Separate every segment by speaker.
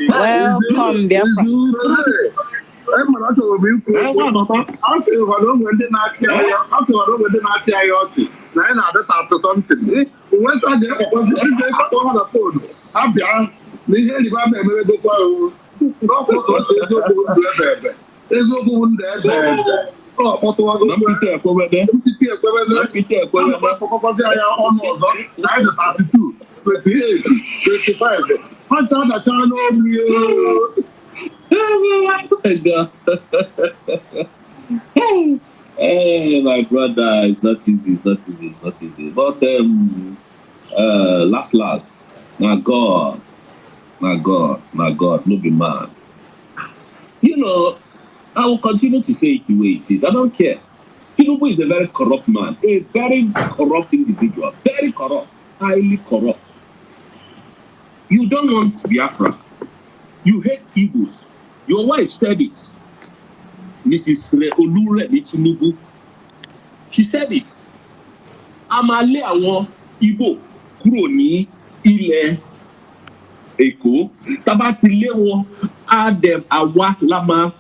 Speaker 1: Welcome, dear friends.
Speaker 2: Hey, my brother, it's not easy, But last, my God, no be man. You know, I will continue to say it the way it is. I don't care. Tinubu is a very corrupt man, a very corrupt individual, very corrupt, highly corrupt. You don't want Biafra. You hate Igbos. Your wife said it. Mrs. Olure Tinubu. She said it. Amale àwọn Igbo kúrò ní ilẹ̀ Èkó. Tábà ti lé wọn, á dẹ̀ àwa la máa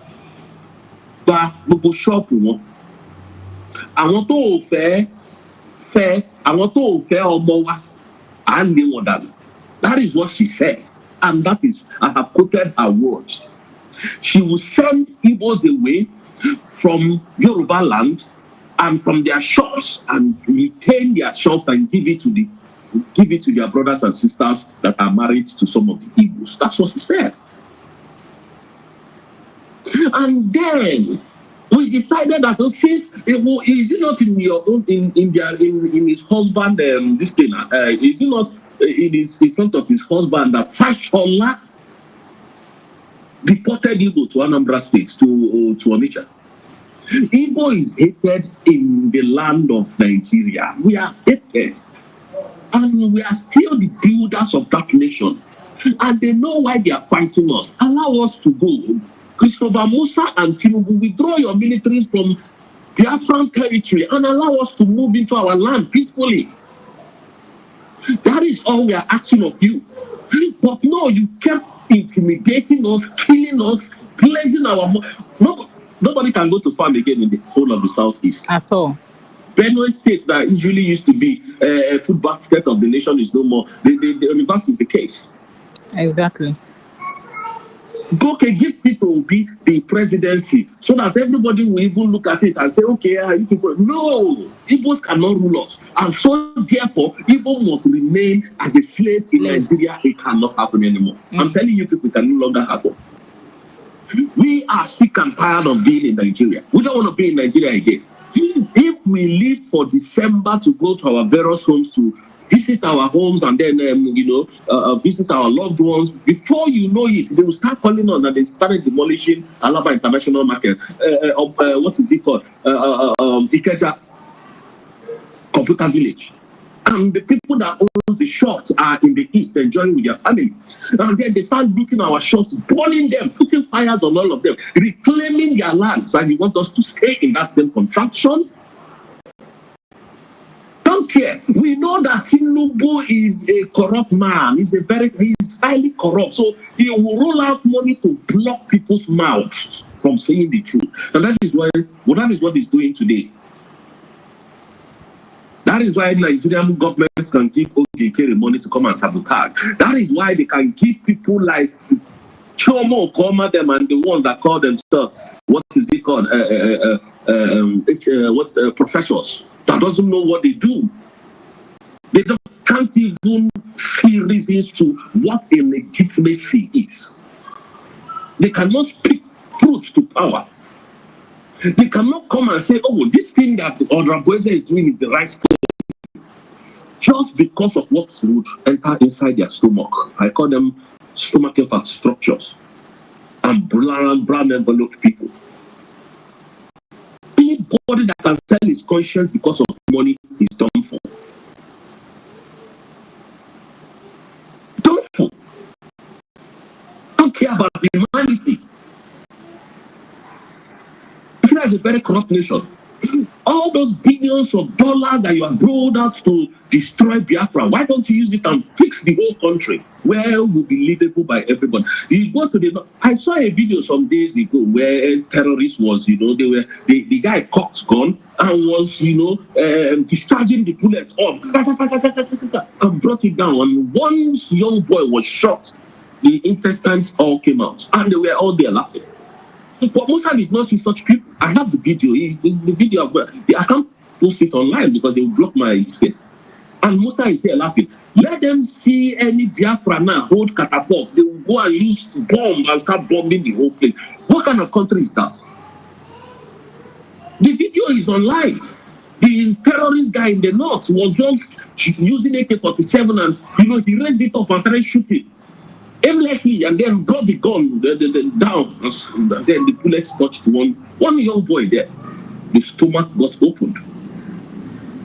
Speaker 2: gba gbogbo ṣọ́ọ̀bù wọn. Àwọn tó ò fẹ́ ọmọ wa, à ń lé wọn dànù. That is what she said. And that is, I have quoted her words. She will send Igbos away from Yoruba land and from their shops and retain their shops and give it to their brothers and sisters that are married to some of the Igbos. That's what she said. And then we decided that since is it not in your own in his husband this thing is it not in front of his husband that Fashola deported Igbo to Anambra State to Onitsha. Igbo is hated in the land of Nigeria. We are hated, and we are still the builders of that nation. And they know why they are fighting us. Allow us to go. Christopher Musa and Tinubu, withdraw your militaries from Biafran territory and allow us to move into our land peacefully. That is all we are asking of you. But no, you kept intimidating us, killing us, blazing our... Nobody can go to farm again in the whole of the southeast. At all. Benue State that usually used to be a food basket of the nation is no more. The reverse is the case. Exactly. Go give people the presidency so that everybody will even look at it and say, okay, you people. No, Igbos cannot rule us. And so therefore, Igbo must remain as a slave in Nigeria. It cannot happen anymore. I'm telling you people, it can no longer happen. We are sick and tired of being in Nigeria. We don't want to be in Nigeria again. If we leave for December to go to our various homes to visit our homes and then, visit our loved ones, before you know it, they will start calling on and they started demolishing Alaba International Market. What is it called? Ikeja Computer Village. And the people that own the shops are in the east enjoying with their family. And then they start looting our shops, burning them, putting fires on all of them, reclaiming their lands. And you want us to stay in that same contraction? Don't care. We know that Tinubu is a corrupt man. He's highly corrupt. So he will roll out money to block people's mouths from saying the truth. And that is what he's doing today. That is why Nigerian governments can give OGK money to come and sabotage. That is why they can give people like Chomo, Koma them, and the one that call themselves, what is it called? Professors that doesn't know what they do. They can't even see reasons to what a legitimacy is. They cannot speak truth to power. They cannot come and say, oh, this thing that Odraboeze is doing is the right thing. Just because of what would enter inside their stomach. I call them stomach structures and brown envelope people. Anybody that can sell his conscience because of money is done for. Done for. Don't care about humanity. Nigeria is a very corrupt nation. All those billions of dollars that you have rolled out to destroy Biafra, why don't you use it and fix the whole country where will be livable by everyone? You go to the. I saw a video some days ago where terrorists was, the guy cocked gun and was, discharging the bullets off and brought it down. And one young boy was shot. The intestines all came out, and they were all there laughing. But Musa is not see such people. I have the video. The video of I can't post it online because they will block my face. And Musa is there laughing. Let them see any Biafra now hold catapults. They will go and use bombs and start bombing the whole place. What kind of country is that? The video is online. The terrorist guy in the north was just using AK-47 and he raised it up and started shooting aimlessly, and then brought the gun down, and then the bullets touched one young boy there. The stomach got opened.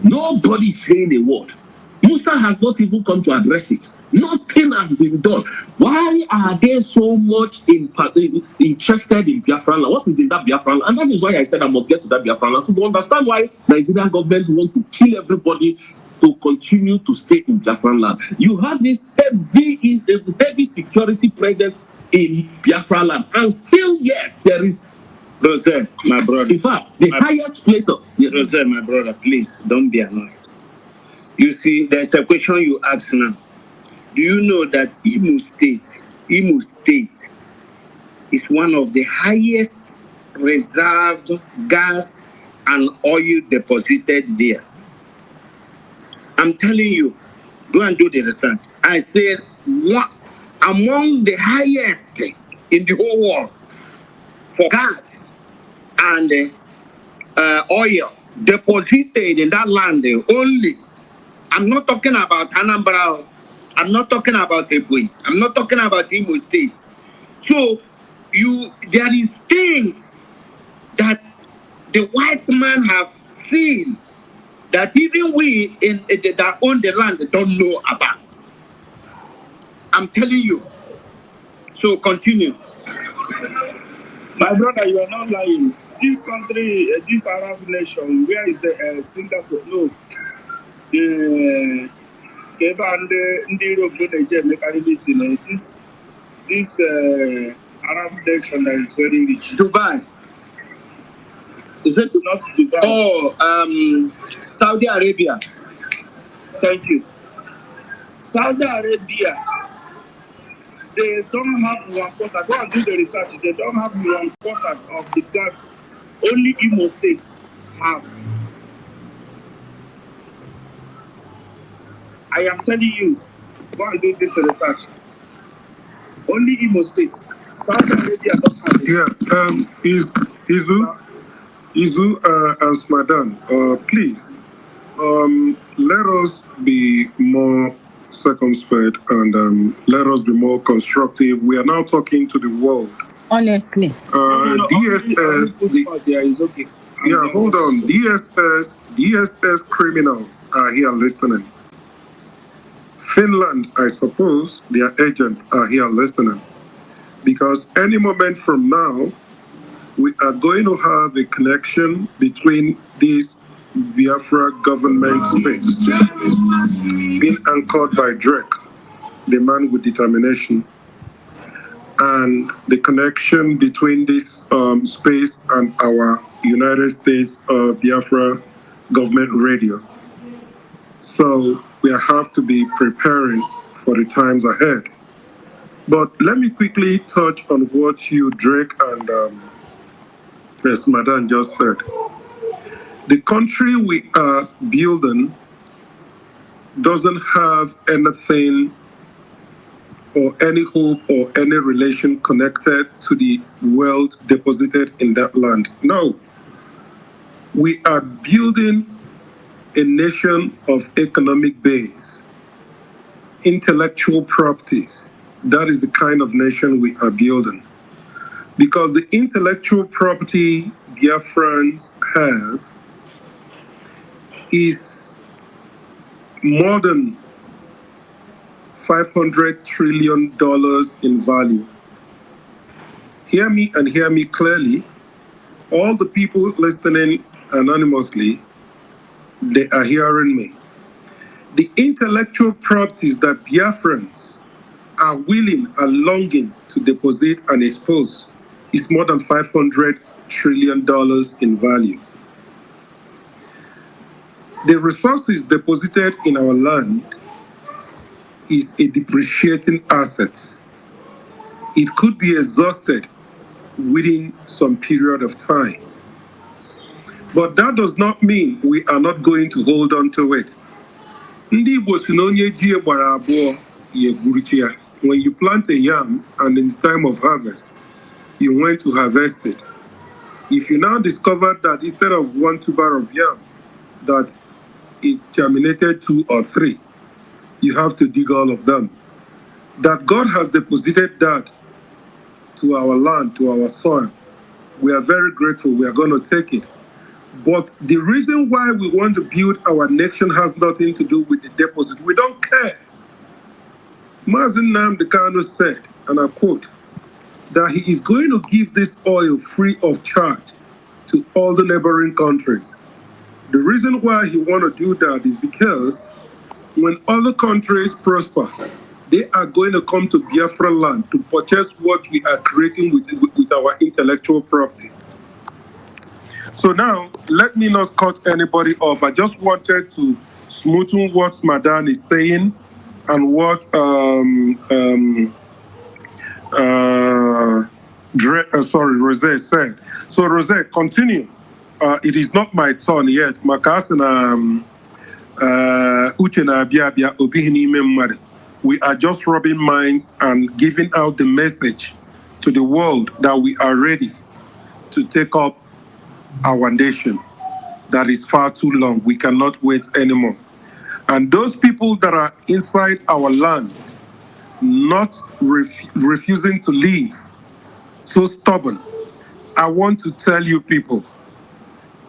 Speaker 2: Nobody saying a word. Musa has not even come to address it. Nothing has been done. Why are they so much interested in Biafra land? What is in that Biafra land? And that is why I said I must get to that Biafra land to understand why Nigerian government want to kill everybody to continue to stay in Biafra land. You have this heavy security presence in Biafra land, and still yet there is.
Speaker 1: Jose, my brother.
Speaker 2: In fact, the highest place of.
Speaker 1: Jose, my brother, please don't be annoyed. You see, there's a question you asked now. Do you know that Imo State is one of the highest reserved gas and oil deposited there? I'm telling you, go and do the research. I said, among the highest in the whole world for gas and oil deposited in that land only. I'm not talking about Anambra. I'm not talking about Ebonyi. I'm not talking about Imo State. So there is things that the white man have seen that even we that own the land don't know about. I'm telling you. So continue.
Speaker 3: My brother, you are not lying. This country, this Arab nation, where is the Singapore? No. The Europe, this Arab nation that is very rich.
Speaker 1: Dubai. Is it
Speaker 3: not Dubai?
Speaker 1: Oh, Saudi Arabia.
Speaker 3: Thank you. Saudi Arabia, they don't have 1/4. Go and do the research. They don't have 1/4 of the gas. Only Imo State have. I am telling you, go and do this research. Only Imo State. Saudi Arabia doesn't have it.
Speaker 4: Yeah, Izu and Smadan, please, let us be more circumspect and let us be more constructive. We are now talking to the world.
Speaker 5: Honestly.
Speaker 3: DSS, there is okay.
Speaker 4: Yeah, hold on. DSS criminals are here listening. Finland, I suppose, their agents are here listening. Because any moment from now, we are going to have a connection between this Biafra government space being anchored by Drake, the man with determination, and the connection between this space and our United States Biafra government radio. So we have to be preparing for the times ahead. But let me quickly touch on what you, Drake, and Madam just said. The country we are building doesn't have anything or any hope or any relation connected to the wealth deposited in that land. No. We are building a nation of economic base, intellectual properties. That is the kind of nation we are building. Because the intellectual property Biafrans have is more than $500 trillion in value. Hear me and hear me clearly. All the people listening anonymously, they are hearing me. The intellectual properties that Biafrans are willing and longing to deposit and expose is more than $500 trillion in value. The resources deposited in our land is a depreciating asset. It could be exhausted within some period of time. But that does not mean we are not going to hold on to it. When you plant a yam and in the time of harvest, you went to harvest it. If you now discover that instead of one tuber of yam, that it germinated 2 or 3, you have to dig all of them. That God has deposited that to our land, to our soil. We are very grateful. We are going to take it. But the reason why we want to build our nation has nothing to do with the deposit. We don't care. Mazin Nnamdi Kanu said, and I quote, that he is going to give this oil free of charge to all the neighboring countries. The reason why he want to do that is because when other countries prosper, they are going to come to Biafra land to purchase what we are creating with our intellectual property. So now, let me not cut anybody off. I just wanted to smoothen what Madan is saying and what Rosé said. So Rosé, continue. It is not my turn yet. We are just rubbing minds and giving out the message to the world that we are ready to take up our nation. That is far too long. We cannot wait anymore. And those people that are inside our land, not refusing to leave, so stubborn, I want to tell you people,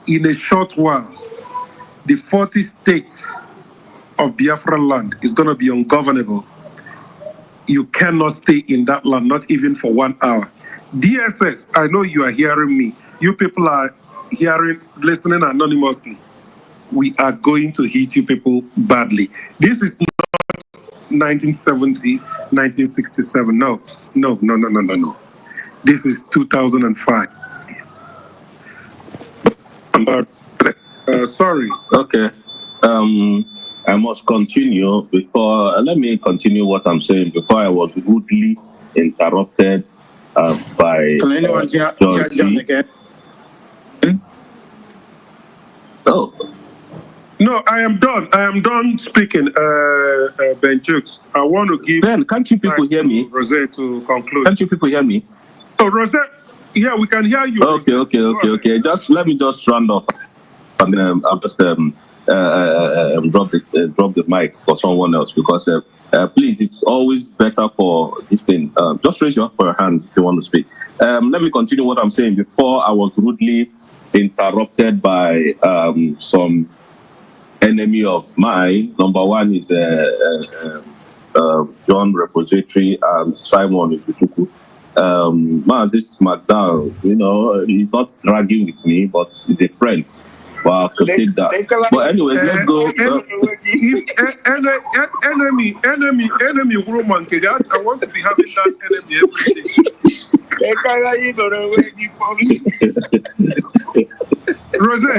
Speaker 4: in a short while, the 40 states of Biafra land is going to be ungovernable. You cannot stay in that land, not even for 1 hour. DSS, I know you are hearing me. You people are listening anonymously. We are going to hit you people badly. This is not 1970, 1967. No. This is 2005. Sorry.
Speaker 2: Okay. I must continue before. Let me continue what I'm saying. Before I was rudely interrupted by
Speaker 1: Can anyone hear John again?
Speaker 2: Oh.
Speaker 4: No, I am done. I am done speaking, Ben Jukes. I want to give.
Speaker 2: Ben, can't you people hear me?
Speaker 4: Rosé to conclude.
Speaker 2: Can't you people hear me?
Speaker 4: Oh, Rosé, yeah, we can hear you.
Speaker 2: Okay. Just let me just round off, and then I'll just drop the mic for someone else, because please, it's always better for this thing. Just raise your hand if you want to speak. Let me continue what I'm saying. Before I was rudely interrupted by some enemy of mine. Number one is John Repository and Simon Ifuchukwu. Man, this SmackDown, he's not dragging with me, but he's a friend. Well, I could take that. But anyways, let's go.
Speaker 4: If enemy woman, I want to be having that enemy every day. Rosé,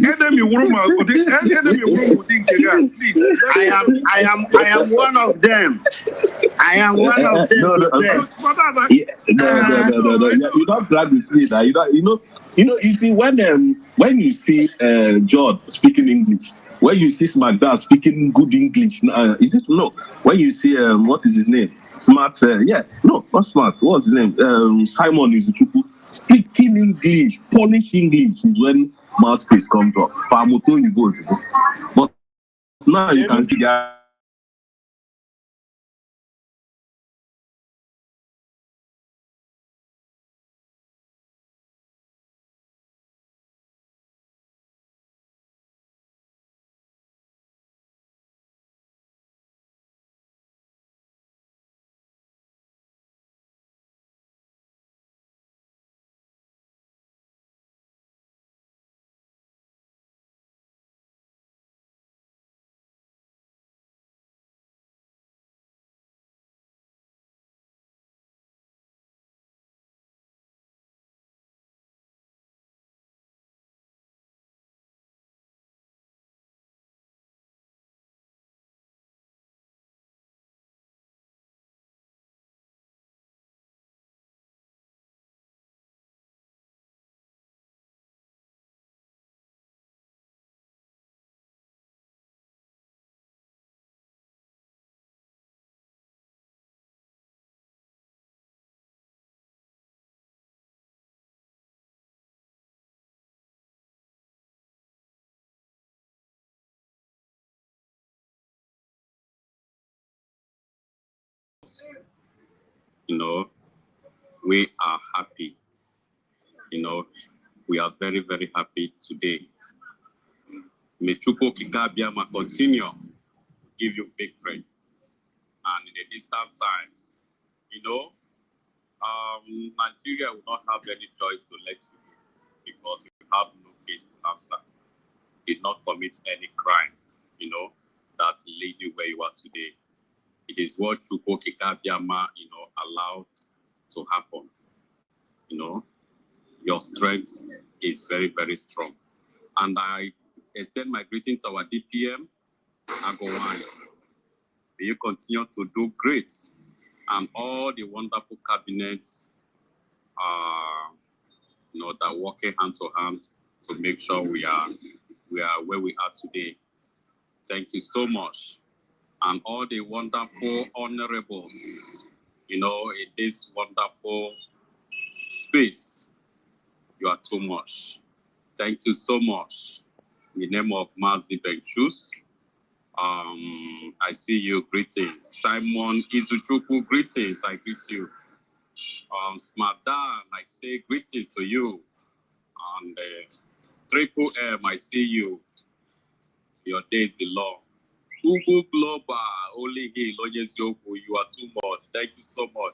Speaker 4: enemy woman, please.
Speaker 1: I am one of them. I am one of them.
Speaker 2: No. You don't drag with me now. You see when you see John speaking English, when you see SmackDown speaking good English, is this no? When you see what is his name? Smart, not Smart. What's his name? Simon Izuchukwu speaking English, Polish English is when mouthpiece comes up. But now you can see that.
Speaker 5: You know, we are happy. You know, we are very, very happy today. May Chukwu Kikabiama continue to give you victory. And in a distant time, you know, Nigeria will not have any choice to let you go because you have no case to answer. You did not commit any crime, you know, that lead you where you are today. It is what Chukwu Kikabiama, you know, allowed to happen. You know, your strength is very, very strong. And I extend my greeting to our DPM, Agowani. May you continue to do great, and all the wonderful cabinets, you know, that working hand to hand to make sure we are where we are today. Thank you so much, and all the wonderful honorables, you know, in this wonderful space. You are too much. Thank you so much. In the name of Mazi Benchus, I see you. Greetings. Simon Izuchuku, greetings. I greet you. Smardan, I say greetings to you. And Triple M, I see you. Your days belong. Ugu Global, only here, Loyes Yoku, you are too much. Thank you so much.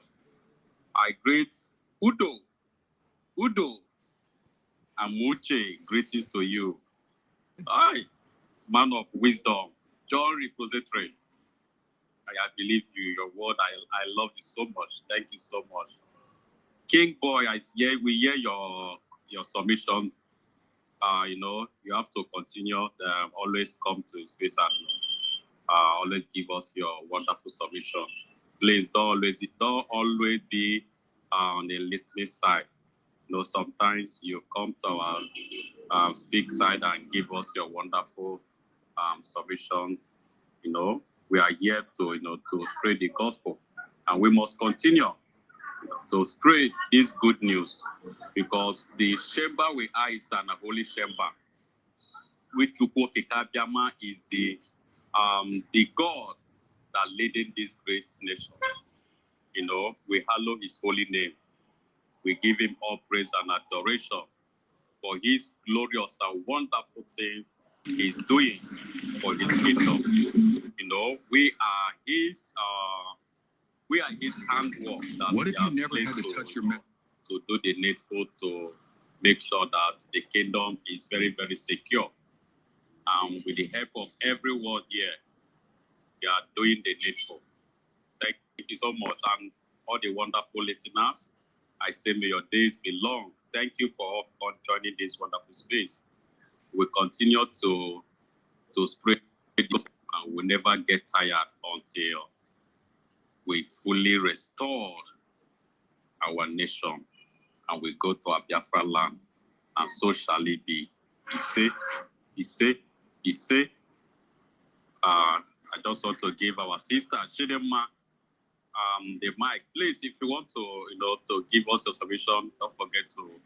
Speaker 5: I greet Udo, Amuche, greetings to you. Hi, man of wisdom, John Repository. I believe you, your word, I love you so much. Thank you so much. King Boy, we hear your submission. You know, you have to continue, always come to his face and always give us your wonderful submission. Please don't always be on the listening side. You know, sometimes you come to our speak side and give us your wonderful submission. You know, we are here to, you know, to spread the gospel, and we must continue to spread this good news, because the chamber we are is an holy chamber, which Chukwu Kikabiama is the God that leading this great nation. You know, we hallow his holy name. We give him all praise and adoration for his glorious and wonderful thing he's doing for his kingdom. You know, we are his handwork that
Speaker 6: what if
Speaker 5: he
Speaker 6: you
Speaker 5: has
Speaker 6: never
Speaker 5: placed
Speaker 6: had to touch your
Speaker 5: to do the needful to make sure that the kingdom is very, very secure. And with the help of everyone here, we are doing the needful. Thank you so much. And all the wonderful listeners, I say may your days be long. Thank you for joining this wonderful space. We continue to spread the gospel, and we never get tired until we fully restore our nation and we go to our Biafra land, and so shall it be. He say. I just want to give our sister Chidema the mic. Please, if you want to, you know, to give us your submission, don't forget to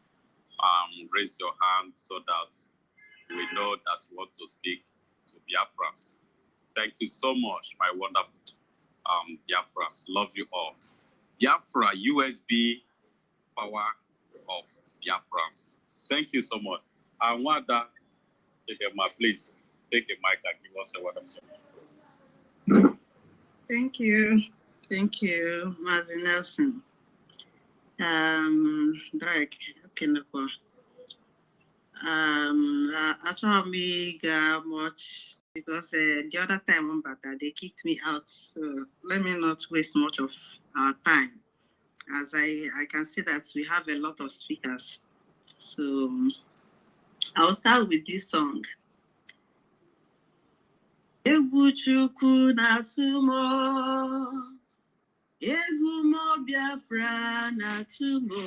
Speaker 5: raise your hand so that we know that you want to speak to Biafrans. Thank you so much, my wonderful Biafrans. Love you all. Biafra, USB, power of Biafrans. Thank you so much. And Wanda, please take the mic and give us a word of support.
Speaker 7: Thank you. Thank you, Marvin Nelson. Drake, okay, no. Actually, much because the other time they kicked me out. So let me not waste much of our time, as I can see that we have a lot of speakers. So I'll start with this song. Egwu Chukwu na-atụmọ, egwu mo Biafra na-atụmọ,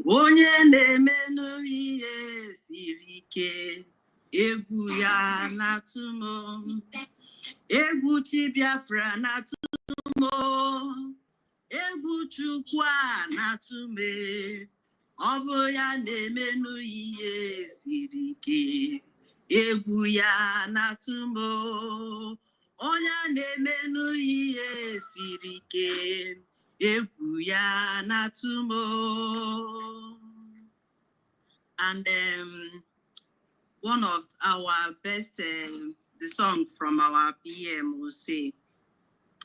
Speaker 7: onye na-emenụ ihe siri ike, egwu ya na-atụmọ, egwu chi Biafra na-atụmọ, egwu Chukwu a na-atụmọ, ọ bụ ya na-emenụ ihe siri ike. Egwu ya na-atụmọ, onye na-emenụ ihe siri ike. Eguya Natumo. And one of our best, the song from our PM will say,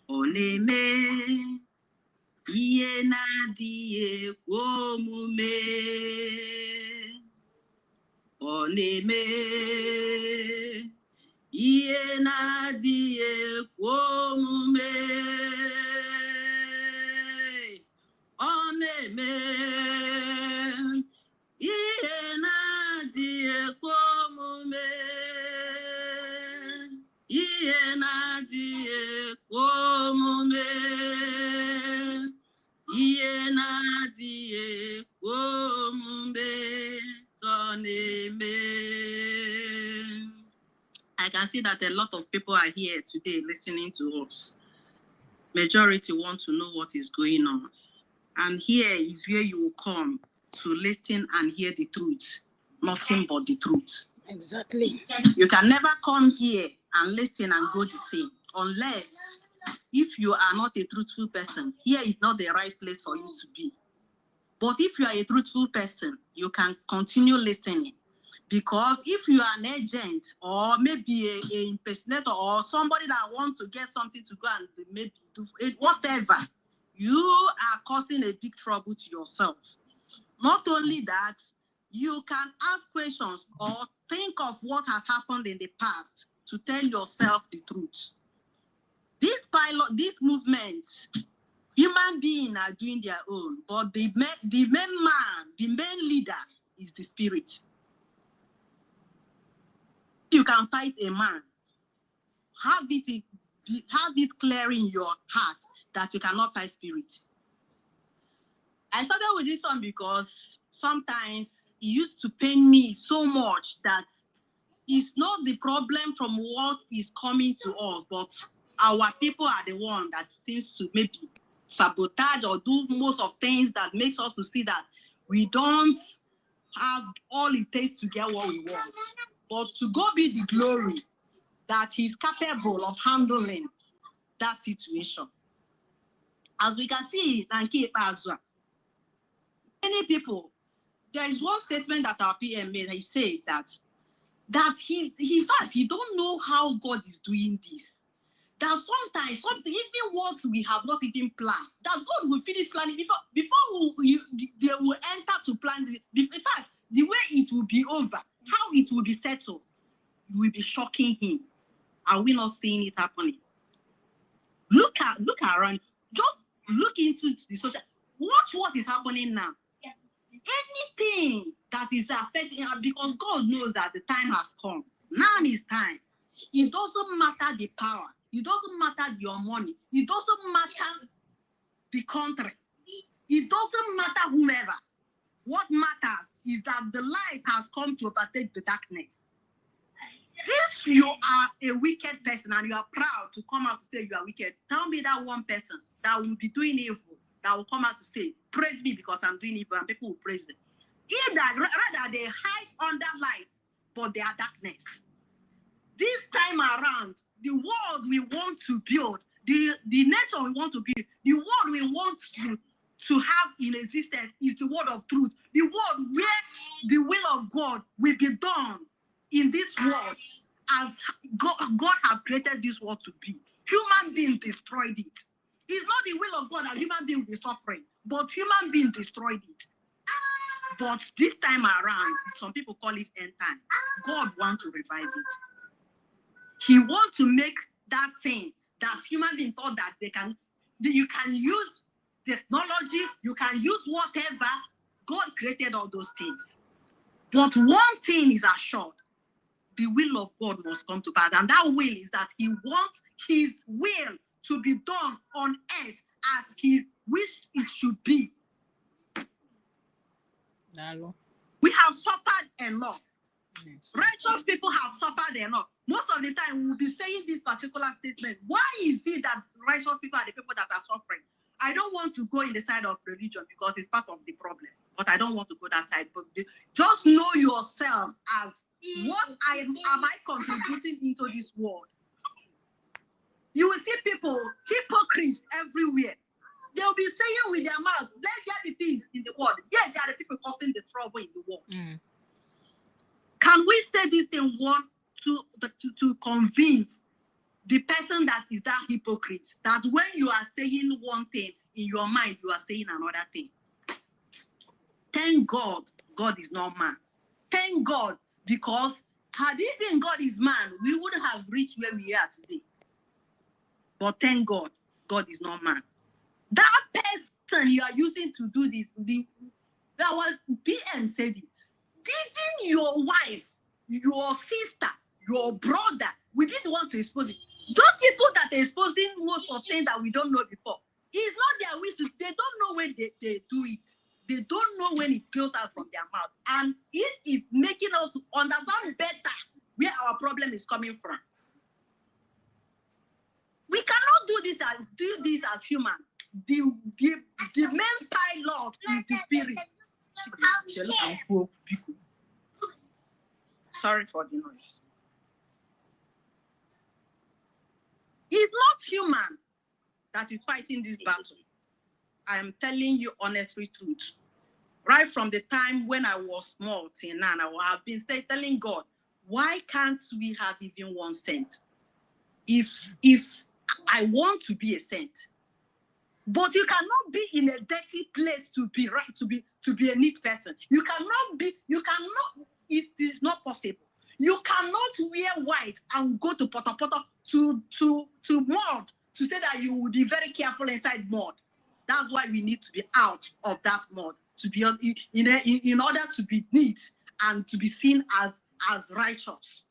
Speaker 7: Oneme, Iye na die kwomume. Oneme, Iye na die kwomume. Oneme, Iye na die kwomume. Iye na die kwomume. Iye na die kwomume. Koneme. I can see that a lot of people are here today listening to us. Majority want to know what is going on. And here is where you will come to listen and hear the truth. Nothing but the truth.
Speaker 6: Exactly.
Speaker 7: You can never come here and listen and go the same. Unless if you are not a truthful person, here is not the right place for you to be. But if you are a truthful person, you can continue listening. Because if you are an agent or maybe a impersonator or somebody that wants to get something to go and maybe do it, whatever, you are causing a big trouble to yourself. Not only that, you can ask questions or think of what has happened in the past to tell yourself the truth. These movements, human beings are doing their own, but the main leader is the spirit. You can fight a man. Have it clear in your heart that you cannot fight spirit. I started with this one because sometimes it used to pain me so much that it's not the problem from what is coming to us, but our people are the one that seems to maybe sabotage or do most of things that makes us to see that we don't have all it takes to get what we want. But to God be the glory that he's capable of handling that situation. As we can see, many people, there is one statement that our PM made. He said that he in fact, he don't know how God is doing this. That sometimes something, even what we have not even planned, that God will finish planning before they will enter to plan. In fact, the way it will be over, how it will be settled, you will be shocking him. Are we not seeing it happening? Look around. Just look into the social. Watch what is happening now. Anything that is affecting, because God knows that the time has come. Now is time. It doesn't matter the power. It doesn't matter your money. It doesn't matter the country. It doesn't matter whomever. What matters is that the light has come to overtake the darkness. If you are a wicked person and you are proud to come out to say you are wicked, tell me that one person that will be doing evil, that will come out to say, praise me because I'm doing evil, and people will praise them. Rather they hide under light, but they are darkness. This time around, the world we want to build, the nation we want to build, the world we want to have in existence is the word of truth. The world where the will of God will be done in this world as God has created this world to be. Human beings destroyed it. It's not the will of God that human beings will be suffering, but human beings destroyed it. But this time around, some people call it end time. God wants to revive it. He wants to make that thing that human beings thought that you can use technology, you can use whatever. God created all those things. But one thing is assured, the will of God must come to pass. And that will is that he wants his will to be done on earth as he wished it should be.
Speaker 6: Hello.
Speaker 7: We have suffered enough. Yes. Righteous people have suffered enough. Most of the time, we will be saying this particular statement. Why is it that righteous people are the people that are suffering? I don't want to go in the side of religion because it's part of the problem. But I don't want to go that side. But just know yourself as what am I contributing into this world? You will see people, hypocrites everywhere. They'll be saying with their mouth, let there be peace in the world. Yeah, there are the people causing the trouble in the world. Can we say this thing to convince the person that is that hypocrite, that when you are saying one thing in your mind, you are saying another thing? Thank God, God is not man. Thank God, because had it been God is man, we would have reached where we are today. But thank God, God is not man. That person you are using to do this, our PM said it. Giving your wife, your sister, your brother, we didn't want to expose it. Those people that are exposing most of things that we don't know before, it's not their wish to, they don't know when they do it. They don't know when it goes out from their mouth. And it is making us understand better where our problem is coming from. We cannot do this as human. The main pilot is the spirit. Sorry for the noise. It's not human that is fighting this battle. I am telling you honestly truth. Right from the time when I was small till now, I have been telling God, why can't we have even 1 cent? If I want to be a saint, but you cannot be in a dirty place to be right, to be a neat person. You cannot, it is not possible. You cannot wear white and go to Poto to mud to say that you will be very careful inside mud. That's why we need to be out of that mud, to be in order to be neat and to be seen as righteous.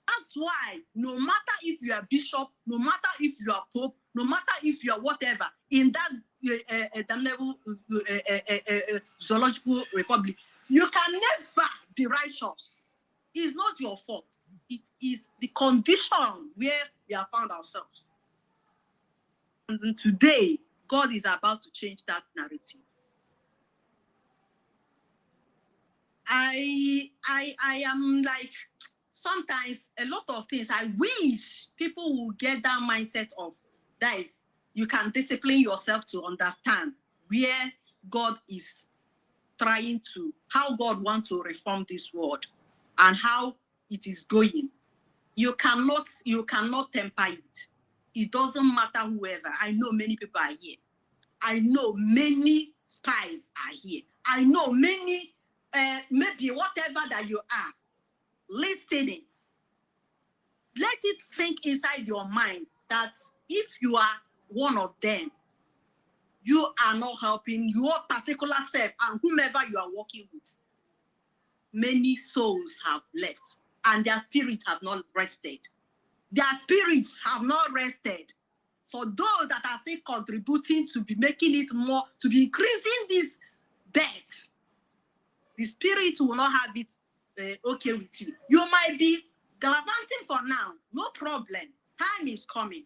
Speaker 7: That's why no matter if you are bishop, no matter if you are pope, no matter if you are whatever, in that damnable zoological republic, you can never be righteous. It's not your fault. It is the condition where we have found ourselves. And today, God is about to change that narrative. I am like, sometimes a lot of things, I wish people will get that mindset of that is, you can discipline yourself to understand where God is trying to, how God wants to reform this world and how it is going. You cannot temper it. It doesn't matter whoever. I know many people are here. I know many spies are here. I know many, maybe whatever that you are, listening. Let it sink inside your mind that if you are one of them, you are not helping your particular self and whomever you are working with. Many souls have left and their spirits have not rested. Their spirits have not rested. For those that are still contributing to be making it more, to be increasing this debt, the spirit will not have it okay with you. You might be gallivanting for now, no problem. Time is coming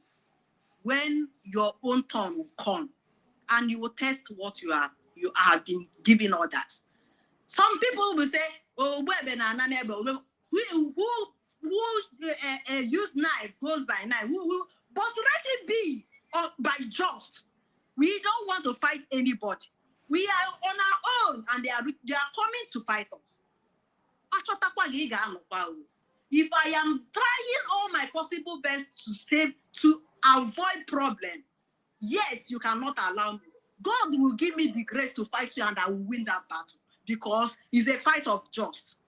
Speaker 7: when your own turn will come and you will test what you have been giving others. Some people will say, oh, who use knife goes by knife. But let it be by just. We don't want to fight anybody. We are on our own and they are coming to fight us. If I am trying all my possible best to avoid problem, yet you cannot allow me, God will give me the grace to fight you and I will win that battle because it's a fight of just.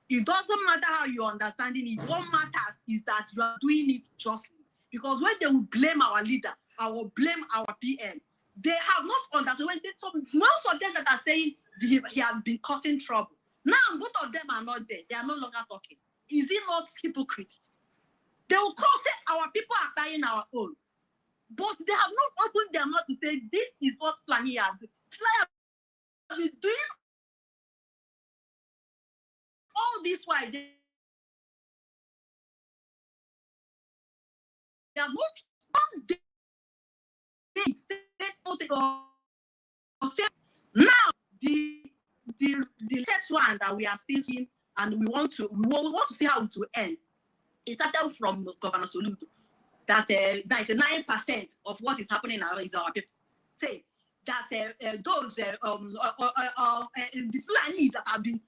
Speaker 7: It doesn't matter how you're understanding it. What matters is that you are doing it justly. Because when they will blame our leader, I will blame our PM. They have not understood. Most of them that are saying he has been causing trouble. Now, both of them are not there. They are no longer talking. Is it not hypocrites? They will call, say, our people are buying our own. But they have not opened their mouth to say, this is what Flanny has done. Flanny is doing all this while. They are not one day. Now, the next one that we are still seeing, and we want to see how it will end. It started from Governor Soludo.
Speaker 6: that 99% of what is happening now is our people. Say that those the Fulanis that have been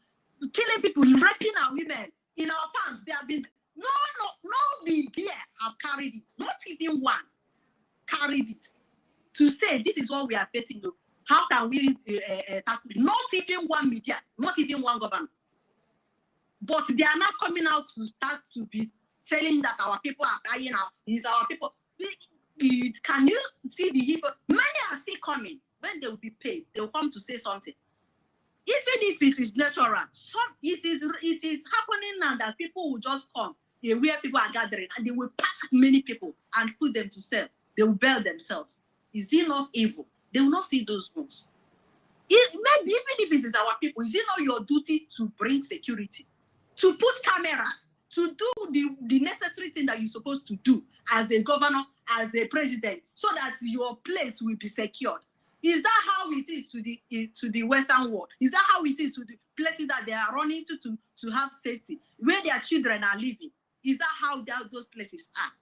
Speaker 6: killing people, raping our women in our farms, they have been no media have carried it, not even one carried it to say this is what we are facing. How can we tackle it? Not even one media, not even one government. But they are now coming out to start to be telling that our people are dying out. These are our people. Can you see the people? Many are still coming. When they will be paid, they will come to say something. Even if it is natural, it is happening now that people will just come where people are gathering and they will pack many people and put them to sell. They will bail themselves. Is it not evil? They will not see those ones. Maybe even if it is our people, is it not your duty to bring security, to put cameras, to do the necessary thing that you're supposed to do as a governor, as a president, so that your place will be secured? Is that how it is to the Western world? Is that how it is to the places that they are running to have safety, where their children are living? Is that how those places are?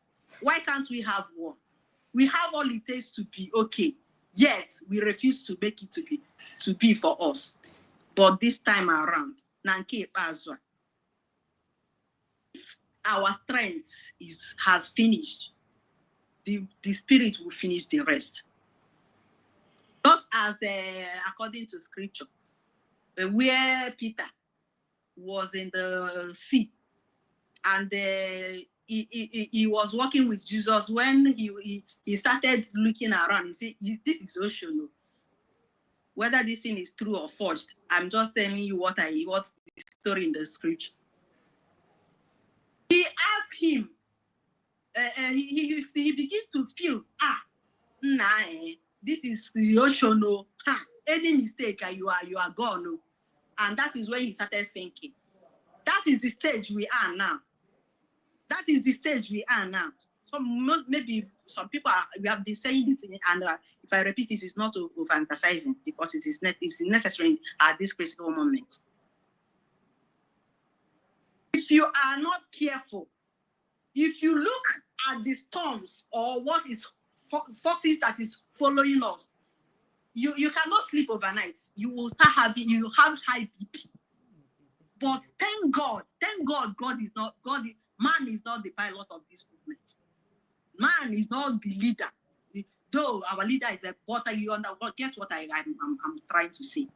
Speaker 6: Why can't we have one? We have all it takes to be okay, yet we refuse to make it to be for us. But this time around, Nanke Pazwa, our strength has finished. The spirit will finish the rest. Just as according to scripture, where Peter was in the sea and he was walking with Jesus, when he started looking around, he said, this is ocean. Whether this thing is true or forged, I'm just telling you what the story in the scripture. He asked him, he began to feel, this is the ocean. Any mistake, you are gone. And that is when he started thinking. That is the stage we are now. That is the stage we are now. So maybe some people we have been saying this, and if I repeat it, it's not over-emphasizing because it is necessary at this critical moment. If you are not careful, if you look at the storms or what is forces that is following us, you cannot sleep overnight. You will start you have high BP. But thank God, man is not the pilot of this movement. Man is not the leader. Though our leader is but you get what I'm trying to say.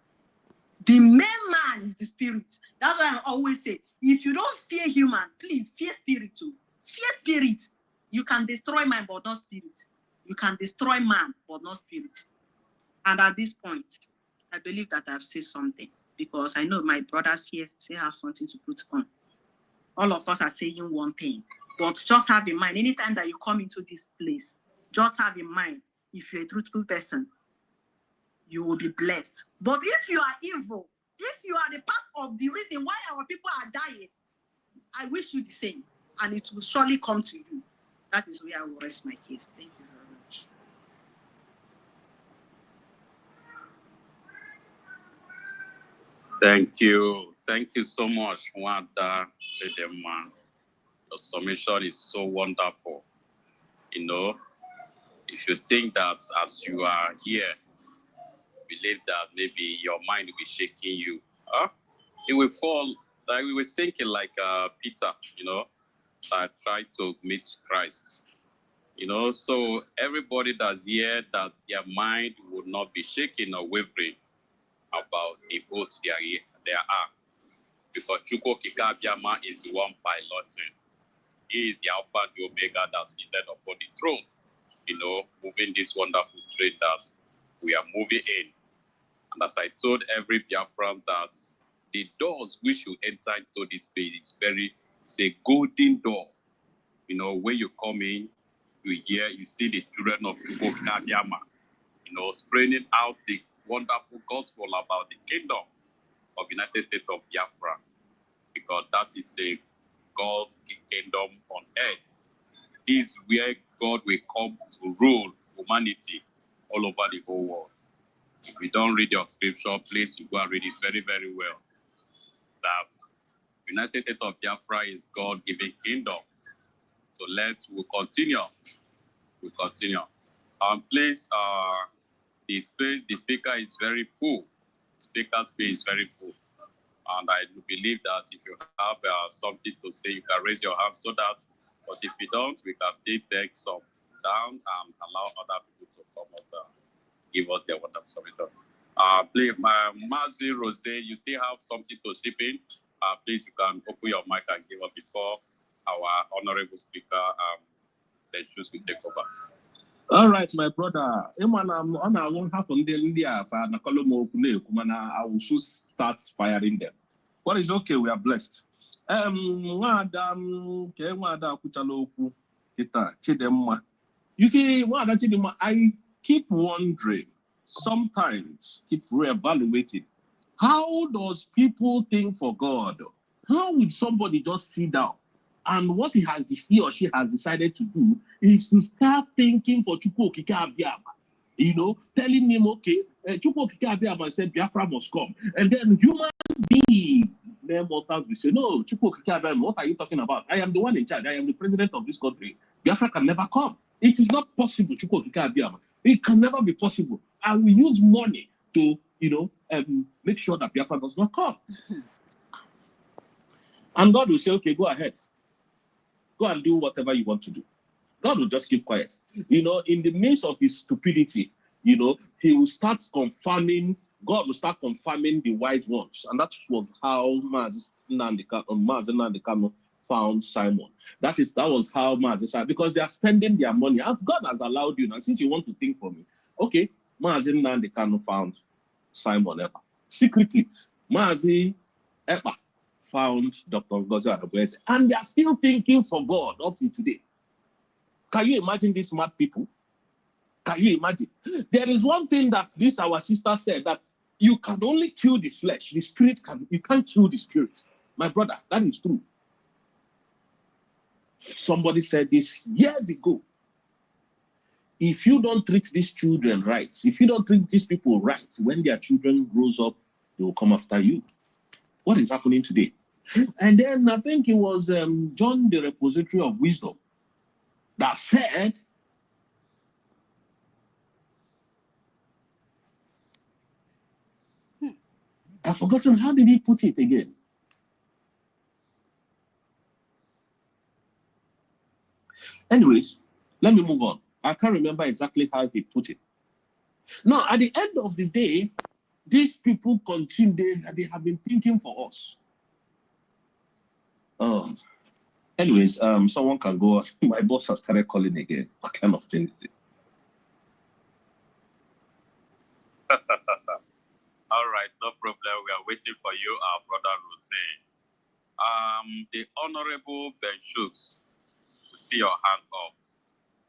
Speaker 6: The main man is the spirit. That's why I always say, if you don't fear human, please fear spirit too. Fear spirit. You can destroy man, but not spirit. You can destroy man, but not spirit. And at this point, I believe that I've said something, because I know my brothers here still have something to put on. All of us are saying one thing, but just have in mind, anytime that you come into this place, just have in mind, if you're a truthful person, you will be blessed. But if you are evil, if you are the part of the reason why our people are dying, I wish you the same, and it will surely come to you. That is where I will rest my case. Thank you very much.
Speaker 5: Thank you. Thank you so much, Wanda Redema. Your submission is so wonderful. You know, if you think that as you are here, believe that maybe your mind will be shaking you, it will fall. Like we were thinking, like Peter, you know, that tried to meet Christ. You know, so everybody that's here, that their mind would not be shaking or wavering about the oath they are. Because Chukwu Kikabiama is the one piloting. He is the Alpha and the Omega that's seated upon the throne, you know, moving this wonderful train that we are moving in. And as I told every Biafran that the doors which you enter into this space it's a golden door. You know, when you come in, you see the children of Chukwu Kikabiama, you know, spreading out the wonderful gospel about the kingdom of United States of Biafra, because that is a God's kingdom on earth. This is where God will come to rule humanity all over the whole world. If you don't read your scripture, please you go and read it very, very well. That United States of Biafra is God-given kingdom. So we'll continue. We'll continue. Please, the speaker is very full. Speaker's space is very full. And I do believe that if you have something to say, you can raise your hand so that, but if you don't, we can still take some down and allow other people to come up and give us their wonderful submission. Please, Mazi Rose, you still have something to chip in. Please, you can open your mic and give us before our honorable speaker, the choose will take over.
Speaker 2: All right, my brother. I won't have on the India for Nakolomo I will soon start firing them. But it's okay, we are blessed. You see, I keep wondering, sometimes keep reevaluating. How does people think for God? How would somebody just sit down and what he or she has decided to do is to start thinking for Chukwu Okike Abiyama? You know, telling him, okay, Chukwu Okike Abiyama said Biafra must come. And then human beings, their mortals will say, no, Chukwu Okike Abiyama, what are you talking about? I am the one in charge. I am the president of this country. Biafra can never come. It is not possible, Chukwu Okike Abiyama. It can never be possible. I will use money to, make sure that Biafra does not come. And God will say, okay, go ahead. Go and do whatever you want to do. God will just keep quiet. In the midst of his stupidity, he will start confirming, God will start confirming the wise ones. And that's how Mazi Nnamdi Kanu found Simon. That was how Mazi said, because they are spending their money. As God has allowed you, and since you want to think for me, okay, Mazi Nnamdi Kanu found Simon Ekpa. Secretly, Mazi Ekpa found Dr. Ngozi Adogweze, and they are still thinking for God up to today. Can you imagine these smart people? Can you imagine? There is one thing that our sister said, that you can only kill the flesh. The spirit you can't kill the spirit. My brother, that is true. Somebody said this years ago. If you don't treat these children right, if you don't treat these people right, when their children grows up, they will come after you. What is happening today? And then I think it was John, the repository of wisdom, that said, I've forgotten, how did he put it again? Anyways, let me move on. I can't remember exactly how he put it. Now, at the end of the day, these people continue, they have been thinking for us. Anyways, someone can go. My boss has started calling again. What kind of thing is it?
Speaker 5: All right, no problem. We are waiting for you, our brother Rose. The Honorable Ben Shooks, we see your hand up.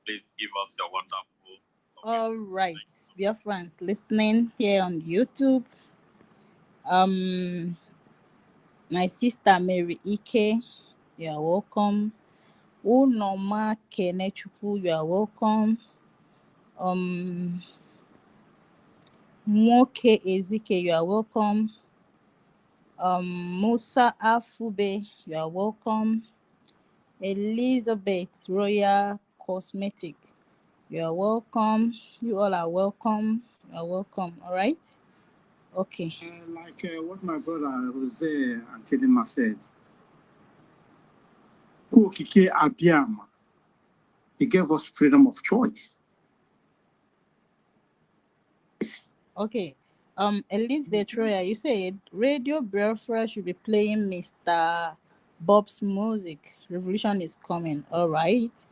Speaker 5: Please give us your wonderful.
Speaker 8: All right, dear friends listening here on YouTube. My sister Mary Ike, you are welcome. Unoma Kenechukwu, you are welcome. Moke Ezike, you are welcome. Musa Afube, you are welcome. Elizabeth Royal Cosmetic, you are welcome. You all are welcome. You are welcome. All right. Okay.
Speaker 9: Like what my brother Jose and Chidima said, Okike Abiyama, he gave us freedom of choice.
Speaker 8: Okay. Elizabeth Roya, you said Radio Biafra should be playing Mr. Bob's music. Revolution is coming. All right.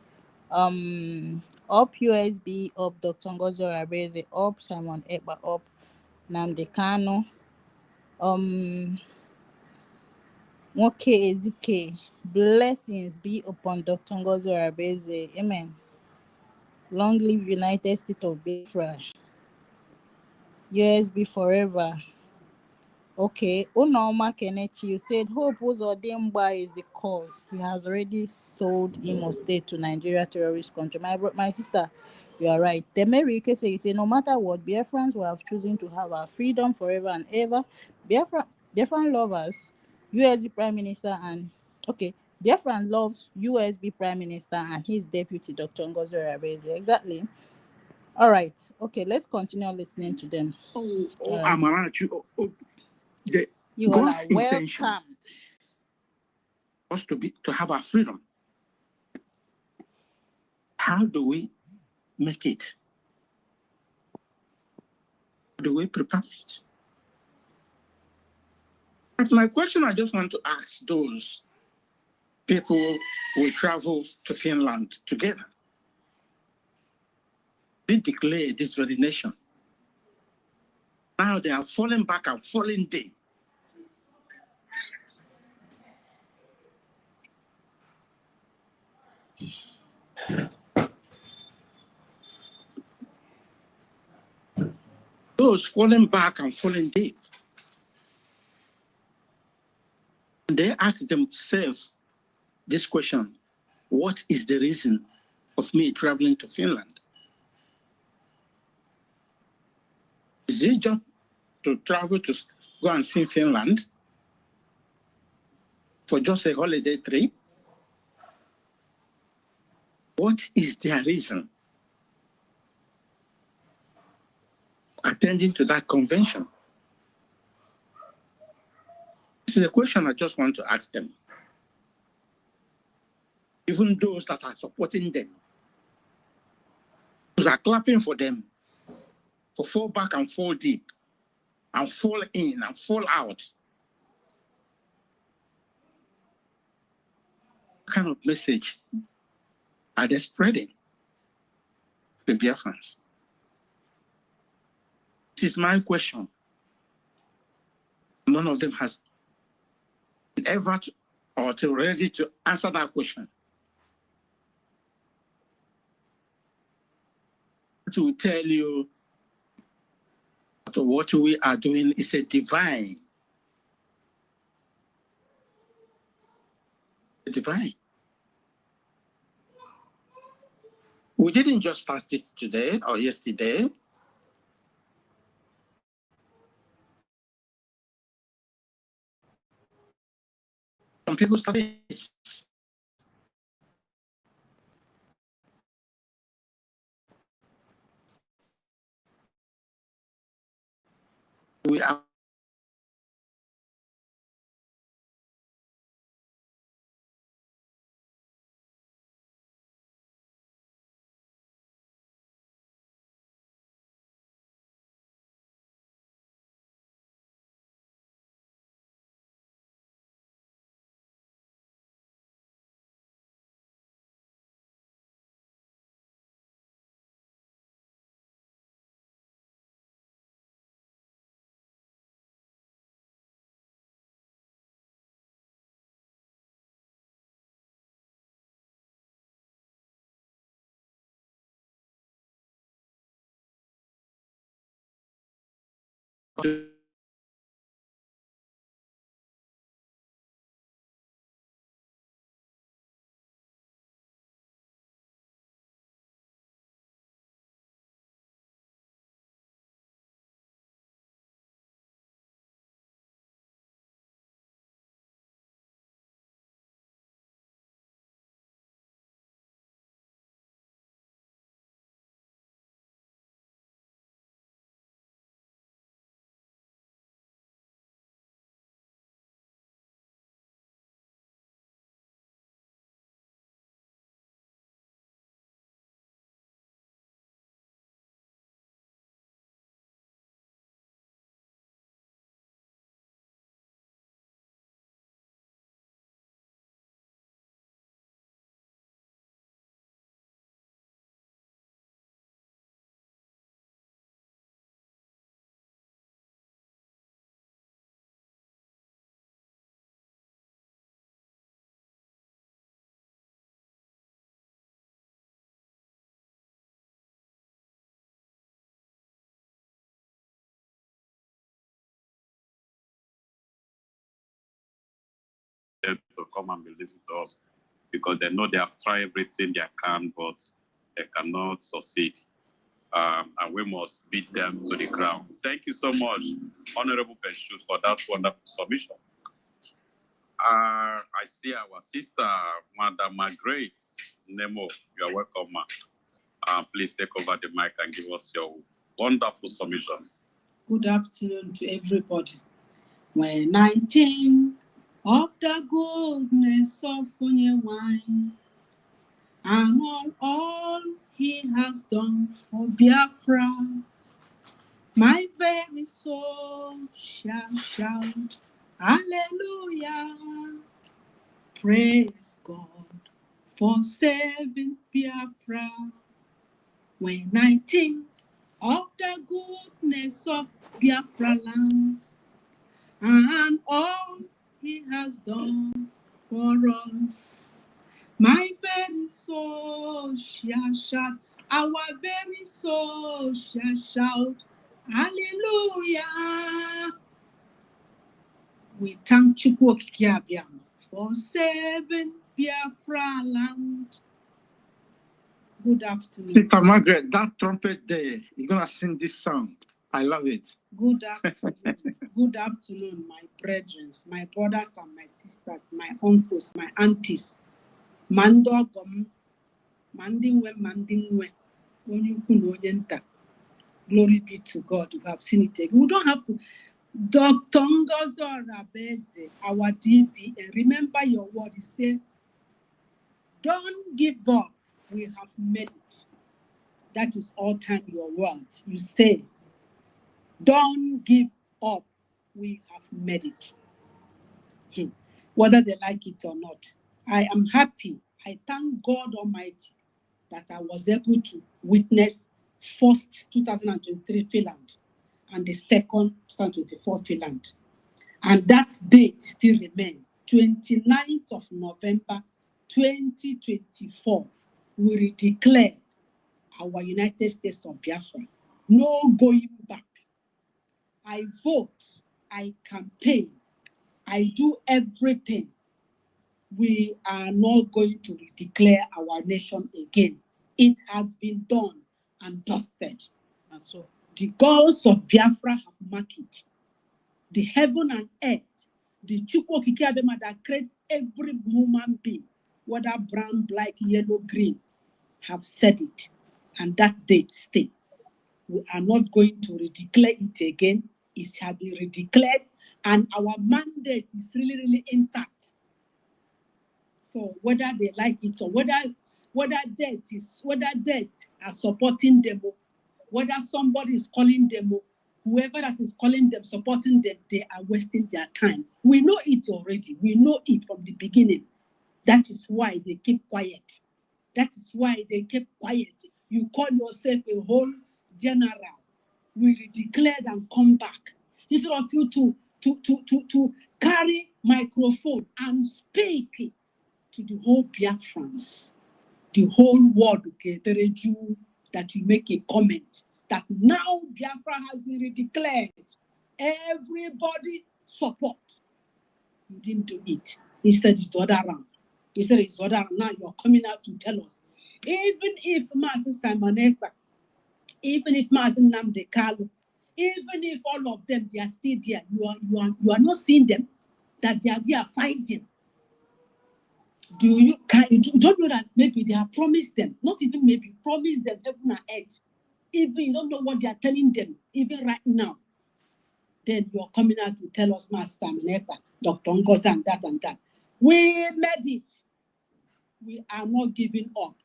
Speaker 8: Up USB, up Dr. Ngozi Orebeze, up Simon Ekpa, up Nnamdi Kanu. Moke Ezike, blessings be upon Dr. Ngozi Orebeze. Amen. Long live United States of Biafra. USB forever. Okay. Unoma Kenechi, you said Hope Uzodimba is the cause. He has already sold Imo State to Nigeria terrorist country. My sister, you are right. Temerike say, you say, no matter what, Biafrans will have chosen to have our freedom forever and ever. Biafran lovers, USD Prime Minister and okay, Biafran loves USB Prime Minister and his deputy, Dr. Ngozi Orebeze. Exactly. All right. Okay, let's continue listening to them.
Speaker 9: Oh,
Speaker 8: All right. You all
Speaker 9: God's
Speaker 8: are
Speaker 9: intention
Speaker 8: welcome.
Speaker 9: was to have our freedom. How do we make it? How do we prepare it? But my question I just want to ask those people who travel to Finland together. They declare this very nation. Now they are falling back and falling dead. Those falling back and falling dead. And they ask themselves this question: what is the reason of me traveling to Finland? Is it just to travel to go and see Finland for just a holiday trip? What is their reason attending to that convention? This is a question I just want to ask them. Even those that are supporting them, those are clapping for them, for fall back and fall deep, and fall in and fall out. What kind of message are they spreading to Biafrans? This is my question. None of them has been ever or to ready to answer that question. To tell you what we are doing is a divine. Divine. We didn't just start it today or yesterday. Some people started it. We are
Speaker 5: them to come and be listening to us because they know they have tried everything they can, but they cannot succeed. And we must beat them to the ground. Thank you so much, Honorable Benchus, for that wonderful submission. I see our sister, Madam Margaret Nemo. You are welcome, ma. Please take over the mic and give us your wonderful submission.
Speaker 10: Good afternoon to everybody. When I think of the goodness of Onye and all he has done for Biafra, my very soul shall shout, Hallelujah! Praise God for saving Biafra. When I think of the goodness of Biafra land and all he has done for us, my very soul shall shout, our very soul shall shout, Hallelujah. We thank Chukwu Okike Abiama for saving Biafra land. Good afternoon.
Speaker 9: Sister Margaret, that trumpet there, you're going to sing this song. I love it.
Speaker 10: Good afternoon. Good afternoon, my brethren, my brothers and my sisters, my uncles, my aunties. Mandogom, mandingwe, onyenta. Glory be to God. You have seen it. We don't have to. Dr. Ngozo Rabeze, our DP, and remember your word. He said, don't give up. We have made it. That is all time your word. You say, don't give up. We have made it. Whether they like it or not. I am happy. I thank God Almighty that I was able to witness first 2023 Finland and the second 2024 Finland. And that date still remains. 29th of November 2024, we declared our United States of Biafra. No going back. I vote, I campaign, I do everything. We are not going to declare our nation again. It has been done and dusted. And so the gods of Biafra have marked it. The heaven and earth, the Chukwu Okike Abema that creates every human being, whether brown, black, yellow, green, have said it. And that date stays. We are not going to redeclare it again. It has been redeclared, and our mandate is really, really intact. So whether they like it or whether death are supporting them, whether somebody is calling them, whoever that is calling them, supporting them, they are wasting their time. We know it already. We know it from the beginning. That is why they keep quiet. That is why they keep quiet. You call yourself a whole general. We declared and come back. Instead of you to carry microphone and speak to the whole Biafrans, the whole world, okay, that you make a comment that now Biafra has been redeclared. Everybody support. You didn't do it. Instead, it's the other round. Instead, it's the other round. Now you're coming out to tell us. Even if Master Simonekba, even if Master Nnamdi Kanu, even if all of them, they are still there, you are not seeing them, that they are there fighting. You don't know that maybe they have promised them, not even maybe, promised them heaven and earth. Even you don't know what they are telling them, even right now. Then you're coming out to tell us, Master Menekba, Dr. Ngozi, and that. We made it. We are not giving up.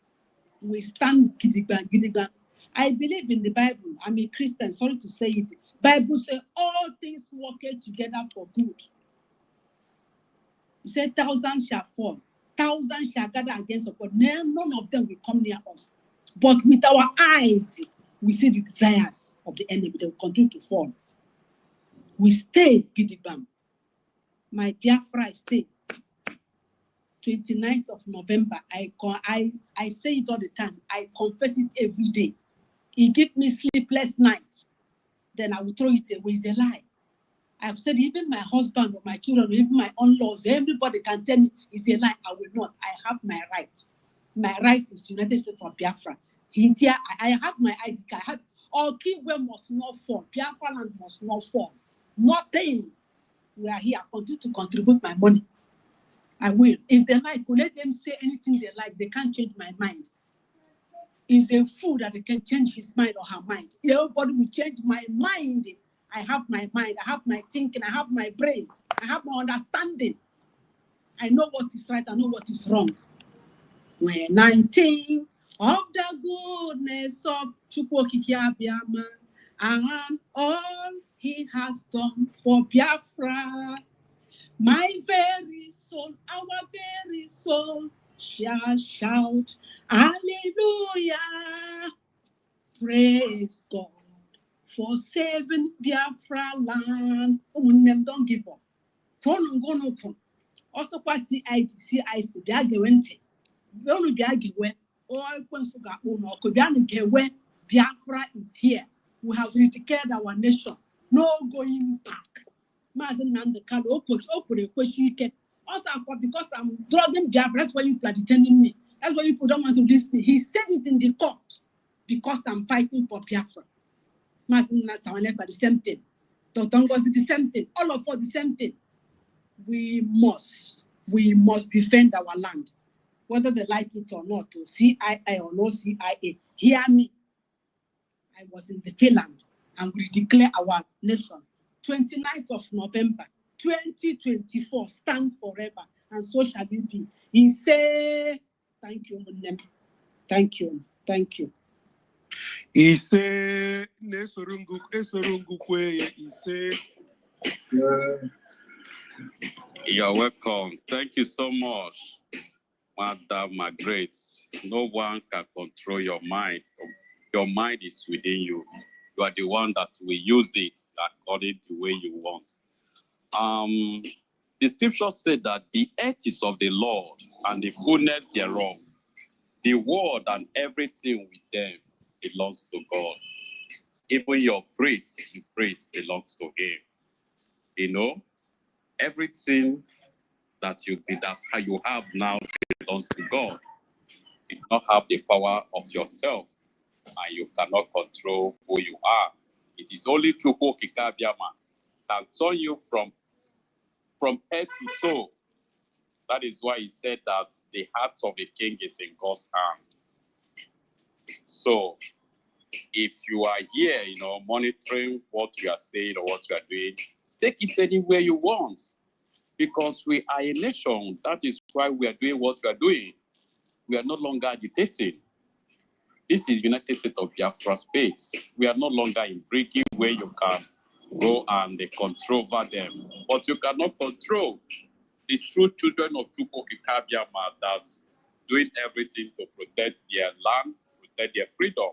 Speaker 10: We stand gidigan. I believe in the Bible. I'm a Christian, sorry to say it. Bible says all things work together for good. It said 1,000 shall fall, 1,000 shall gather against us, but none of them will come near us. But with our eyes, we see the desires of the enemy. They will continue to fall. We stay gidigam. My Biafra stay. 29th of November, I say it all the time. I confess it every day. He gave me sleepless night. Then I will throw it away. It's a lie. I've said even my husband or my children, or even my in-laws, everybody can tell me it's a lie. I will not. I have my right. My right is United States of Biafra. Here, I have my ID card. I have all Kingway must not fall. Biafra land must not fall. Nothing. We are here. I continue to contribute my money. I will. If they like, let them say anything they like. They can't change my mind. It's a fool that they can change his mind or her mind. Everybody will change my mind. I have my mind. I have my thinking. I have my brain. I have my understanding. I know what is right. I know what is wrong. When I think of the goodness of Chukwokike Abiama and all he has done for Biafra, my very soul, our very soul shall shout, hallelujah, praise God for saving Biafra land. Don't give up. Also, CID, CIC, Biafra is here. We have redeclared our nation. No going back. Also, because I'm drugging Biafra, that's why you are detaining me. That's why people don't want to listen. He said it in the court because I'm fighting for Biafra. The same thing. Totongos the same thing. All of us the same thing. We must defend our land, whether they like it or not, to CIA or no CIA. Hear me. I was in the Finland and we declare our nation. 29th of November, 2024 stands forever, and so shall it be. He say, thank you, Munem. Thank you. Thank you.
Speaker 4: He say, he say,
Speaker 5: You're welcome. Thank you so much, Madam Margaret. No one can control your mind. Your mind is within you. You are the one that will use it according to the way you want. The scripture said that the earth is of the Lord and the fullness thereof. The world and everything with them belongs to God. Even your breath, belongs to Him. You know, everything that how you have now belongs to God. You do not have the power of yourself, and you cannot control who you are. It is only Chukwokike Abiama can turn you from head to toe. That is why he said that the heart of a king is in God's hand. So, if you are here, monitoring what you are saying or what you are doing, take it anywhere you want. Because we are a nation. That is why we are doing what we are doing. We are no longer agitating. This is United States of Biafra space. We are no longer in breaking where you can go and control over them. But you cannot control the true children of Chukwokike Abiama that's doing everything to protect their land, protect their freedom.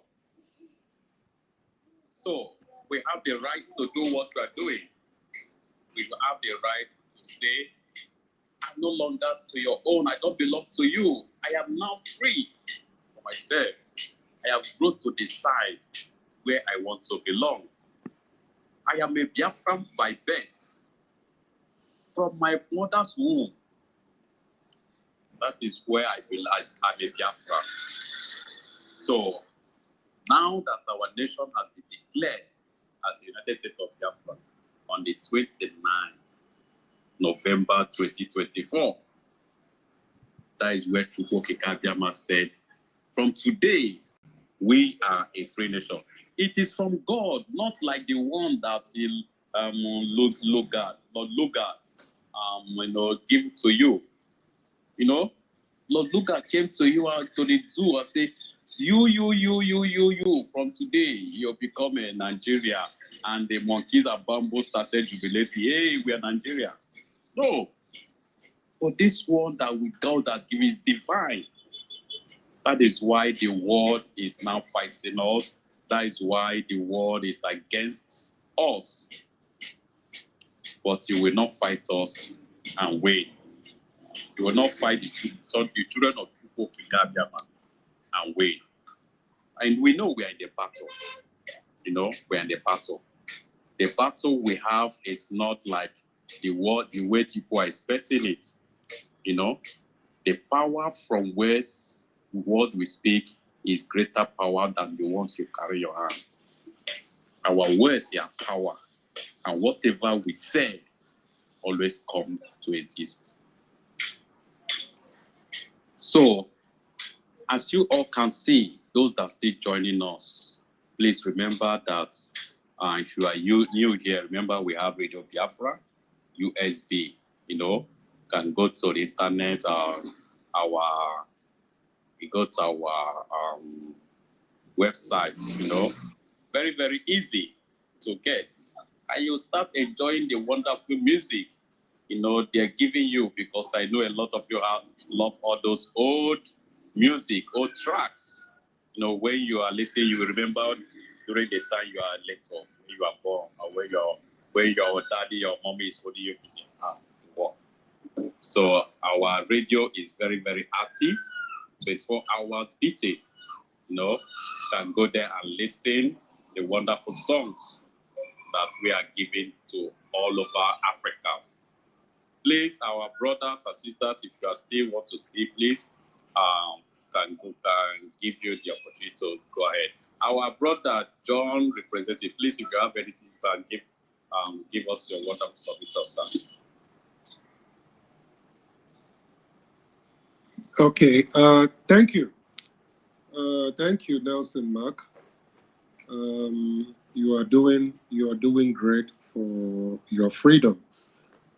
Speaker 5: So we have the right to do what we are doing. We have the right to say, I'm no longer to your own. I don't belong to you. I am now free for myself. I have grown to decide where I want to belong. I am a Biafran by birth. From my mother's womb, that is where I belong. I'm a Biafran. So now that our nation has been declared as the United States of Biafra on the 29th November 2024, that is where Chukwokike Abiama said, from today, we are a free nation. It is from God, not like the one that Lord Lugard, give to you. Lord Lugard came to you to the zoo and said, you, from today, you become a Nigeria. And the monkeys and bamboo started jubilating. Hey, we are Nigeria. No. But this one that God has given is divine. That is why the world is now fighting us. That is why the world is against us. But you will not fight us and win. You will not fight the children of Chukwokike Abiama and win. And we know we are in the battle. We are in the battle. The battle we have is not like the way people are expecting it. The power from what we speak is greater power than the ones you carry in your hand. Our words are power, and whatever we say always come to exist. So, as you all can see, those that still joining us, please remember that if you are new here, remember we have Radio Biafra, USB. Can go to the internet. We go to our website. Very very easy to get, and you start enjoying the wonderful music. They're giving you, because I know a lot of you love all those old music, old tracks. When you are listening, you will remember during the time you are little, when you are born, or when your daddy, your mommy is holding you in the hand to walk. So our radio is very, very active, 24 hours beating. You can go there and listen the wonderful songs that we are giving to all over Africans. Please, our brothers and sisters, if you are still want to speak, please can give you the opportunity to go ahead. Our brother John, representative, please, if you have anything, you can give us your wonderful submission, sir.
Speaker 4: Okay, thank you. Thank you, Nelson Mark. You are doing great for your freedom.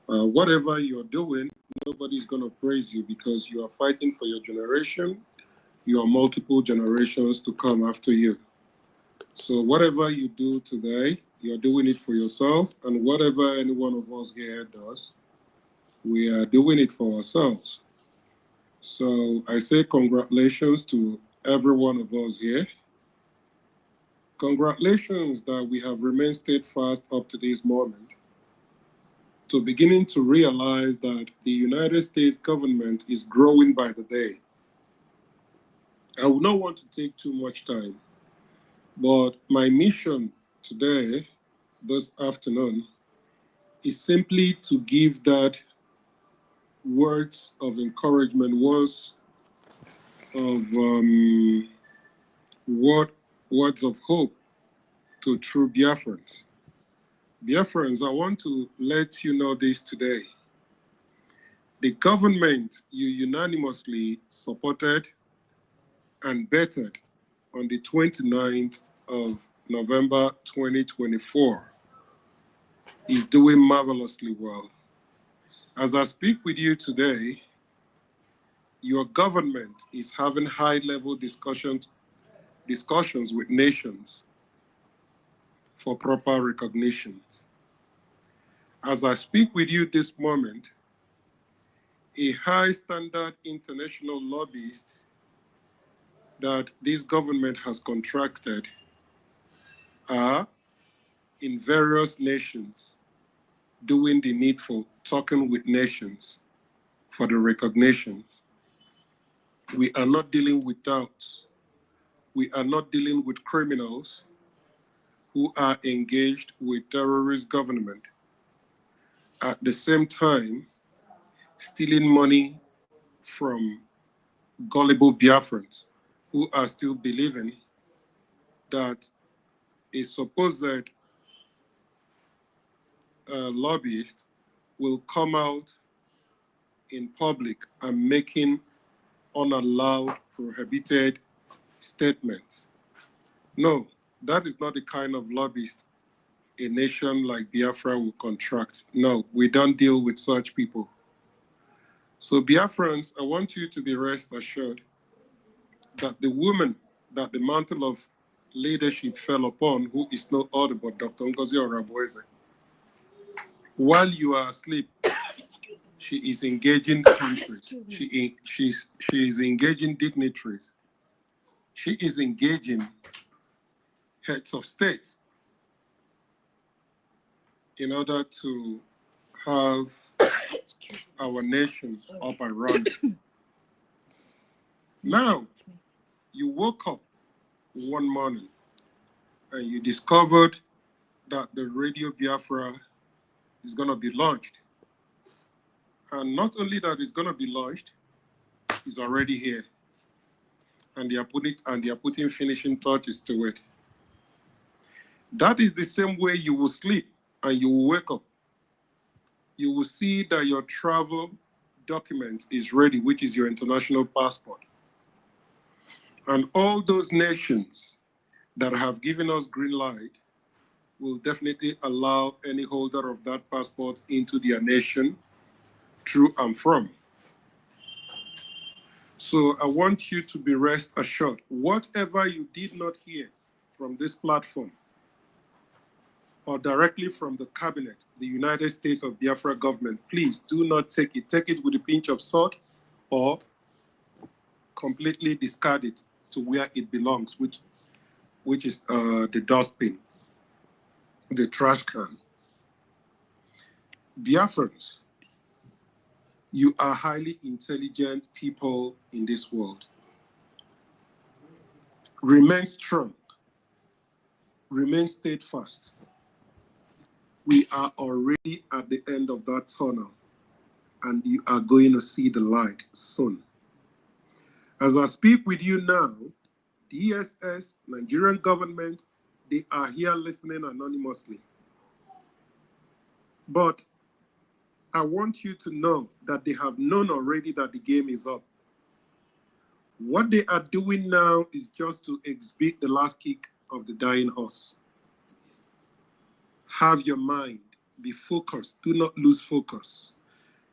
Speaker 4: Whatever you're doing, nobody's going to praise you, because you are fighting for your generation. You are multiple generations to come after you. So whatever you do today, you're doing it for yourself, and whatever any one of us here does, we are doing it for ourselves. So I say congratulations to every one of us here. Congratulations that we have remained steadfast up to this moment, to beginning to realize that the United States government is growing by the day. I would not want to take too much time, but my mission today, this afternoon, is simply to give that words of encouragement, words of words of hope to true Biafrans. Biafrans, I want to let you know this today. The government you unanimously supported and bettered on the 29th of November 2024 is doing marvelously well. As I speak with you today, your government is having high-level discussions with nations for proper recognition. As I speak with you this moment, a high-standard international lobbyist that this government has contracted are in various nations doing the needful, talking with nations for the recognitions. We are not dealing with doubts. We are not dealing with criminals who are engaged with terrorist government. At the same time, stealing money from gullible Biafrans who are still believing that a supposed lobbyist will come out in public and making unallowed, prohibited statements. No, that is not the kind of lobbyist a nation like Biafra will contract. No, we don't deal with such people. So Biafrans, I want you to be rest assured that the woman that the mantle of leadership fell upon, who is no other but Dr. Ngozi Orabueze, while you are asleep, she is engaging countries. She is engaging dignitaries. She is engaging heads of states in order to have our nation up and running. Now, you woke up one morning and you discovered that the Radio Biafra is going to be launched. And not only that it's going to be launched, it's already here. And they are putting finishing touches to it. That is the same way you will sleep and you will wake up. You will see that your travel document is ready, which is your international passport. And all those nations that have given us green light will definitely allow any holder of that passport into their nation through and from. So I want you to be rest assured, whatever you did not hear from this platform or directly from the cabinet, the United States of Biafra government, please do not take it. Take it with a pinch of salt or completely discard it to where it belongs, which is the dustbin, the trash can. Biafrans, you are highly intelligent people in this world. Remain strong. Remain steadfast. We are already at the end of that tunnel, and you are going to see the light soon. As I speak with you now, DSS, Nigerian government, they are here listening anonymously. But I want you to know that they have known already that the game is up. What they are doing now is just to exhibit the last kick of the dying horse. Have your mind, be focused, do not lose focus.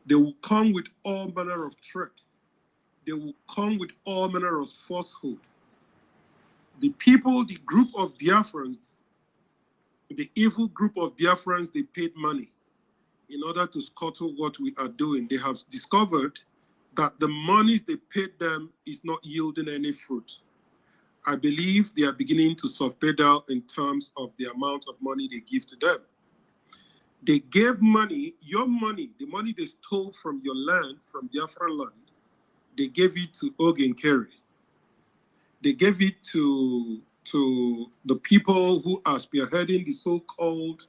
Speaker 4: They will come with all manner of threat. They will come with all manner of falsehood. The people, the group of Biafrans, the evil group of Biafrans, they paid money in order to scuttle what we are doing. They have discovered that the monies they paid them is not yielding any fruit. I believe they are beginning to soft pedal in terms of the amount of money they give to them. They gave money, your money, the money they stole from your land, from Biafra land, they gave it to Ogen Kerry. They gave it to the people who are spearheading the so-called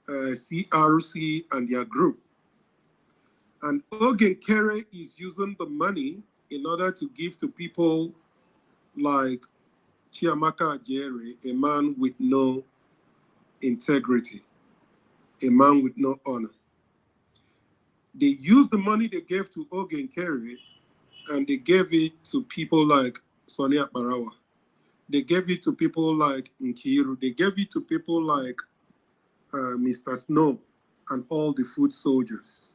Speaker 4: CRC and their group. And Ogen Kerry is using the money in order to give to people like Chiamaka Ajere, a man with no integrity, a man with no honor. They used the money they gave to Ogen Kerry and they gave it to people like Sonia Barawa. They gave it to people like Nkiru. They gave it to people like Mr. Snow and all the foot soldiers.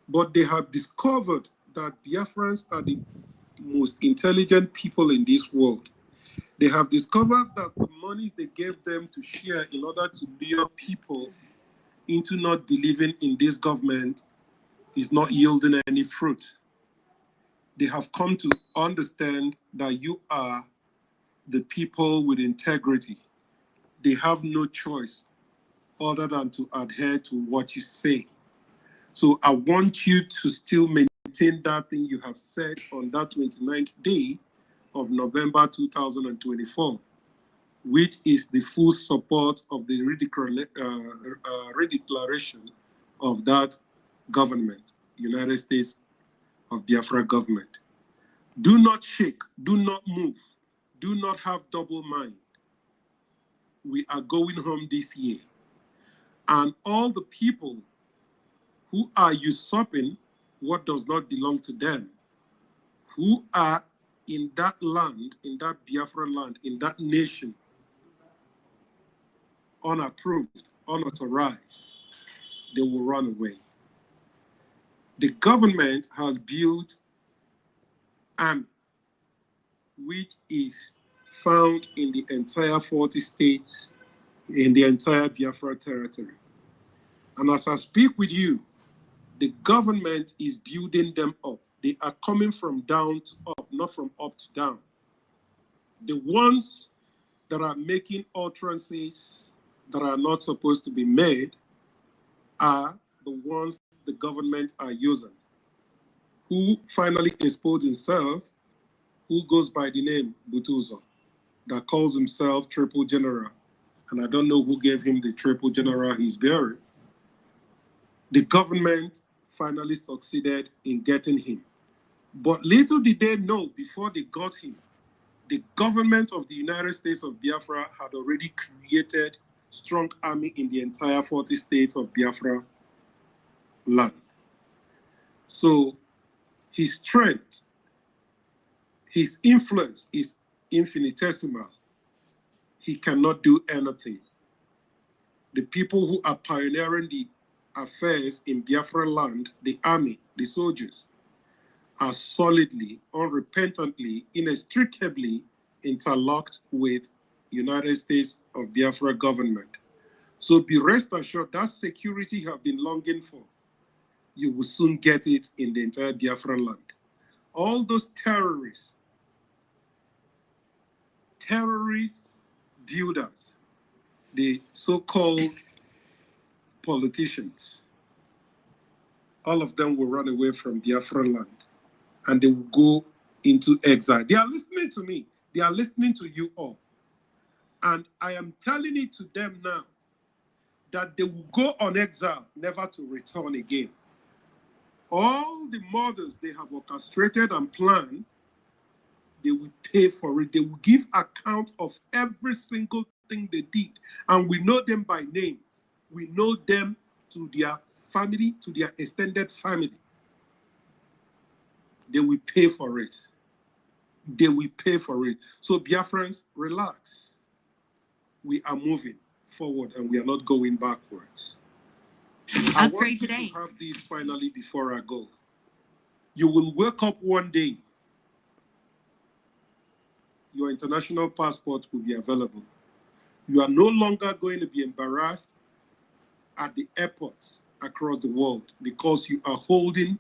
Speaker 4: But they have discovered that Biafrans are the most intelligent people in this world. They have discovered that the monies they gave them to share in order to lure people into not believing in this government is not yielding any fruit. They have come to understand that you are the people with integrity. They have no choice other than to adhere to what you say. So I want you to still maintain that thing you have said on that 29th day of November 2024, which is the full support of the redeclaration of that government, United States of Biafra government. Do not shake, do not move, do not have double mind. We are going home this year. And all the people who are usurping what does not belong to them, who are in that land, in that Biafra land, in that nation, unapproved, unauthorized, they will run away. The government has built an which is found in the entire 40 states, in the entire Biafra territory. And as I speak with you, the government is building them up. They are coming from down to up, not from up to down. The ones that are making utterances that are not supposed to be made are the ones the government are using. Who finally exposed himself, who goes by the name Butuzo, that calls himself Triple General. And I don't know who gave him the Triple General he's bearing. The government finally succeeded in getting him. But little did they know before they got him, the government of the United States of Biafra had already created strong army in the entire 40 states of Biafra land. So his strength, his influence is infinitesimal. He cannot do anything. The people who are pioneering the affairs in Biafra land, the army, the soldiers, are solidly, unrepentantly, inextricably interlocked with United States of Biafra government. So be rest assured that security you have been longing for, you will soon get it in the entire Biafra land. All those terrorist builders, the so-called politicians, all of them will run away from Biafra land and they will go into exile. They are listening to me. They are listening to you all. And I am telling it to them now that they will go on exile, never to return again. All the murders they have orchestrated and planned, they will pay for it. They will give account of every single thing they did. And we know them by names. We know them to their family, to their extended family. They will pay for it. They will pay for it. So Biafrans, relax. We are moving forward and we are not going backwards. I want you to have this finally before I go. You will wake up one day, your international passport will be available. You are no longer going to be embarrassed at the airports across the world because you are holding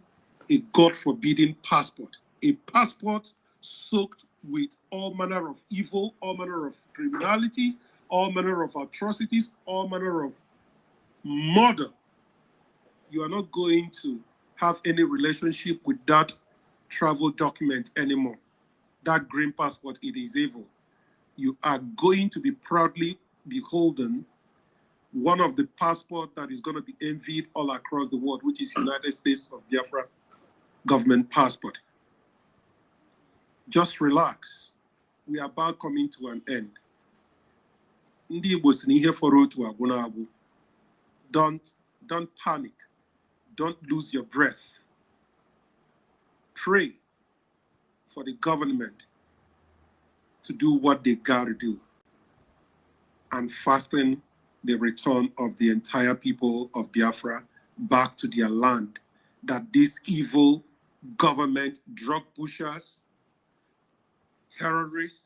Speaker 4: a God-forbidden passport, a passport soaked with all manner of evil, all manner of criminalities, all manner of atrocities, all manner of murder. You are not going to have any relationship with that travel document anymore. That green passport, it is evil. You are going to be proudly beholden one of the passports that is going to be envied all across the world, which is United States of Biafra government passport. Just relax. We are about coming to an end. Ndị Igbo si n'ihe fọrọ otu agwụ na-agwụ. Don't panic. Don't lose your breath. Pray for the government to do what they gotta do and fasten the return of the entire people of Biafra back to their land. That this evil government, drug pushers, terrorists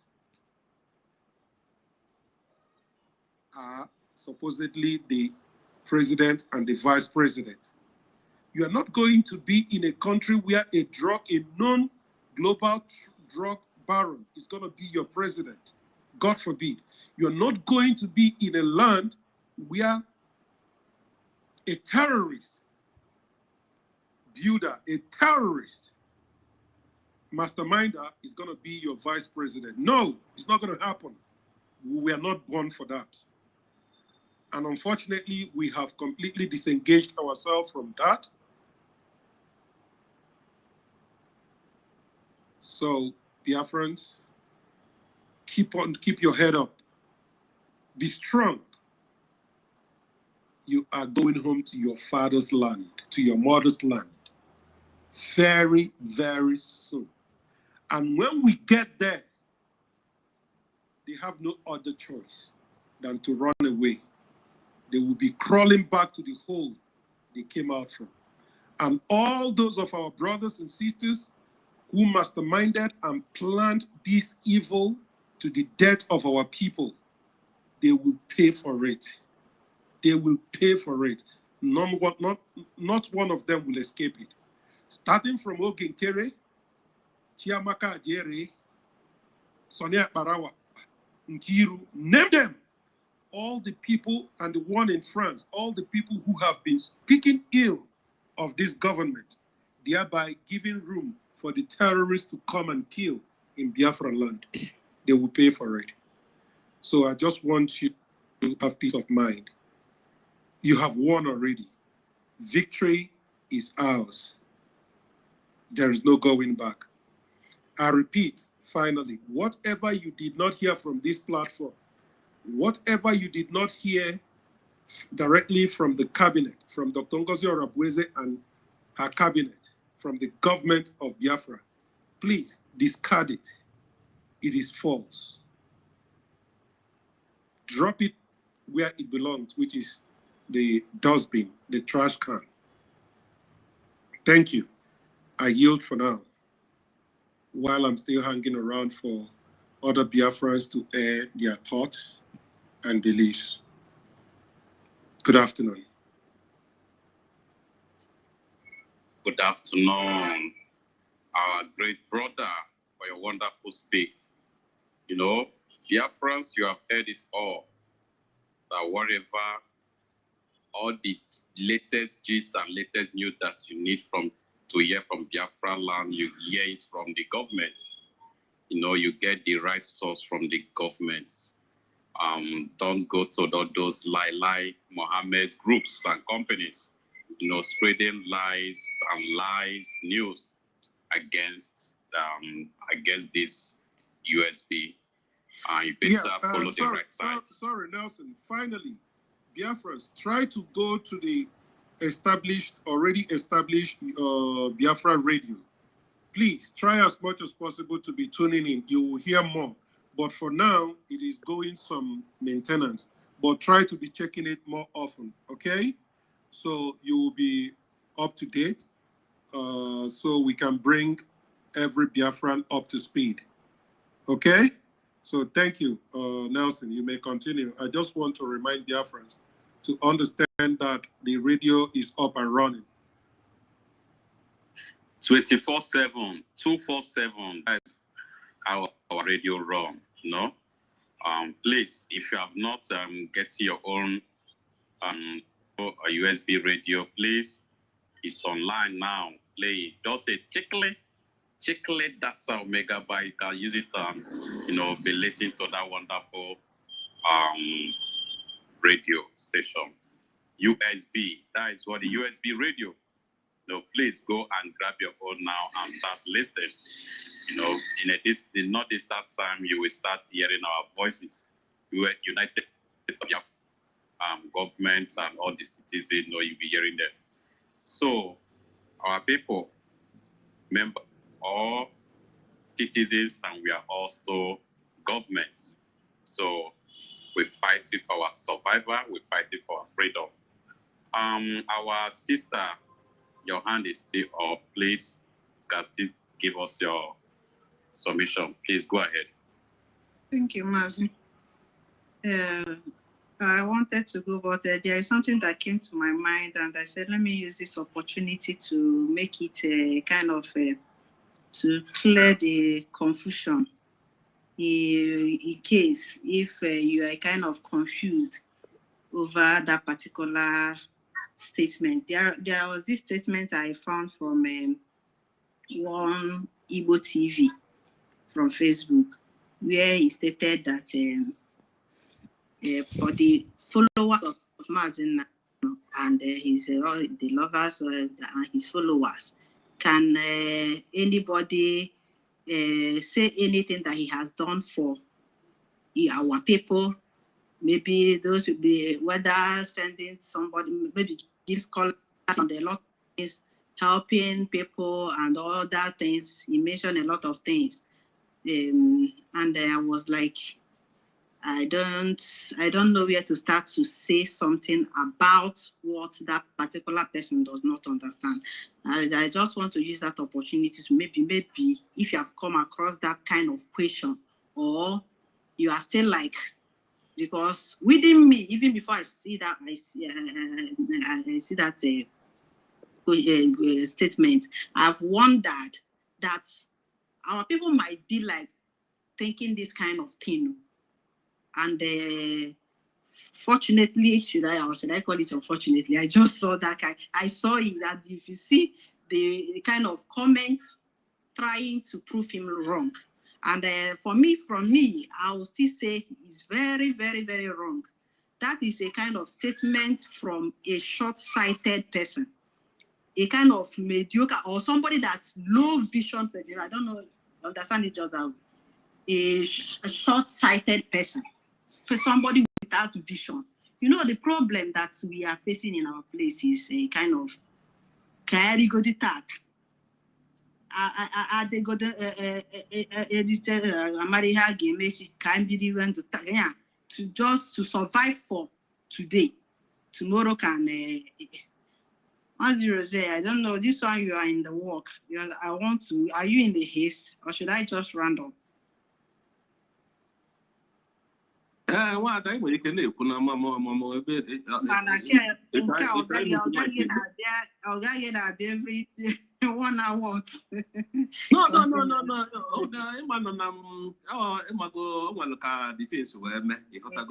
Speaker 4: are supposedly the president and the vice president. You are not going to be in a country where a known global drug baron is going to be your president. God forbid. You're not going to be in a land where a terrorist builder, a terrorist masterminder is going to be your vice president. No, it's not going to happen. We are not born for that. And unfortunately, we have completely disengaged ourselves from that. So, Biafrans, keep your head up. Be strong. You are going home to your father's land, to your mother's land, very, very soon. And when we get there, they have no other choice than to run away. They will be crawling back to the hole they came out from. And all those of our brothers and sisters who masterminded and planned this evil to the death of our people, they will pay for it. They will pay for it. Not one of them will escape it. Starting from Ogenkere, Chiamaka Ajere, Sonia Barawa, Nkiru, name them. All the people, and the one in France, all the people who have been speaking ill of this government, thereby giving room for the terrorists to come and kill in Biafra land, they will pay for it. So I just want you to have peace of mind. You have won already. Victory is ours. There is no going back. I repeat, finally, whatever you did not hear from this platform, whatever you did not hear directly from the cabinet, from Dr. Ngozi Orabweze and her cabinet, from the government of Biafra. Please discard it. It is false. Drop it where it belongs, which is the dustbin, the trash can. Thank you. I yield for now, while I'm still hanging around for other Biafrans to air their thoughts and beliefs. Good afternoon.
Speaker 5: Good afternoon, our great brother, for your wonderful speech. You know, Biafrans, you have heard it all. That whatever, all the latest gist and latest news that you need to hear from Biafra land, you hear it from the government. You know, you get the right source from the government. Don't go to those lie Mohammed groups and companies, you know, spreading lies news against this USB. You better follow the right side.
Speaker 4: Sorry, Nelson. Finally, Biafrans, try to go to the already established Biafra radio. Please try as much as possible to be tuning in. You will hear more. But for now, it is going some maintenance. But try to be checking it more often, okay? So you will be up to date, so we can bring every Biafran up to speed, okay? So thank you, Nelson. You may continue. I just want to remind Biafrans to understand that the radio is up and running.
Speaker 5: 24/7, 247. That's our radio run. You know, please, if you have not get your own a USB radio, please, it's online now. Play just a chickly data megabyte. You can use it, you know, be listening to that wonderful radio station. USB, that is what the USB radio. So please go and grab your phone now and start listening. You know, in not distant time, you will start hearing our voices. We were united governments and all the citizens, you know, you'll be hearing them. So our people, remember, all citizens, and we are also governments. So we're fighting for our survival, we're fighting for our freedom. Our sister, your hand is still up. Please, you can still give us your submission. Please go ahead.
Speaker 7: Thank you, Mazi. I wanted to go, but there is something that came to my mind, and I said, let me use this opportunity to make it a kind of to clear the confusion. In case if you are kind of confused over that particular statement, there was this statement I found from one Igbo TV from Facebook, where he stated that for the followers of Mazin and the lovers and his followers, can anybody say anything that he has done for our people? Maybe those would be whether sending somebody, maybe give scholars on the lot of things, helping people and all that things. He mentioned a lot of things, and I was like, I don't know where to start to say something about what that particular person does not understand. I just want to use that opportunity to maybe if you have come across that kind of question, or you are still like, because within me, even before I see that, I see that statement, I've wondered that our people might be like thinking this kind of thing. And fortunately, should I call it unfortunately, I just saw that I saw it, that if you see the kind of comments trying to prove him wrong. And from me, I will still say it's very, very, very wrong. That is a kind of statement from a short-sighted person, a kind of mediocre, or somebody that's low vision person. I don't know, understand each other. A short-sighted person, somebody without vision. You know, the problem that we are facing in our place is a kind of carry go the tag. they go Amariha game can be even to just to survive for today. Tomorrow can how do you say? I don't know. This one you are in the work. I want to. Are you in the haste or should I just round up?
Speaker 2: What I will can live.
Speaker 7: Every 1 hour.
Speaker 2: No. I look at details where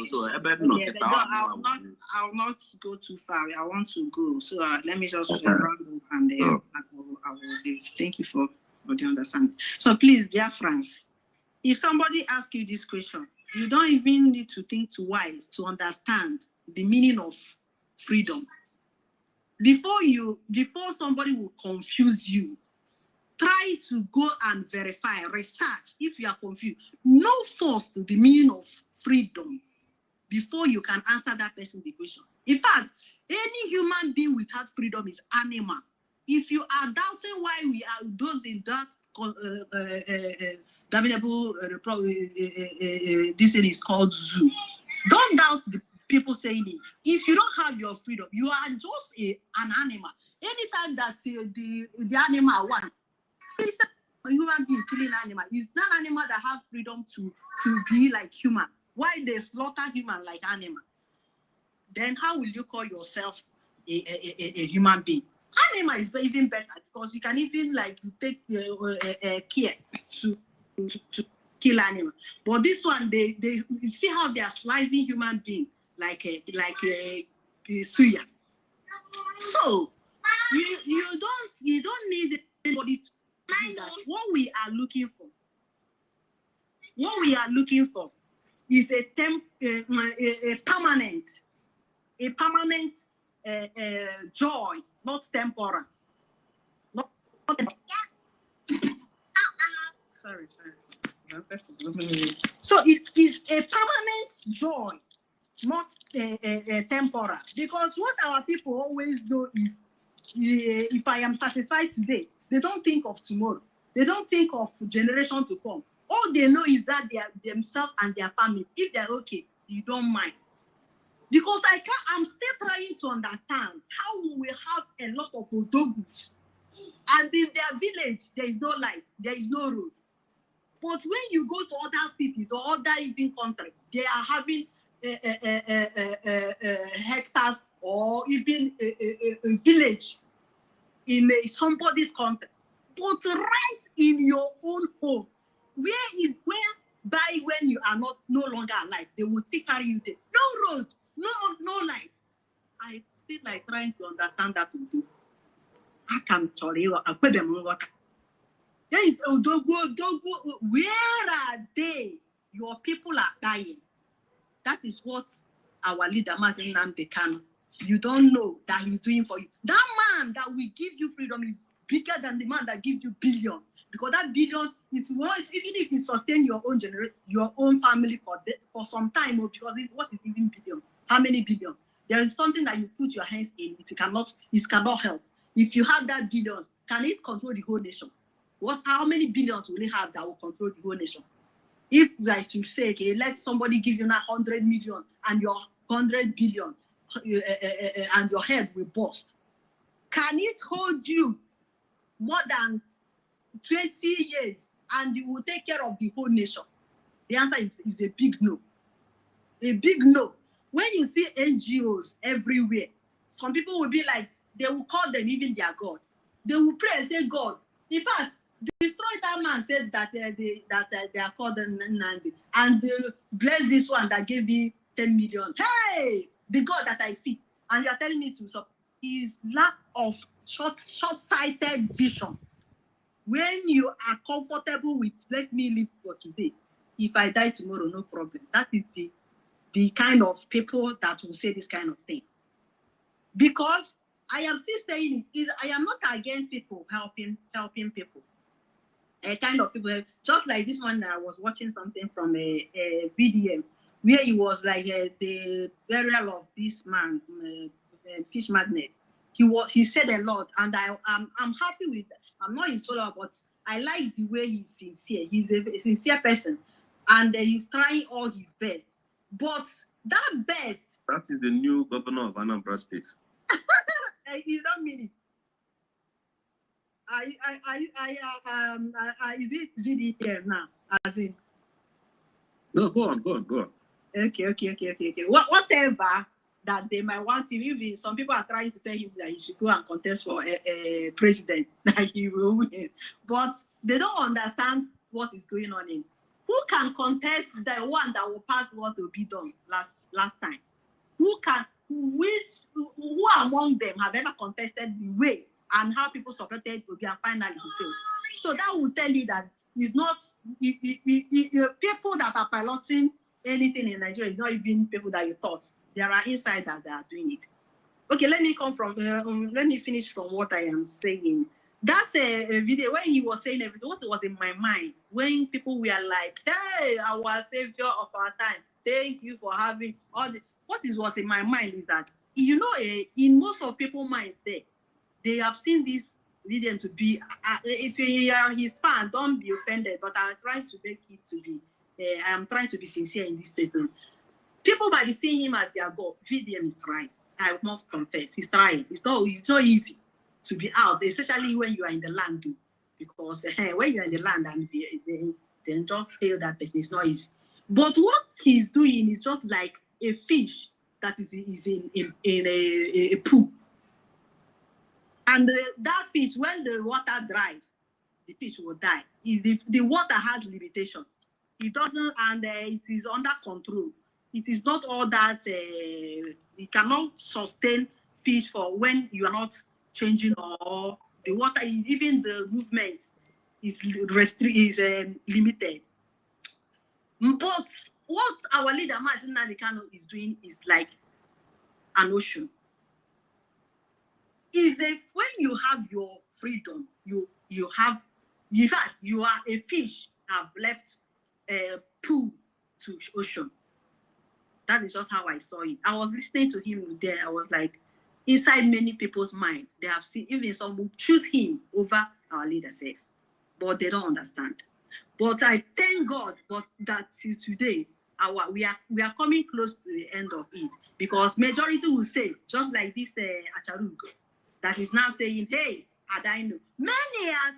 Speaker 2: so I
Speaker 7: will not go too far. I want to go. So let me just round up and I will leave. Thank you for the understanding. So please, dear friends, if somebody asks you this question, you don't even need to think twice to understand the meaning of freedom. Before somebody will confuse you, try to go and verify, research. If you are confused, know first the meaning of freedom before you can answer that person the question. In fact, any human being without freedom is animal. If you are doubting why we are those in that damnable this thing is called zoo, don't doubt the people saying it. If you don't have your freedom, you are just an animal. Anytime that the animal wants, a human being killing animal, is not animal that have freedom to be like human. Why they slaughter human like animal? Then how will you call yourself a human being? Animal is even better because you can even you take care to kill animal. But this one, they you see how they are slicing human being like a suya. So you don't need anybody to do that. What we are looking for is a permanent joy, not temporal. Not temporal. Sorry. So it is a permanent joy, not temporal. Because what our people always do is, if I am satisfied today, they don't think of tomorrow. They don't think of generation to come. All they know is that they are themselves and their family. If they're okay, you don't mind. Because I'm still trying to understand how we will have a lot of odogus, and in their village there is no light, there is no road. But when you go to other cities or other even countries, they are having hectares or even a village in somebody's country. But right in your own home, when you are no longer alive, they will take care of you there. No road, no light. I still trying to understand that. I can tell you, there is Odogu. Where are they? Your people are dying. That is what our leader, Mazen Nnamdi Kanu, you don't know that he's doing for you. That man that will give you freedom is bigger than the man that gives you billion. Because that billion is once, even if it sustain your own family for some time, because what is even billion? How many billion? There is something that you put your hands in, it cannot help. If you have that billions, can it control the whole nation? How many billions will it have that will control the whole nation? If I should say, okay, let somebody give you now 100 million and your 100 billion and your head will burst, can it hold you more than 20 years and you will take care of the whole nation? The answer is a big no. A big no. When you see NGOs everywhere, some people will be like, they will call them even their God. They will pray and say, God, in fact, destroy that man said that they are called Nnamdi, and bless this one that gave me 10 million. Hey, the God that I see, and you are telling me to stop. Is lack of short-sighted vision. When you are comfortable with let me live for today, if I die tomorrow, no problem. That is the kind of people that will say this kind of thing. Because I am still saying I am not against people helping people. Kind of people, just like this one, I was watching something from a VDM where it was like the burial of this man, Fish Magnet. He said a lot, and I'm happy with that. I'm not in solar, but
Speaker 6: I like the way he's sincere. He's a sincere person, and he's trying all his best. But that best,
Speaker 2: that is the new governor of Anambra State.
Speaker 6: You don't mean it. Is it VDM now? As in,
Speaker 2: no, go on.
Speaker 6: Okay. Whatever that they might want him, even some people are trying to tell him that he should go and contest for a president, that he will win. But they don't understand what is going on in. Who can contest the one that will pass what will be done last time? Who among them have ever contested the way and how people supported Obi and finally he failed? So that will tell you that it's not people that are piloting anything in Nigeria is not even people that you thought. There are insiders that are doing it. Okay, let me finish from what I am saying. That video when he was saying everything, what was in my mind when people were like, "Hey, our savior of our time, thank you for having all the." Was in my mind is that, you know, in most of people's minds they have seen this video to be, if you are his fan, don't be offended, but I'm trying to make it to be, I am trying to be sincere in this statement. People might be seeing him as their God. VDM is trying. I must confess, he's trying. It's not easy to be out, especially when you are in the land, too. Because when you're in the land and then just feel that it's not easy. But what he's doing is just like a fish that is in a pool. And that fish, when the water dries, the fish will die. The water has limitation. It doesn't, and it is under control. It is not all that, it cannot sustain fish for when you are not changing, or the water, even the movement is limited. But what our leader, Martin Nalikano, is doing is like an ocean. When you have your freedom, you have, in fact, you are a fish have left a pool to ocean. That is just how I saw it. I was listening to him there. I was like, inside many people's mind, they have seen even some who choose him over our leadership, but they don't understand. But I thank God, but that till today, we are coming close to the end of it, because majority will say, just like this Acharug, that is now saying, "Hey, Adaino." Many are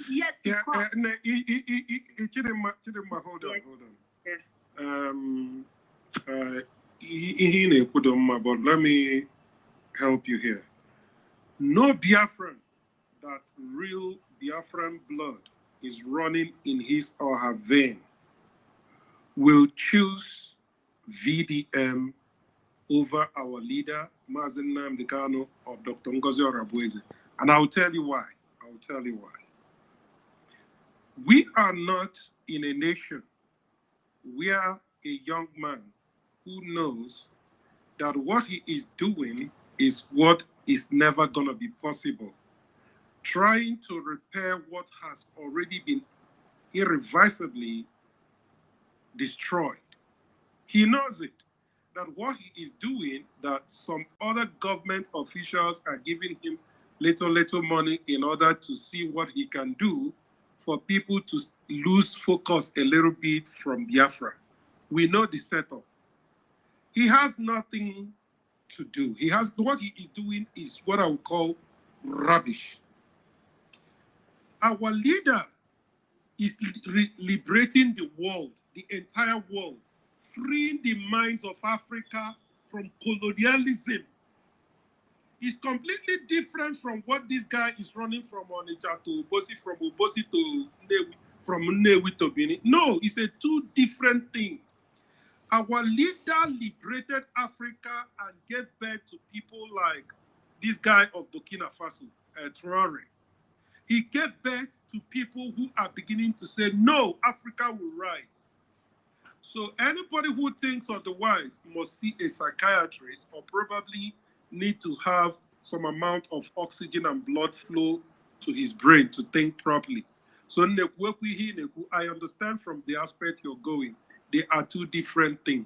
Speaker 6: yet to come.
Speaker 4: Chidinma, hold on.
Speaker 6: Yes.
Speaker 4: But let me help you here. No Biafran that real Biafran blood is running in his or her vein will choose VDM over our leader, Mazen Nnamdi Kanu or Dr. Ngozi Orabueze. And I'll tell you why. We are not in a nation where a young man who knows that what he is doing is what is never going to be possible, trying to repair what has already been irreversibly destroyed. He knows it, that what he is doing, that some other government officials are giving him little money in order to see what he can do for people to lose focus a little bit from Biafra. We know the setup. He has nothing to do. What he is doing is what I would call rubbish. Our leader is liberating the world, the entire world, freeing the minds of Africa from colonialism. It's completely different from what this guy is running from Onitsha to Obosi, from Obosi to Nnewi, from Nnewi to Benin. No, it's two different things. Our leader liberated Africa and gave birth to people like this guy of Burkina Faso, Traore. He gave birth to people who are beginning to say, no, Africa will rise. So anybody who thinks otherwise must see a psychiatrist or probably need to have some amount of oxygen and blood flow to his brain to think properly. So I understand from the aspect you're going, they are two different things.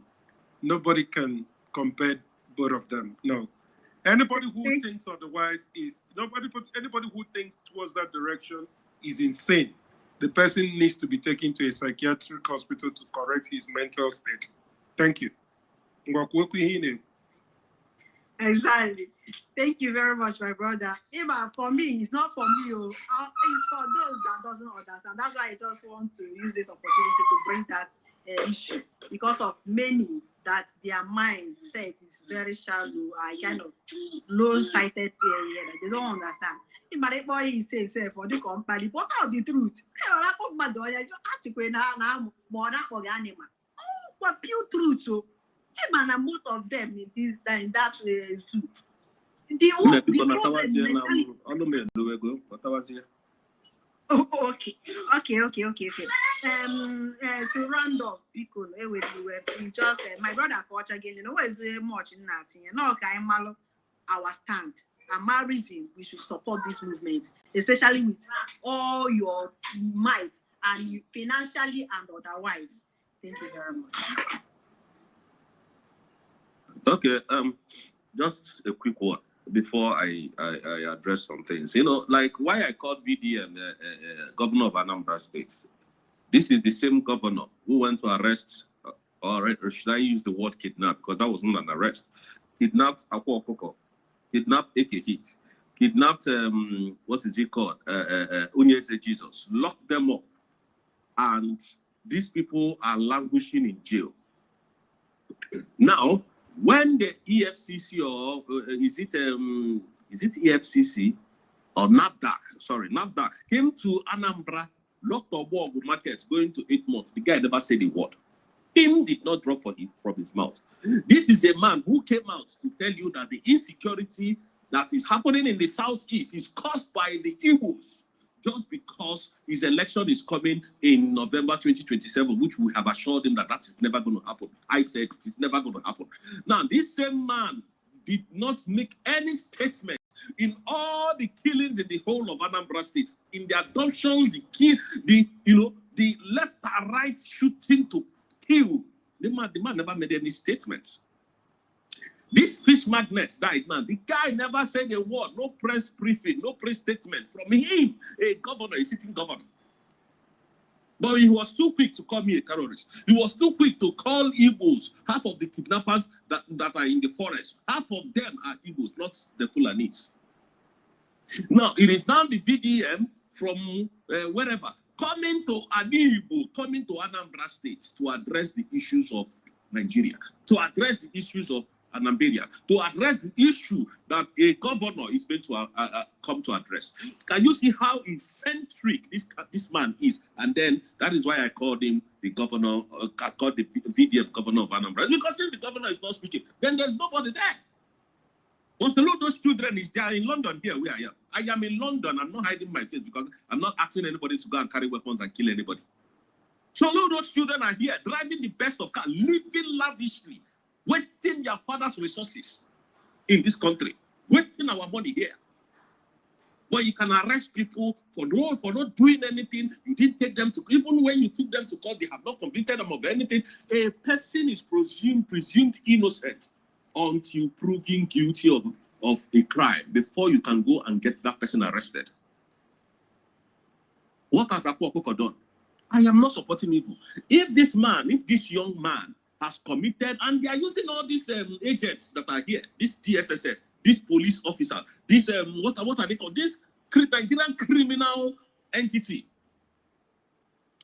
Speaker 4: Nobody can compare both of them. No. Anybody who thinks otherwise is anybody who thinks towards that direction is insane. the person needs to be taken to a psychiatric hospital to correct his mental state. Thank you.
Speaker 7: Exactly. Thank you very much, my brother. Even for me, it's not for me. It's for those that doesn't understand. That's why I just want to use this opportunity to bring that issue, because of many that their mindset is very shallow, kind of low-sighted area that they don't understand. If my boy is saying for the company, what are the truth? What pure truth? So, and most of them in this in that zoo. Okay. To round up, people, we just my brother coach again. You know, is much in that. You know, our stand and my reason we should support this movement, especially with all your might and financially and otherwise. Thank you very much.
Speaker 2: Okay, just a quick one before I address some things. You know, like why I called VDM governor of Anambra State. This is the same governor who went to arrest, or should I use the word kidnap, because that was not an arrest. Kidnapped Akwa Okoko, kidnapped Ekehit, kidnapped, what is it called? Unyese Jesus, locked them up. And these people are languishing in jail. Now, when the EFCC or is it EFCC or NAFDAC? Sorry, NAFDAC came to Anambra, locked up market, going to 8 months. The guy never said a word. Him did not drop from his mouth. This is a man who came out to tell you that the insecurity that is happening in the southeast is caused by the Igbos, just because his election is coming in November 2027, which we have assured him that is never going to happen. I said it's never going to happen. Now, this same man did not make any statement in all the killings in the whole of Anambra State, in the adoption, the left and right shooting to kill. The man never made any statements. This fish magnet died, man. The guy never said a word, no press briefing, no press statement from him, a governor, a sitting governor. But he was too quick to call me a terrorist. He was too quick to call Igbos, half of the kidnappers that are in the forest. Half of them are Igbos, not the Fulanis. Now, it is now the VDM from wherever, coming to Igbo, coming to Anambra State to address the issues of Nigeria, to address the issues of Anambra, to address the issue that a governor is going to come to address. Can you see how eccentric this man is? And then that is why I called him the governor, I called the VDM governor of Anambra. Because if the governor is not speaking, then there's nobody there. Also, look, those children they are in London here. Where I am. I am in London. I'm not hiding my face because I'm not asking anybody to go and carry weapons and kill anybody. So look, those children are here driving the best of cars, living lavishly, wasting their father's resources in this country, wasting our money here. But you can arrest people for not doing anything. You didn't take them to, even when you took them to court, they have not convicted them of anything. A person is presumed innocent until proven guilty of a crime before you can go and get that person arrested. What has Akwa Okoko done? I am not supporting evil. If this young man has committed, and they are using all these agents that are here, this TSSS, this police officer, this what are they called? This Nigerian criminal entity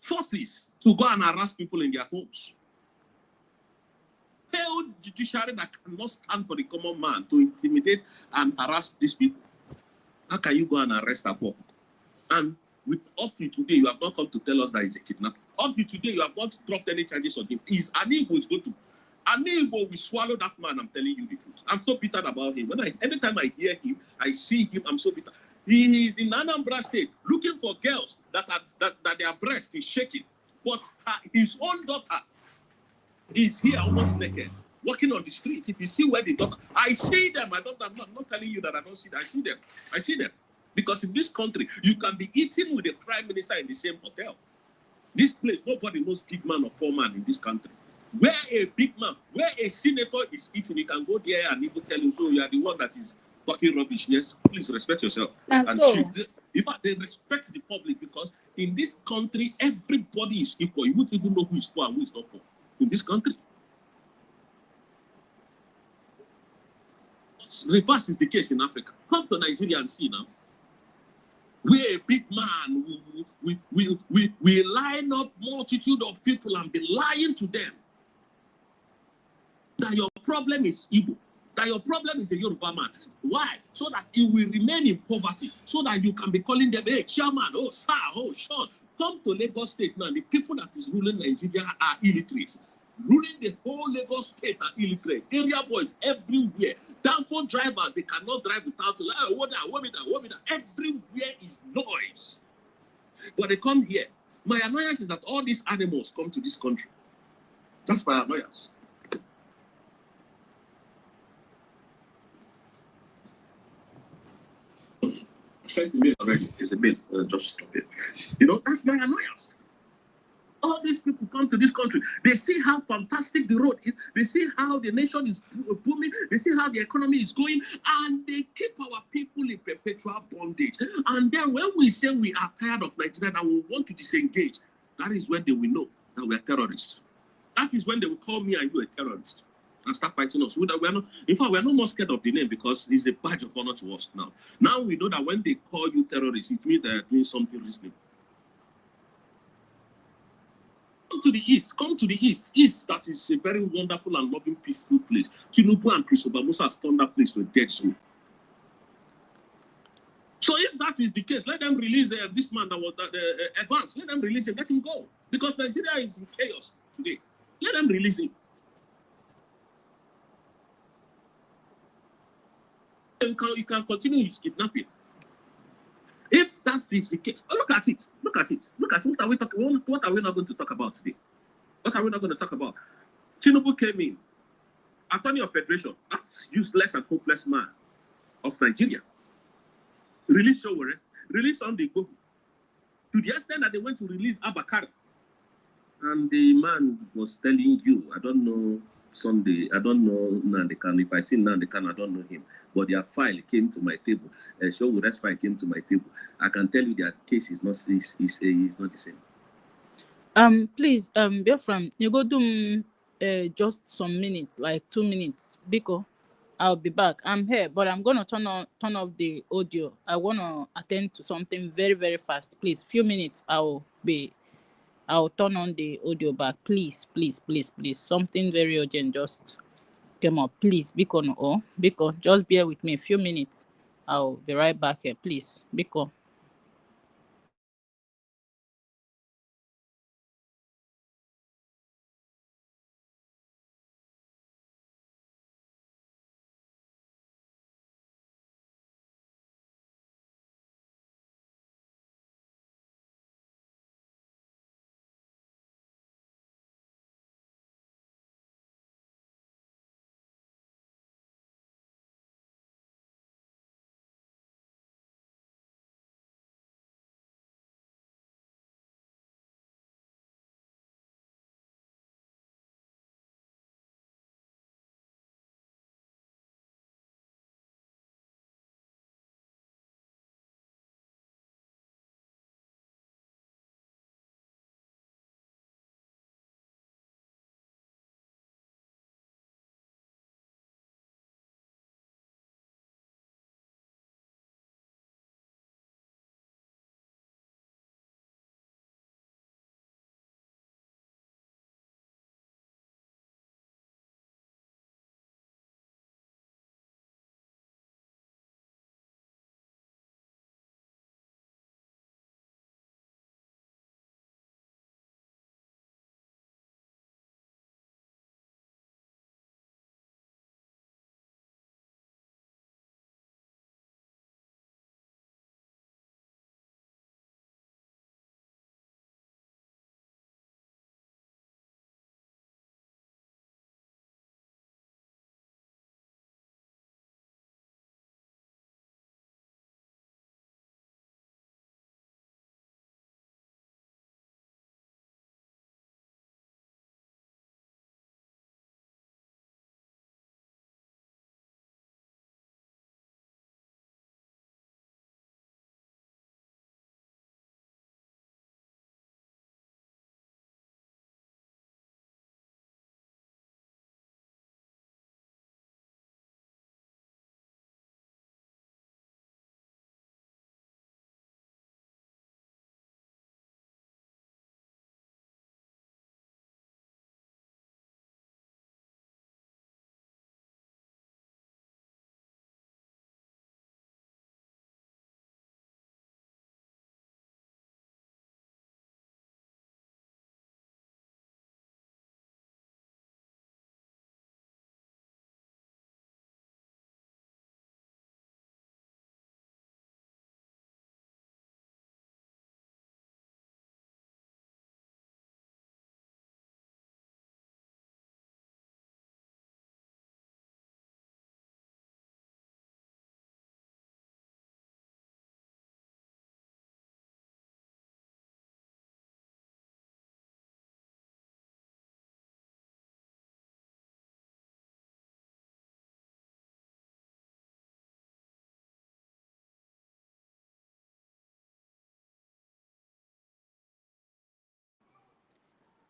Speaker 2: forces to go and harass people in their homes. Hell judiciary that cannot stand for the common man to intimidate and harass these people. How can you go and arrest a poor? And up to today, you have not come to tell us that he's a kidnapper. Up to today, you have not dropped any charges on him. Anigo is going to. Anigo will swallow that man, I'm telling you the truth. I'm so bitter about him. Anytime I hear him, I see him, I'm so bitter. He is in Anambra State looking for girls that their breast is shaking. But his own daughter is here almost naked, walking on the street. If you see where the daughter, I see them. I'm not telling you that I don't see them. I see them. Because in this country, you can be eating with the prime minister in the same hotel. This place, nobody knows big man or poor man in this country. Where a big man, where a senator is eating, you can go there and even tell him, so you are the one that is talking rubbish. Yes, please respect yourself.
Speaker 8: And
Speaker 2: In fact, they respect the public because in this country, everybody is equal. You won't even know who is poor and who is not poor in this country. Reverse is the case in Africa. Come to Nigeria and see now. We're a big man. We line up multitude of people and be lying to them that your problem is Igbo, that your problem is a Yoruba man. Why? So that he will remain in poverty, so that you can be calling them, hey, chairman, oh, sir, oh, Sean. Come to Lagos State now. The people that is ruling Nigeria are illiterate. Ruling the whole Lagos State are illiterate. Area boys everywhere. Downfall drivers, they cannot drive without what that. Everywhere is noise. But they come here. My annoyance is that all these animals come to this country. That's my annoyance. Sent me already. It's a bit, just stop it. You know, that's my annoyance. All these people come to this country. They see how fantastic the road is. They see how the nation is booming. They see how the economy is going. And they keep our people in perpetual bondage. And then when we say we are tired of Nigeria and we want to disengage, that is when they will know that we are terrorists. That is when they will call me and you a terrorist and start fighting us. In fact, we are no more scared of the name because it's a badge of honor to us now. Now we know that when they call you terrorists, it means they are doing something reasonable. Come to the east. Come to the east. East, that is a very wonderful and loving, peaceful place. Tinubu and Chris Obamusa has turned that place to a dead zone. So if that is the case, let them release this man that was advanced. Let them release him. Let him go. Because Nigeria is in chaos today. Let them release him. You can continue his kidnapping. If that is the case, look at it. Look at it. Look at it. What are we talking? What are we not going to talk about today? What are we not going to talk about? Tinubu came in, attorney of federation, that's useless and hopeless man of Nigeria. Release Showore, release Sunday Igboho. To the extent that they went to release Abakar. And the man was telling you, I don't know Sunday, I don't know Nandekan. If I see Nandekan, I don't know him. But their file came to my table. Showore's file came to my table. I can tell you their case is not the same.
Speaker 8: Please, Biafra, you go do just some minutes, like 2 minutes, because I'll be back. I'm here, but I'm gonna turn off the audio. I wanna attend to something very, very fast. Please, few minutes. I'll turn on the audio back. Please. Something very urgent just came up. Please, Biko, just bear with me a few minutes. I'll be right back here. Please, Biko.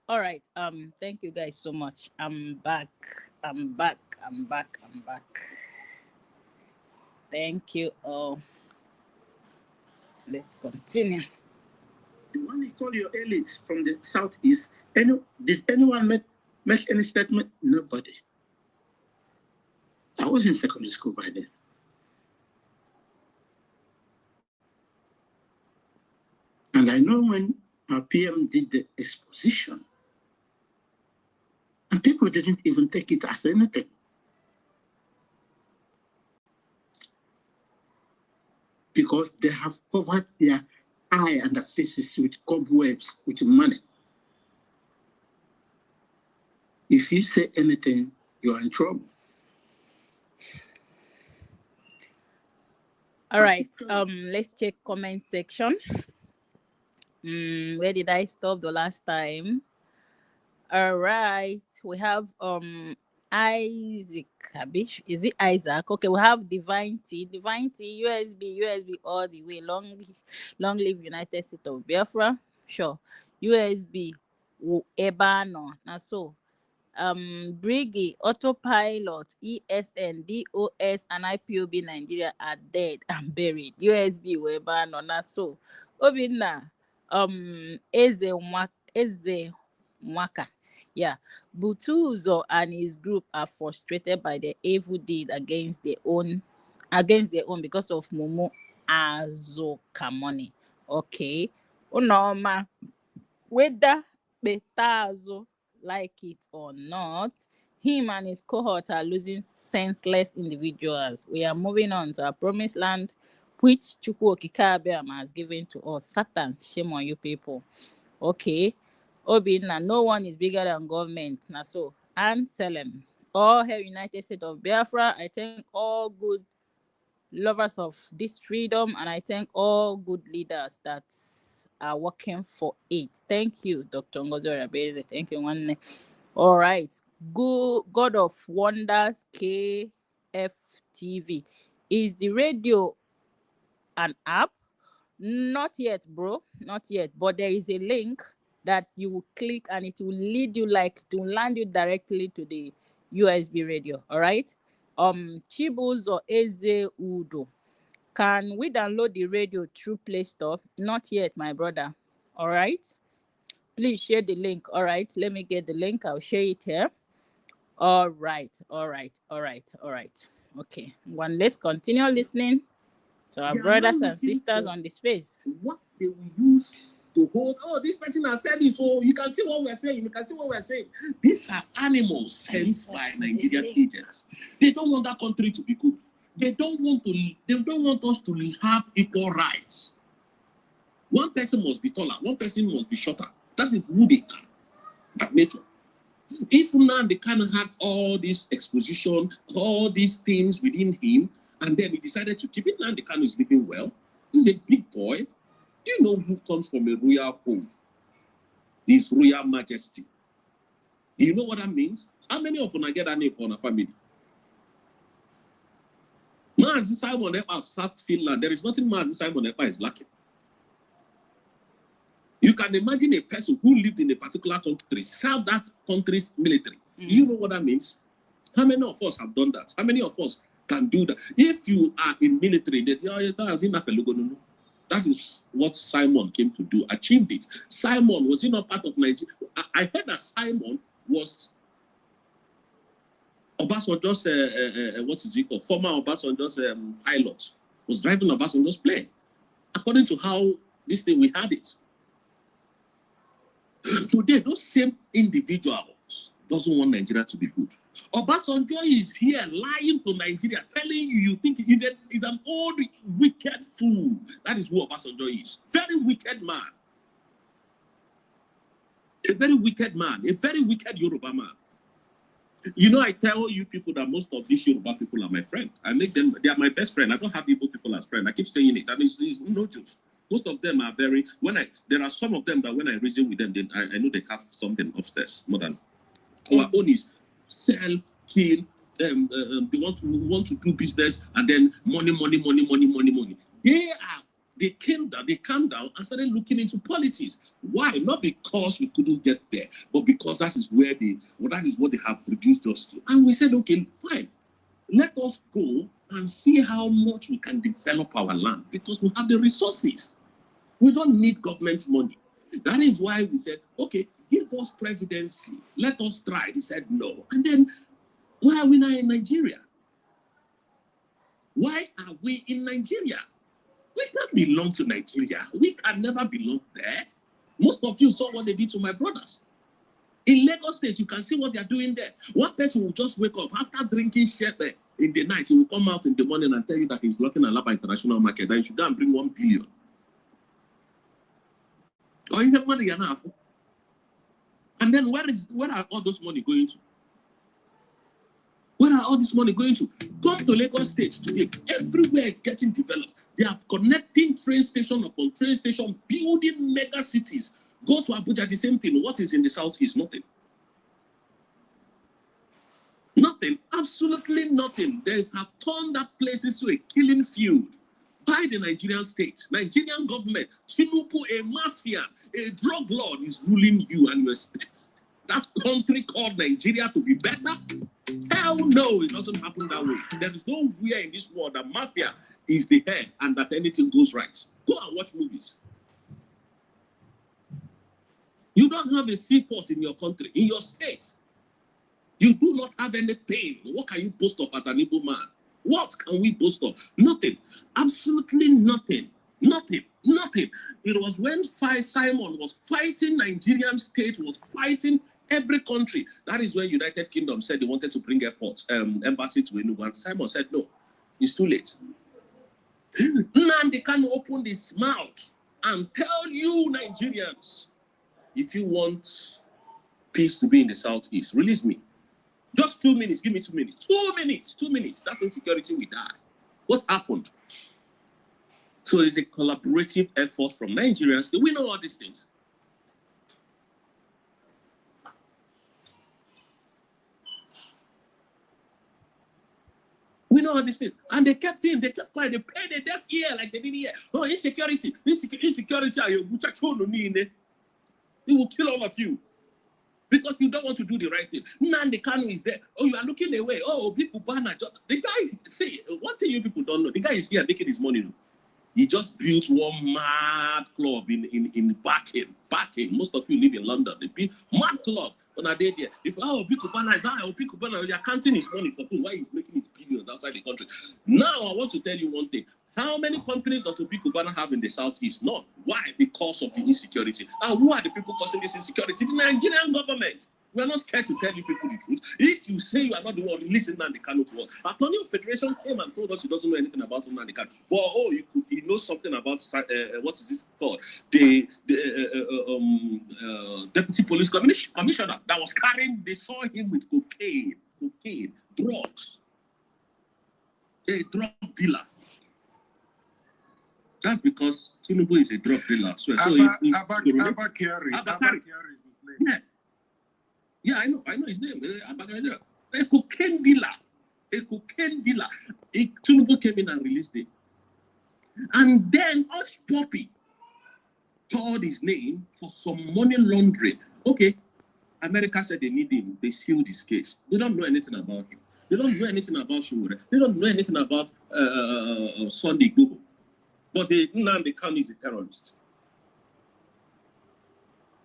Speaker 8: All right. Thank you guys so much. I'm back. I'm back. Thank you all. Let's continue.
Speaker 9: The one you told your elites from the southeast, did anyone make any statement? Nobody. I was in secondary school by then. And I know when our PM did the exposition, and people didn't even take it as anything. Because they have covered their eye and their faces with cobwebs, with money. If you say anything, you are in trouble.
Speaker 8: All right. Let's check comment section. Where did I stop the last time? All right. We have Isaac. Is it Isaac? Okay, we have Divinity, USB all the way. Long live United States of Biafra. Sure. USB Ebano. Now so Briggy, Autopilot, ESN, DOS, and IPOB Nigeria are dead and buried. USB Ebano. Now so Obinna Eze Mwaka. Yeah, Butuzo and his group are frustrated by the evil deed against their own because of Momo Azokamoni. Okay. Unoma, whether Betazo like it or not, him and his cohort are losing senseless individuals. We are moving on to our promised land, which Chukwu Okike has given to us. Satan, shame on you people. Okay. Obinna, no one is bigger than government. Now so, and Selem. All hail United States of Biafra. I thank all good lovers of this freedom, and I thank all good leaders that are working for it. Thank you, Dr. Ngozi Rabeze. Thank you, one. All right. God of Wonders KFTV. Is the radio an app? Not yet, bro. Not yet. But there is a link that you will click and it will lead you to land you directly to the USB radio. All right. Chibuz or Eze Udo. Can we download the radio through Play Store? Not yet, my brother. All right. Please share the link. All right. Let me get the link. I'll share it here. All right. Okay. Let's continue listening to our brothers and sisters on the space.
Speaker 2: What they will use to hold, this person has said this, so you can see what we're saying. These are animals sent by Nigerian agents. They don't want that country to be good. They don't want us to have equal rights. One person must be taller, one person must be shorter. That is who they are, by nature. If now they kind of had all this exposition, all these things within him, and then he decided to keep it, now the Kanu is living well. He's a big boy. Do you know who comes from a royal home? His Royal Majesty. Do you know what that means? How many of you get that name for a family? Mazi Simon Ekpa served Finland. There is nothing Mazi Simon Ekpa is lacking. You can imagine a person who lived in a particular country, served that country's military. You know what that means? How many of us have done that? How many of us can do that? If you are in military, that is what Simon came to do, achieved it. Simon, was he not part of Nigeria? I heard that Simon was Obasanjo's, what is it called? Former Obasanjo's pilot, was driving Obasanjo's plane. According to how this thing, we had it. Today, those same individuals doesn't want Nigeria to be good. Obasanjo is here lying to Nigeria, telling you think he's an old, wicked fool. That is who Obasanjo is. Very wicked man. A very wicked man. A very wicked Yoruba man. You know, I tell you people that most of these Yoruba people are my friend. I make them, they are my best friend. I don't have Igbo people as friends. I keep saying it. And it's no jokes. Most of them are very, there are some of them that when I reason with them, I know they have something upstairs more than our own is sell, kill, they want to do business and then money. they came down, they calmed down and started looking into politics. Why? Not because we couldn't get there, but because that is where that is what they have reduced us to. And we said, okay, fine. Let us go and see how much we can develop our land because we have the resources. We don't need government money. That is why we said, okay, give us presidency. Let us try. They said no. And then, why are we not in Nigeria? Why are we in Nigeria? We can't belong to Nigeria. We can never belong there. Most of you saw what they did to my brothers. In Lagos State, you can see what they are doing there. One person will just wake up after drinking sherbet in the night. He will come out in the morning and tell you that he's working at Alaba International Market, that you should go and bring 1 billion. Or you have money enough. And then where are all those money going to? Where are all this money going to? Come to Lagos State today. Everywhere it's getting developed. They are connecting train station upon train station, building mega cities. Go to Abuja, the same thing. What is in the southeast? Nothing. Nothing. Absolutely nothing. They have turned that place into a killing field by the Nigerian state. Nigerian government, Tinubu, a mafia, a drug lord is ruling you, and you expect that country called Nigeria to be better? Hell no, it doesn't happen that way. There is nowhere in this world that mafia is the head and that anything goes right. Go and watch movies. You don't have a seaport in your country, in your state. You do not have anything. What can you boast of as an Igbo man? What can we boast of? Nothing. Absolutely nothing. Nothing. Nothing. It was when Simon was fighting, Nigerian state was fighting every country. That is when United Kingdom said they wanted to bring embassy to Enugu. And Simon said, no, it's too late. Now they can open this mouth and tell you Nigerians, if you want peace to be in the southeast, release me. Just 2 minutes. Give me 2 minutes. 2 minutes. 2 minutes. That insecurity will die. What happened? So it's a collaborative effort from Nigerians. We know all these things. We know all these things. And they kept quiet. They paid a deaf ear like they did here. Oh, insecurity. Insecurity. It will kill all of you. Because you don't want to do the right thing. Nnamdi Kanu is there. Oh, you are looking away. Oh, people banner. The guy, see, one thing you people don't know, the guy is here making his money. He just built one mad club in Backing. Most of you live in London. They built mad club. When I did there, if Biko Banner is there, Biko Banner, they are counting his money for who? Why he's making his billions outside the country? Now I want to tell you one thing. How many companies does Biko Banner have in the southeast? None. Why? Because of the insecurity. And who are the people causing this insecurity? The Nigerian government. We are not scared to tell you people the truth. If you say you are not the one releasing Nnamdi Kanu to us, Attorney of Federation came and told us he doesn't know anything about Nnamdi Kanu. Well, he knows something about what is this called? The Deputy Police Commissioner that was carrying. They saw him with cocaine, drugs, a drug dealer. That's because Tinubu is a drug dealer. So
Speaker 4: Abba Kyari is his name.
Speaker 2: Yeah. Yeah, I know his name. A cocaine dealer. Tinubu came in and released it. And then Hush Puppy told his name for some money laundering. Okay, America said they need him. They sealed his case. They don't know anything about him. They don't know anything about Shimure. They don't know anything about Sunday Google. But Nnamdi Kanu is a terrorist.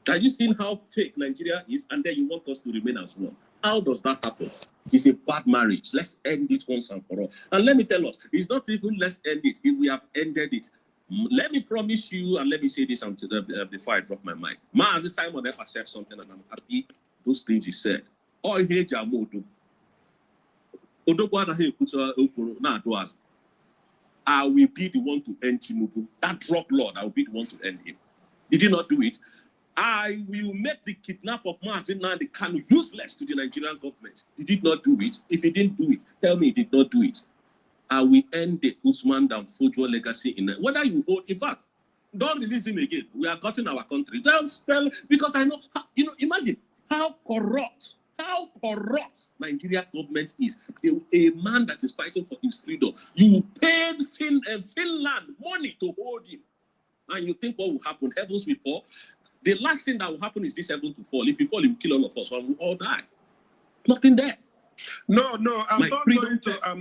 Speaker 2: Are you seeing how fake Nigeria is? And then you want us to remain as one. How does that happen? It's a bad marriage. Let's end it once and for all. And let me tell us, it's not even let's end it. If we have ended it, let me promise you, and let me say this before I drop my mic. Simon ever said something, and I'm happy those things he said. Oh, hey, Jamodo. I will be the one to end Tinubu. That drug lord, I will be the one to end him. He did not do it. I will make the kidnap of Mazi Nnamdi Kanu useless to the Nigerian government. He did not do it. If he didn't do it, tell me he did not do it. I will end the Usman Danfojo legacy in whether you hold. In fact, don't release him again. We are cutting our country. Don't tell, because I know, imagine how corrupt how corrupt Nigeria government is. A man that is fighting for his freedom, you paid Finland money to hold him, and you think what will happen? Heavens will fall. The last thing that will happen is this heaven to fall. If you fall, it will kill all of us, and we'll all die. Nothing there.
Speaker 4: No, I'm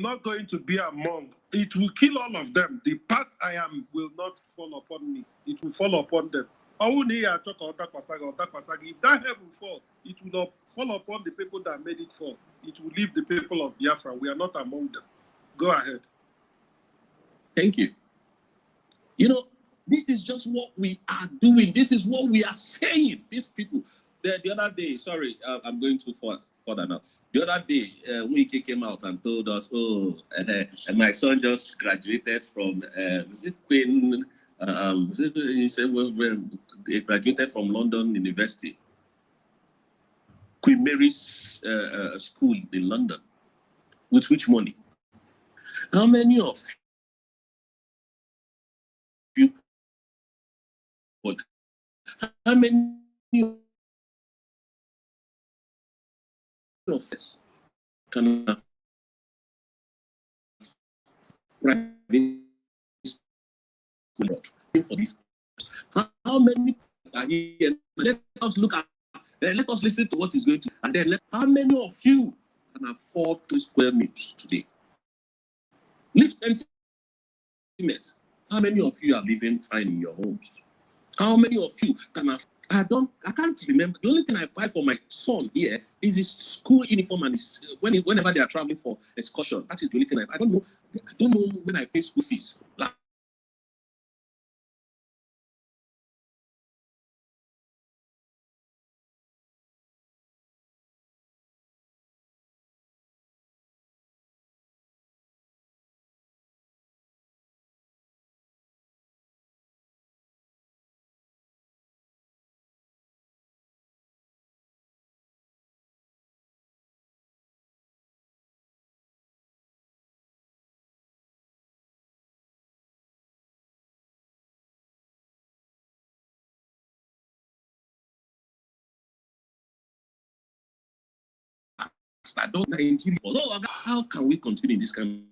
Speaker 4: not going to be among. It will kill all of them. The part I am will not fall upon me. It will fall upon them. If that heaven fall, it will not fall upon the people that made it fall. It will leave the people of Biafra. We are not among them. Go ahead.
Speaker 2: Thank you. You know, this is just what we are doing. This is what we are saying. These people. The other day, sorry, I'm going too further now. The other day, Wiki came out and told us, my son just graduated from, Queen, he said, he graduated from London University, Queen Mary's School in London. With which money? How many of you, how many of us can private school for this? How many are here? Let us look at, let us listen to what is going to, and then how many of you can afford 2 square meters today? Lift estimates. How many of you are living fine in your homes? How many of you can afford? I can't remember. The only thing I buy for my son here is his school uniform and his, whenever they are traveling for excursion. That is the only thing I don't know. I don't know when I pay school fees. I don't know. How can we continue in this kind of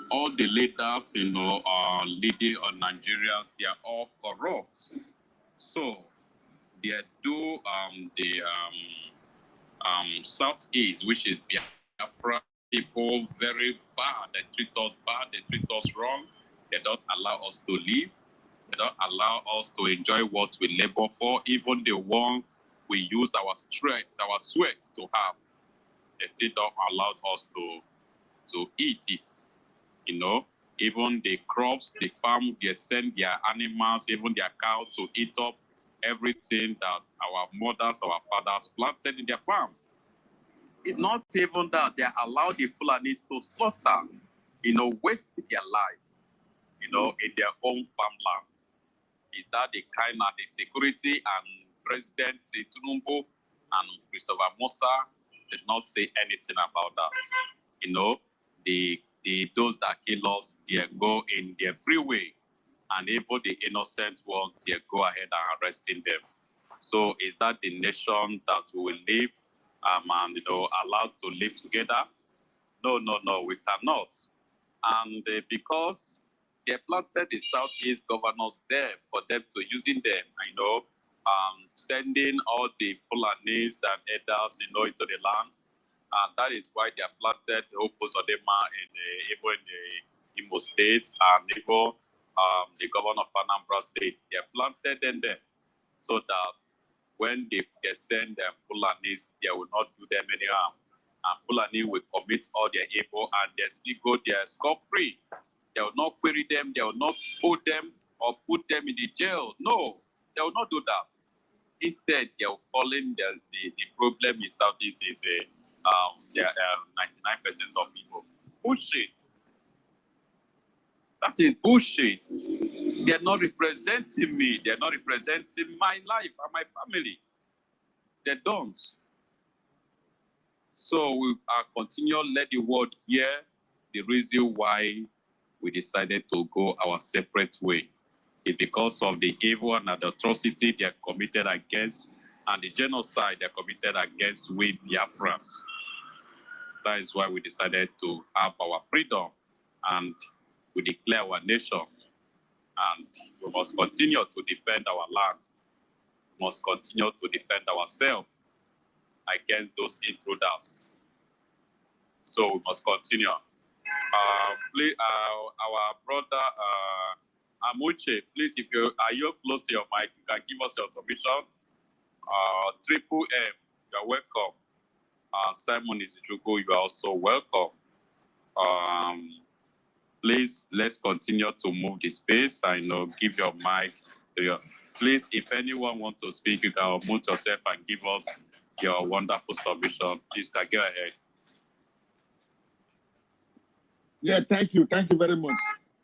Speaker 5: all the leaders, leading on Nigeria, they are all corrupt. So they do the Southeast, which is Biafra people, very bad. They treat us bad. They treat us wrong. They don't allow us to live. They don't allow us to enjoy what we labor for, even the one we use our strength, our sweat to have. they still don't allow us to eat it. You know, even the crops, the farm, they send their animals, even their cows to eat up everything that our mothers, our fathers planted in their farm. It's not even that they allow the Fulanis to slaughter, you know, waste their life, you know, in their own farmland. Is that the kind of the security and President Tinubu and Christopher Musa did not say anything about that. You know, those that kill us, they go in their free way, and even the innocent ones, they go ahead and arresting them. So is that the nation that we will live and you know allowed to live together? No, we cannot. And because they planted the Southeast governors there for them to using them, you know, sending all the Fulanis and elders, you know, into the land. And that is why they have planted the Opus Odema even in the Imo State and even the governor of Anambra State. They have planted them there so that when they send them Fulanis, they will not do them any harm. And Fulani will commit all their evil and they still go there scot-free. They will not query them, they will not hold them or put them in the jail. No, they will not do that. Instead, they will call in the problem in Southeast is 99% of people. Bullshit. That is bullshit. They are not representing me. They are not representing my life and my family. They don't. So we are continue let the world hear the reason why we decided to go our separate way. It's because of the evil and the atrocity they are committed against and the genocide they are committed against we Biafrans. That is why we decided to have our freedom and we declare our nation. And we must continue to defend our land. We must continue to defend ourselves against those intruders. So we must continue. Please, our brother Amuche, please, if you are close to your mic, you can give us your submission. Triple M, you are welcome. Simon Izujugo, you are also welcome. Please, let's continue to move the space. I know, give your mic to your. Please, if anyone wants to speak, you can unmute yourself and give us your wonderful submission. Please, go ahead.
Speaker 11: Yeah, thank you. Thank you very much.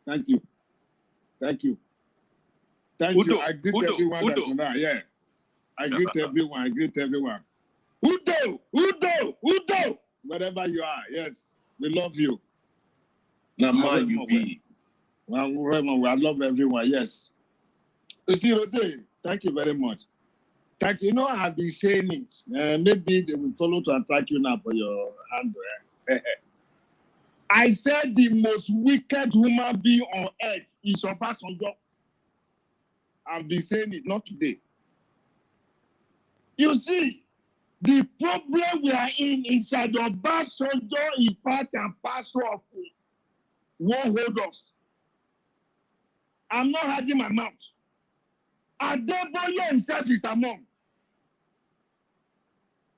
Speaker 11: Thank you. Thank you. Thank
Speaker 5: Udo,
Speaker 11: you. I greet everyone that's now. Yeah. I greet everyone. I greet everyone. Udo! Udo! Udo! Wherever you are, yes. We love you.
Speaker 2: Nama, you be.
Speaker 11: I love everyone, yes. You see, Rote, thank you very much. Thank you. You know, I have been saying it. Maybe they will follow to attack you now for your hand. I said the most wicked human being on earth is Obasanjo. I've been saying it, not today. You see, the problem we are in inside Obasanjo is part and parcel of what hold us. I'm not hiding my mouth. Adeboye himself is among.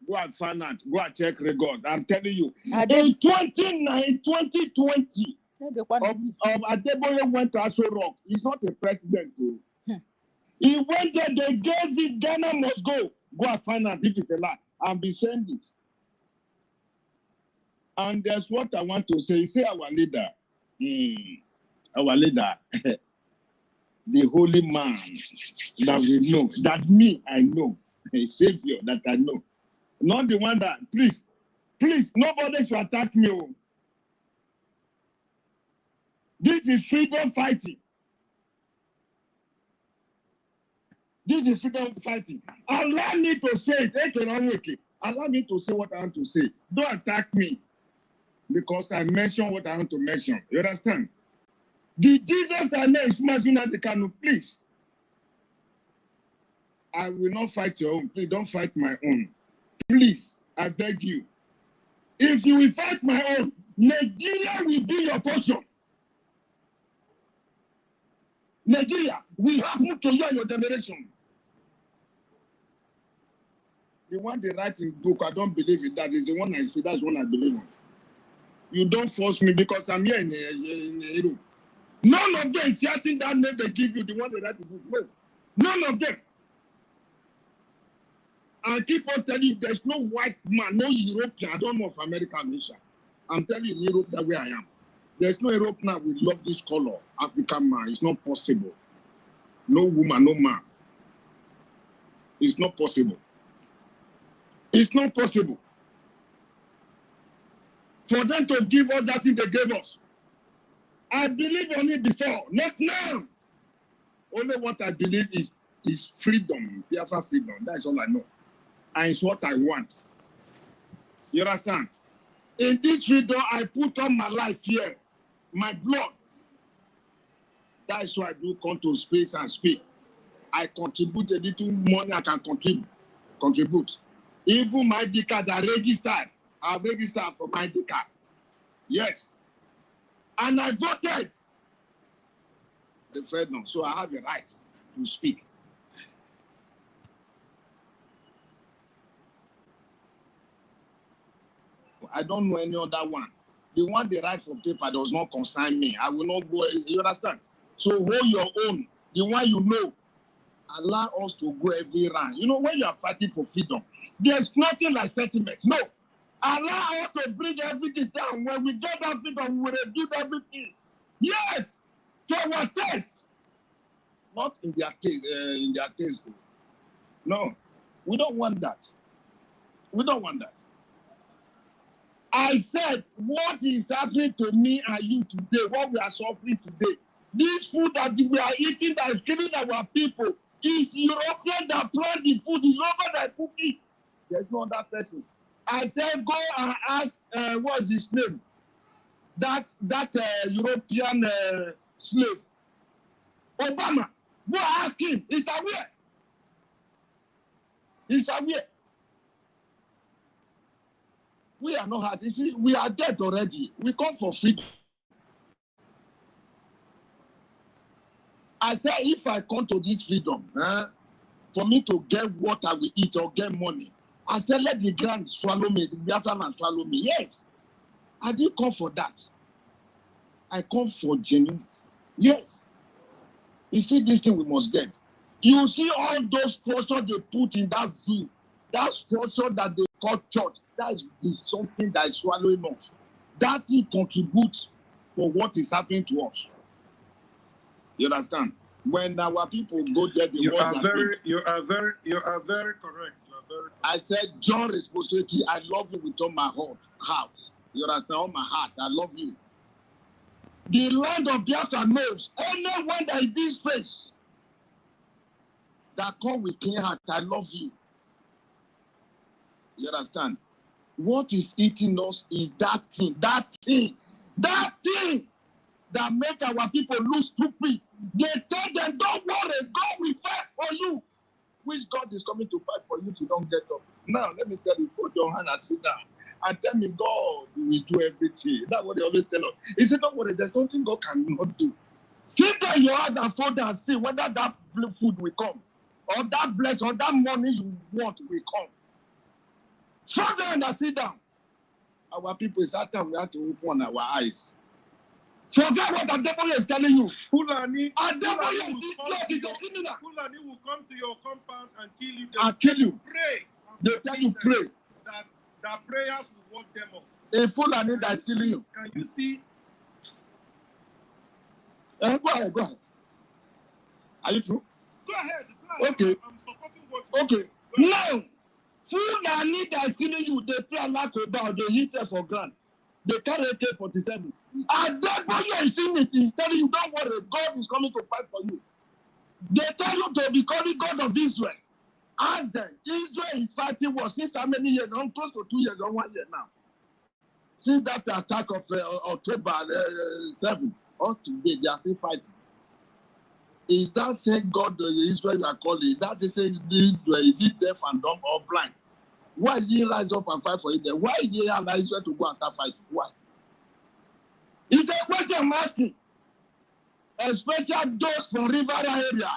Speaker 11: Go and find out. Go and check record. I'm telling you. In 2020, Adeboye went to Aso Rock. He's not a president. He went there. They gave it. Ghana must go. Go and find out if it's a lie. I'll be saying this. And that's what I want to say. Say our leader. Our leader. The holy man that we know. That me, I know. A savior that I know. Not the one that, please, nobody should attack me. This is freedom fighting. This is freedom fighting. Allow me to say it. Allow me to say what I want to say. Don't attack me because I mentioned what I want to mention. You understand? The Jesus I know is smashing at the canoe, please. I will not fight your own. Please don't fight my own. Please, I beg you. If you will fight my own, Nigeria will be your portion. Nigeria will happen to you and your generation. the one they write in book, I don't believe in that. Is the one I see, that's one I believe in. You don't force me because I'm here in Europe. None of them shouting that name they give you, the one they write in book. No. None of them. I keep on telling you, there's no white man, no European. I don't know of American nation. I'm telling you, in Europe, that where I am. There's no European that will love this color, African man. It's not possible. No woman, no man. It's not possible. It's not possible. For them to give us that thing they gave us. I believe on it before, not now. Only what I believe is freedom, Biafra freedom. That's all I know. And it's what I want. You understand? In this freedom, I put on my life here, my blood. That's why I do come to space and speak. I contribute a little money I can contribute. Even my ID card are registered. I've registered for my ID card. Yes. And I voted. Referendum. So I have the right to speak. I don't know any other one. The one they write for paper does not concern me. I will not go. You understand? So hold your own. The one you know. Allow us to go every round. You know, when you are fighting for freedom, there's nothing like sentiment. No. Allow us to bring everything down. When we get that freedom, we will reduce everything. Yes. To our taste. Not in their case. No. We don't want that. We don't want that. I said, what is happening to me and you today, what we are suffering today, this food that we are eating that is killing our people, is European that plant the food, is over that cook it. There's no other person. I said, go and ask, what's his name? That European slave. Obama. Go ask him. He's aware. He's aware. We are not hard. You see, we are dead already. We come for freedom. I said, if I come to this freedom, for me to get what I will eat or get money, I said, let the ground swallow me, the Biafra man swallow me. Yes. I didn't come for that. I come for genuine. Yes. You see, this thing we must get. You see all those structures they put in that zoo, that structure that they call church, that is something that is swallowing us. That thing contributes for what is happening to us. You understand? When our people go there,
Speaker 4: you are very correct. You are very correct.
Speaker 11: I said, John responsibility. I love you with all my heart. You understand? All my heart. I love you. The land of Biafra knows anyone that is in space that come with clean heart. I love you. You understand? What is eating us is that thing that make our people look stupid. They tell them, don't worry, God will fight for you. Which God is coming to fight for you if you don't get up? Now, let me tell you, put your hand and sit down. And tell me, God will do everything. That's what they always tell us. He said, don't worry, there's nothing God cannot do. Sit down your hand and fold and see whether that food will come. Or that blessing, or that money you want will come. Fold down and sit down. Our people, is that time we have to open our eyes. Forget what the devil is telling you.
Speaker 4: Fulani
Speaker 11: will
Speaker 4: come to your compound and kill you.
Speaker 11: Kill you.
Speaker 4: Pray.
Speaker 11: They tell you pray.
Speaker 4: That prayers will walk them up.
Speaker 11: A Fulani that is killing you.
Speaker 4: Can you see?
Speaker 11: Go ahead. Are you true?
Speaker 4: Go ahead.
Speaker 11: Okay.
Speaker 4: I'm supporting what
Speaker 11: you Okay. Now, Fulani that is killing you, they pray Allah to bow, they hit them for ground. They carry AK-47. And that boy is seeing it. He's telling you, don't worry, God is coming to fight for you. They tell you to be calling God of Israel. And then Israel is fighting war since how many years? Now, close to 2 years or 1 year now. Since that attack of October 7, or today, they are still fighting. Is that same God Israel you are calling? That is saying Israel, is it deaf and dumb or blind? Why did he rise up and fight for it then? Why did he allow Israel to go and start fighting? Why? It's a question I'm asking. Especially those from river area,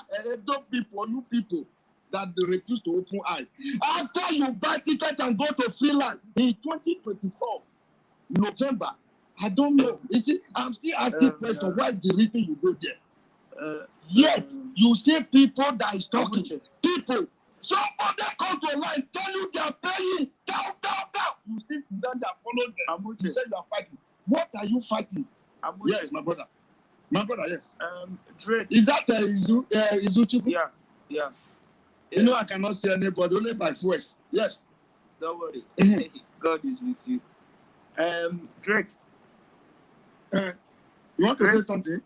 Speaker 11: those people, you people. that they refuse to open eyes. After you buy ticket and go to Finland in 2024, November, I don't know. You see, I'm still asking question, why the reason you go there? Yet, you see people that is talking. People. Somebody come to line, tell you they are praying. Down. You still stand there, follow them. You say you are fighting. What are you fighting? Yes, my brother. My brother, yes.
Speaker 3: Drake.
Speaker 11: Is that Izuchiku?
Speaker 3: Yeah.
Speaker 11: You know I cannot see anybody, only by voice. Yes.
Speaker 3: Don't worry. God is with you. Drake.
Speaker 11: You want to say something?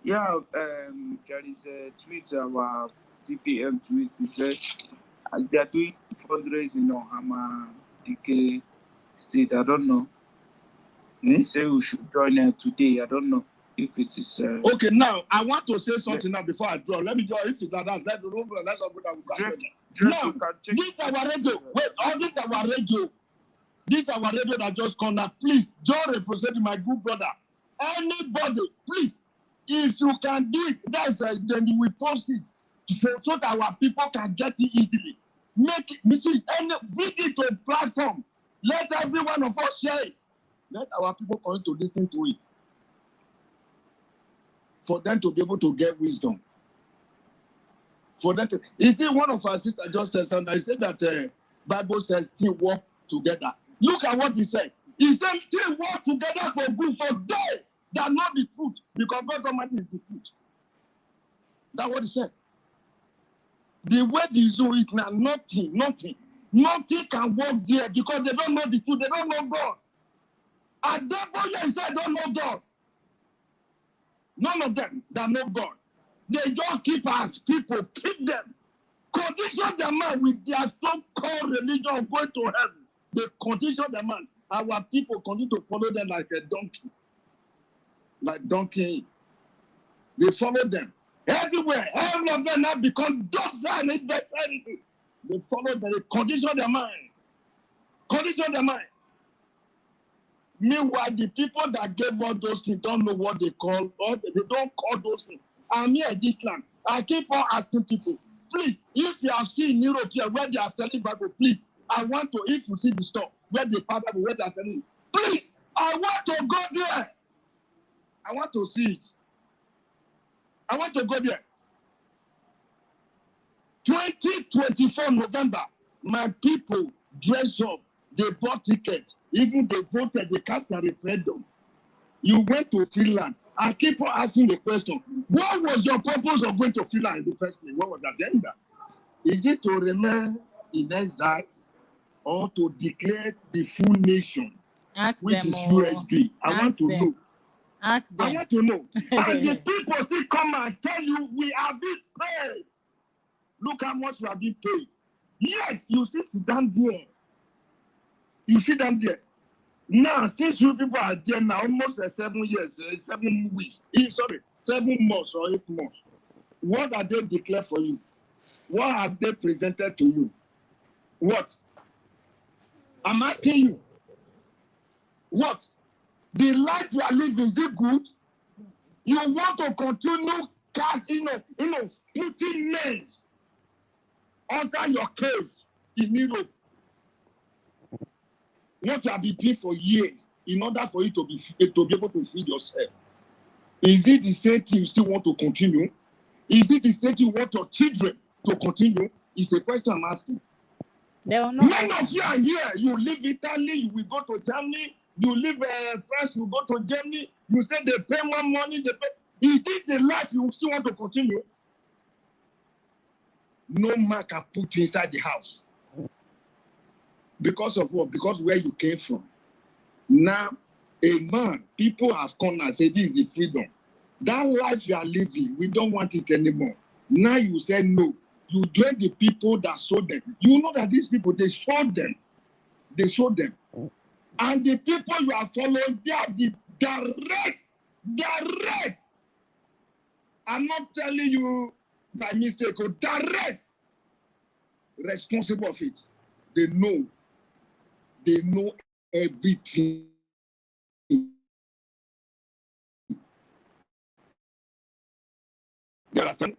Speaker 3: Yeah, there is a tweet, our TPM tweet. He said they are doing fundraising on Hama DK State. I don't know. He said we should join today. I don't know if it is.
Speaker 11: Okay, now I want to say something now before I draw. Let me draw. If it's like that, let's go that. Now, this is our radio. Wait, this is our radio. This is our radio that just come now. Please, don't represent my good brother. Anybody, please, if you can do it, then we will post it so that our people can get it easily. Make it, bring it to a platform. Let every one of us share it. Let our people come to listen to it. For them to be able to get wisdom. For them to, you see, one of our sisters just said something. I said that Bible says still work together. Look at what he said. He said still work together for good, for they that know the truth, because God Almighty is the truth. That's what he said. The way they do it now, nothing can work there because they don't know the truth, they don't know God. And therefore, he said, don't know God. None of them that know God. They just keep us people, keep them. Condition the man with their so-called religion of going to heaven. They condition the man. Our people continue to follow them like a donkey. Like donkey. They follow them. Everywhere. All of them now become docile. They follow them. They condition their mind. Condition their mind. Meanwhile, the people that gave all those things don't know what they call, or they don't call those things. I'm here in this land. I keep on asking people, please, if you have seen in Europe here where they are selling Bible, please, I want to, if you see the store where they buy Bible, where they are selling it, please, I want to go there. I want to see it. I want to go there. 2024 November, my people dress up, they bought tickets, even they voted, they cast a referendum. You went to Finland. I keep on asking the question, what was your purpose of going to Finland in the first place? What was the agenda? Is it to remain in exile or to declare the full nation,
Speaker 8: Ask
Speaker 11: which
Speaker 8: them
Speaker 11: is
Speaker 8: all.
Speaker 11: USD? I want to know.
Speaker 8: Ask them.
Speaker 11: I want to know. And the people still come and tell you, we are being paid. Look how much we are being paid. Yet, you still sit down there. You sit down there. Now, since you people are there now, almost 7 years, 7 weeks, 7 months or 8 months, what are they declared for you? What have they presented to you? What? I'm asking you. What? The life you are living, is it good? You want to continue, putting names under your case in Europe. What you have been doing for years in order for you to be able to feed yourself. Is it the same thing you still want to continue? Is it the same thing you want your children to continue? It's a question I'm asking. Many of you are here. You live Italy, you will go to Germany. You live France, you go to Germany. You say they pay more money. They pay. Is it the life you still want to continue? No man can put you inside the house. Because of what? Because where you came from. Now, a man, people have come and said, this is the freedom. That life you are living, we don't want it anymore. Now you say no. You join the people that sold them. You know that these people, they sold them. They sold them. And the people you are following, they are the direct. I'm not telling you by mistake, or direct responsible of it. They know everything. There are some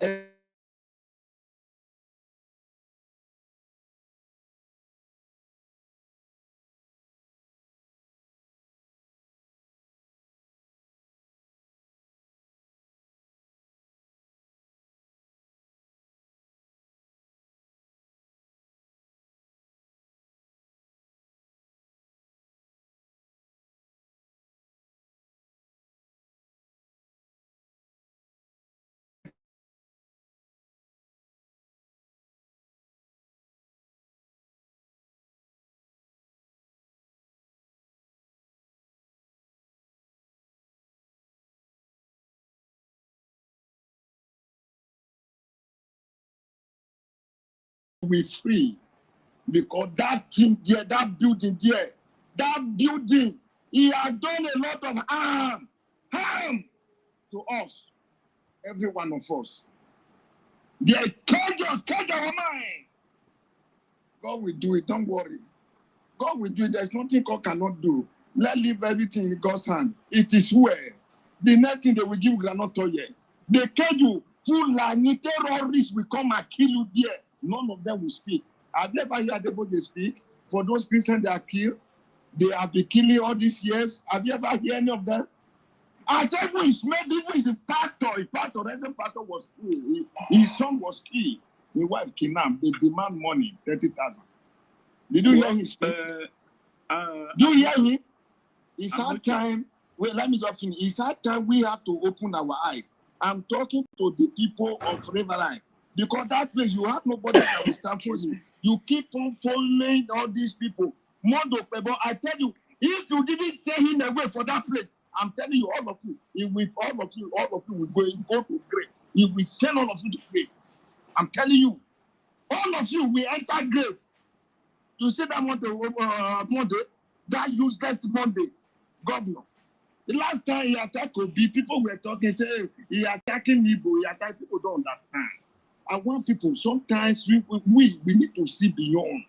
Speaker 11: we free. Because that thing there, that building there, he has done a lot of harm to us, every one of us. They cage our mind. God will do it, don't worry. God will do it. There's nothing God cannot do. Let's leave everything in God's hand. It is well. The next thing they will give granite oil. They tell you, Fulani terrorists will come and kill you there. None of them will speak. I've never heard anybody speak. For those Christians that are killed, they have been killing all these years. Have you ever heard any of them? I said, who is made, even is a pastor. Reverend pastor was killed. His son was killed. His wife kidnapped. They demand money, 30,000. Did you hear him speak? Do you hear him? It's our time. Wait, let me just finish. It's our time we have to open our eyes. I'm talking to the people of Riverline. Because that place, you have nobody that will stand for you. You keep on following all these people. But I tell you, if you didn't stay him away for that place, I'm telling you, all of you will go to grave. He will send all of you to grave. I'm telling you, all of you will enter grave. You see that Monday, that useless Monday, governor. The last time he attacked Obi, people were talking, say he attacking Igbo, he attacking people don't understand. I want people, sometimes we need to see beyond.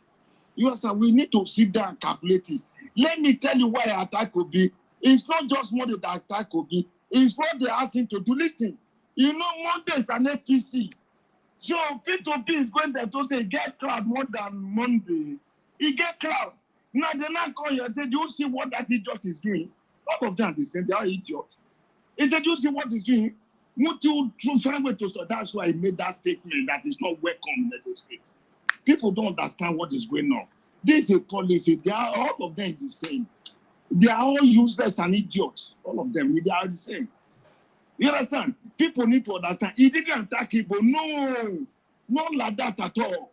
Speaker 11: You understand? We need to sit down and calculate this. Let me tell you why I attack Obi. It's not just Monday that attack Obi. It's what they ask him to do. Listen, you know, Monday is an APC. So P2P is going there to say, get crowd more than Monday. He get crowd. Now they now call you and say, do you see what that idiot is doing? All of them, they say, they are idiots. He said, do you see what he's doing? Won't you find way to stop? That's why he made that statement that is not welcome in the state. People don't understand what is going on. This is a policy. They are all of them the same. They are all useless and idiots. All of them, they are the same. You understand? People need to understand. He didn't attack people. No, not like that at all.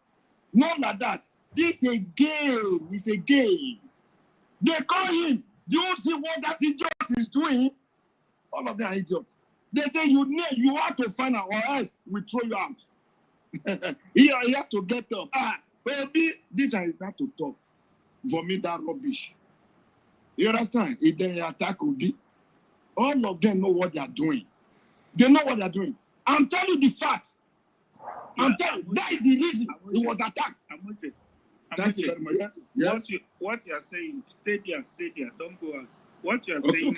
Speaker 11: Not like that. This is a game. It's a game. They call him. Do you see what that idiot is doing? All of them are idiots. They say you have to find out, or else we throw you out. You have to get up. Baby, this is not to talk. For me, that rubbish. You understand? If they attack Obi, all of them know what they are doing. They know what they are doing. I'm telling you the facts. I'm telling you, that is the reason he was attacked.
Speaker 3: Thank you very much. Yes. What you are saying, stay there, don't go out. What you are saying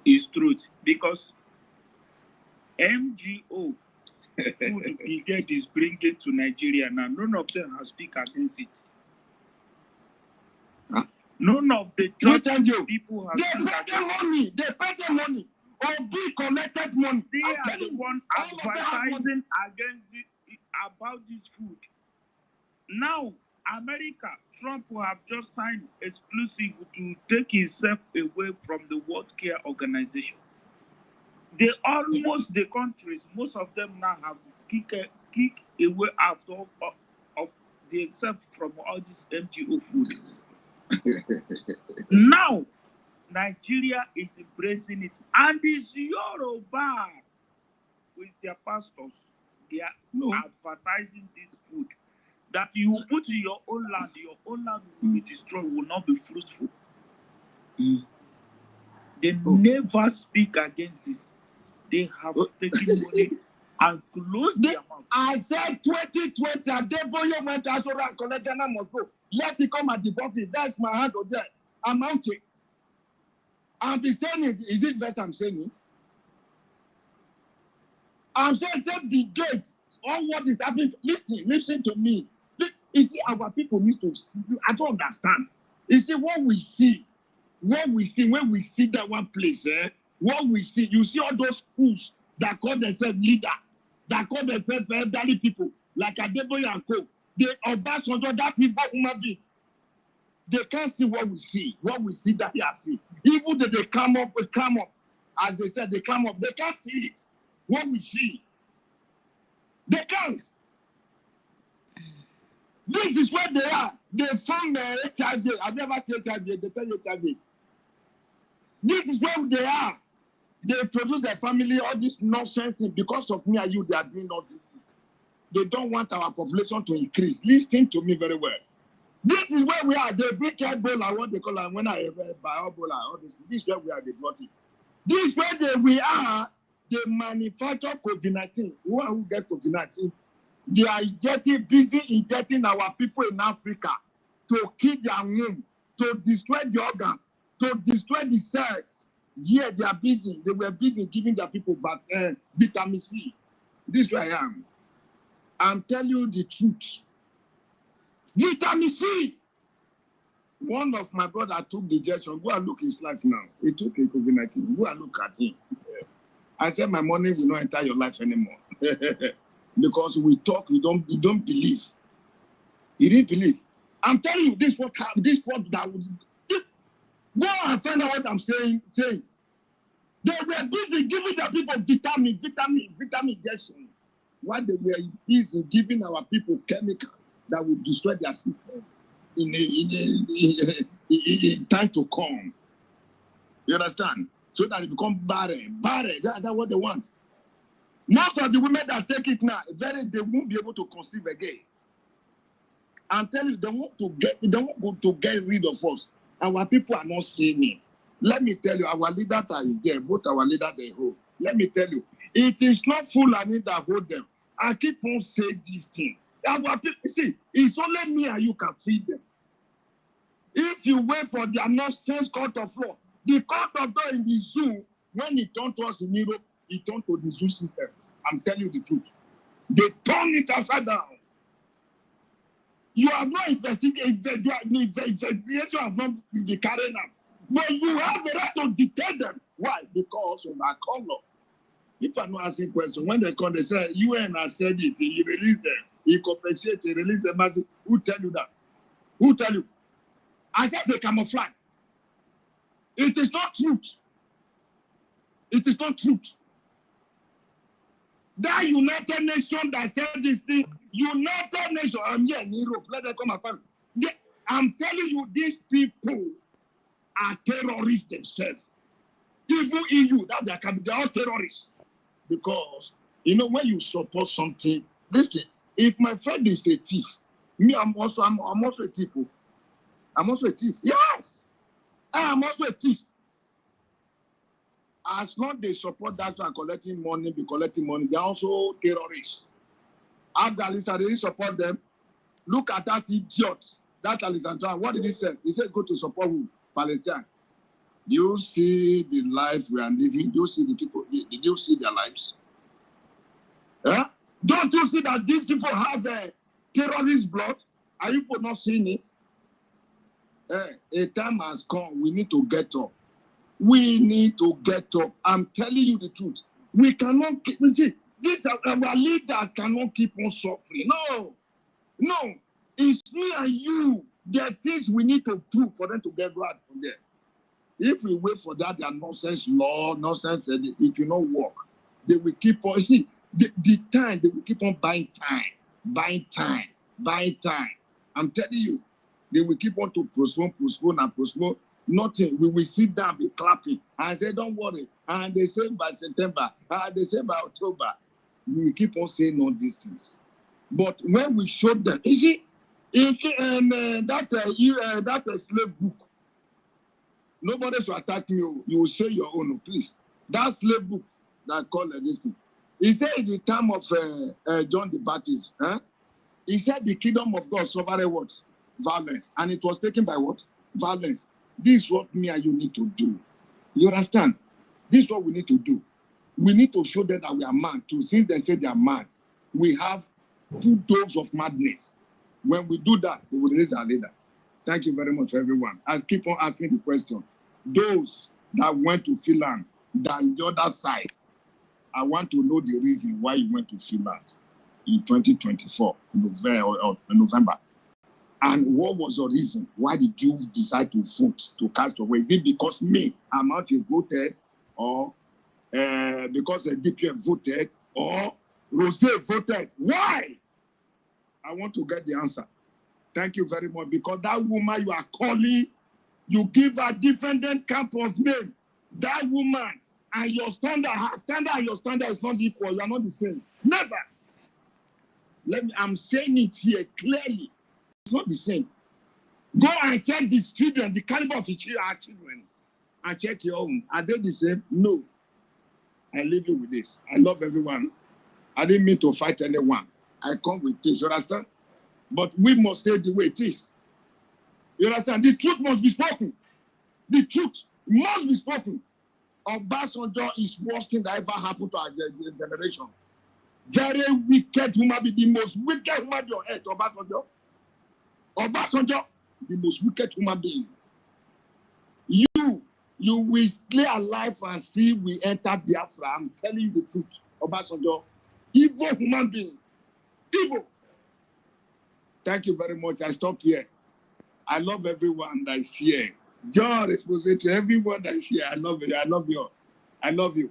Speaker 3: is truth, because MGO food brigade is bringing to Nigeria now. None of them has speak against it.
Speaker 11: Huh?
Speaker 3: None of the people have.
Speaker 11: They pay them money. They pay them money. Or be collected money.
Speaker 3: They are the one advertising against it, about this food. Now, America, Trump will have just signed exclusive to take himself away from the World Care Organization. They almost, the countries, most of them now have kicked away out of themselves from all this MGO food. Now, Nigeria is embracing it. And it's Yoruba with their pastors. They are advertising this food. That you put in your own land will be destroyed, will not be fruitful. They never speak against this. They have taken money and closed their mouth.
Speaker 11: I said 2020, Adeboye went out and collected Ghana must go. Let it come at the bottom. That's my hand on there. I'm mounting. I'm saying it. Is it best I'm saying it? I'm saying take the gates on what is happening. Listen to me. You see, our people need to. I don't understand. You see, what we see when we see that one place, what we see, you see all those fools that call themselves leader, that call themselves elderly people, like Adeboye and Co. They Obasanjo, that people human being. They can't see what we see that they are seeing. Even though they climb up, as they said, they climb up, they can't see it. What we see, they can't. This is where they are. They found HIV. I've never seen HIV. They tell HIV. This is where they are. They produce their family all this nonsense because of me and you. They are doing all this. they don't want our population to increase. Listen to me very well. This is where we are. They bring Ebola, what they call it, when I buy Ebola, all this is where we are, they brought it. This is where we are, they manufacture COVID-19. Who get COVID-19? They are getting busy in getting our people in Africa to kill their womb, to destroy the organs, to destroy the cells. Yeah, they are busy. They were busy giving their people vitamin C. This is where I am. I'm telling you the truth. Vitamin C. One of my brother took the injection. Go and look his life now. He took a COVID-19. Go and look at him. I said my money will not enter your life anymore. Because we talk, you don't believe. You didn't believe. I'm telling you, this what that would. Go and find out what I'm saying. They were busy giving the people vitamin injection. While they were busy giving our people chemicals that will destroy their system in time to come. You understand? So that it becomes barren. That's what they want. Most of the women that take it now, they won't be able to conceive again. I'm telling you, they want to get rid of us. Our people are not seeing it. Let me tell you, our leader that is there, both our leader they hold. Let me tell you, it is not Fulani that hold them. I keep on saying this thing. Our people, see, it's only me and you can feed them. If you wait for their nonsense court of law, the court of law in the zoo, when it turned to us in Europe, it turned to the zoo system. I'm telling you the truth. They turn it upside down. You have not investigated, the investigation has not been carried out. But you have the right to detain them. Why? Because of our color. If I'm not asking questions, when they come, they say, UN has said it, he released them, he compensates, he released them. Who tell you that? Who tell you? I said they camouflage. It is not truth. It is not truth. That United Nations that said this thing, United Nations, I'm here in Europe, let them come and find me. I'm telling you, these people are terrorists themselves. Even EU, they're all terrorists. Because, when you support something, listen, if my friend is a thief, me, I'm also a thief. I'm also a thief. Yes! I am also a thief. As long as they support that one collecting money, they're also terrorists. Afghanistan, they didn't support them. Look at that idiot, that Alexander. What did he say? He said, go to support who? Palestine. Do you see the life we are living? Do you see the people? Did you see their lives? Huh? Don't you see that these people have terrorist blood? Are you not seeing it? A time has come. We need to get up. We need to get up. I'm telling you the truth. We cannot keep, our leaders cannot keep on suffering. No. It's me and you. There are things we need to do for them to get right from there. If we wait for that, their nonsense law, nonsense, it will not work. They will keep on, the time, they will keep on buying time. I'm telling you, they will keep on to postpone. Nothing. We will sit down, be clapping, and say, don't worry. And they say by September, they say by October. We will keep on saying all these things. But when we show them, that slave book, nobody should attack you. You will say your own, please. That slave book that called this thing. He said in the time of John the Baptist, he said the kingdom of God suffered what? Violence. And it was taken by what? Violence. This is what me and you need to do. You understand? This is what we need to do. We need to show them that we are mad too. Since they say they are mad, we have 2 doses of madness. When we do that, we will release our leader. Thank you very much, everyone. I keep on asking the question. Those that went to Finland, that on the other side, I want to know the reason why you went to Finland in 2024, November. And what was the reason? Why did you decide to vote, to cast away? Is it because I'm out voted, or because the DPF voted, or Rose voted? Why? I want to get the answer. Thank you very much. Because that woman you are calling, you give a different camp of name. That woman and your standard and your standard is not equal. You are not the same. Never. I'm saying it here clearly. It's not the same. Go and check the children, the caliber of the children, and check your own. Are they the same? No. I leave you with this. I love everyone. I didn't mean to fight anyone. I come with this, you understand? But we must say the way it is. You understand? The truth must be spoken. The truth must be spoken. Obasanjo is worst thing that ever happened to our generation. Very wicked human being, the most wicked human being on earth, Obasanjo. Obasanjo, the most wicked human being. You will stay alive and see we enter Biafra. I'm telling you the truth, Obasanjo. Evil human being. Evil. Thank you very much. I stop here. I love everyone that is here. John is supposed to everyone that is here. I love you. I love you. I love you.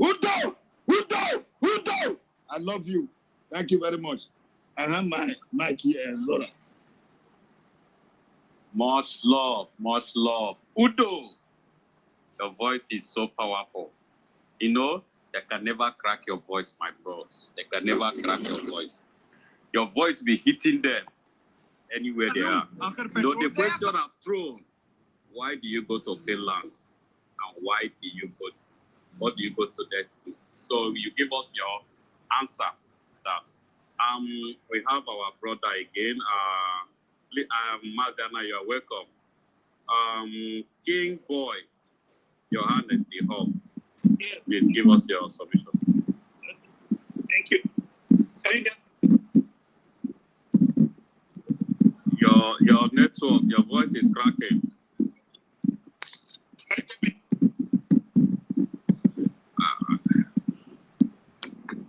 Speaker 11: Udo! Udo! Udo! I love you. Thank you very much. I have my mic here, Laura.
Speaker 5: Much love, much love. Udo, your voice is so powerful. You know, they can never crack your voice, my bros. They can never crack your voice. Your voice be hitting them anywhere they are. You know, the question I've thrown, why do you go to Finland? And why do you go, what do you go to that? So you give us your answer that. We have our brother again. Maziana, you are welcome. King Boy, your hand is the hub. Please give us your submission.
Speaker 3: Thank you.
Speaker 5: Your network, your voice is cracking.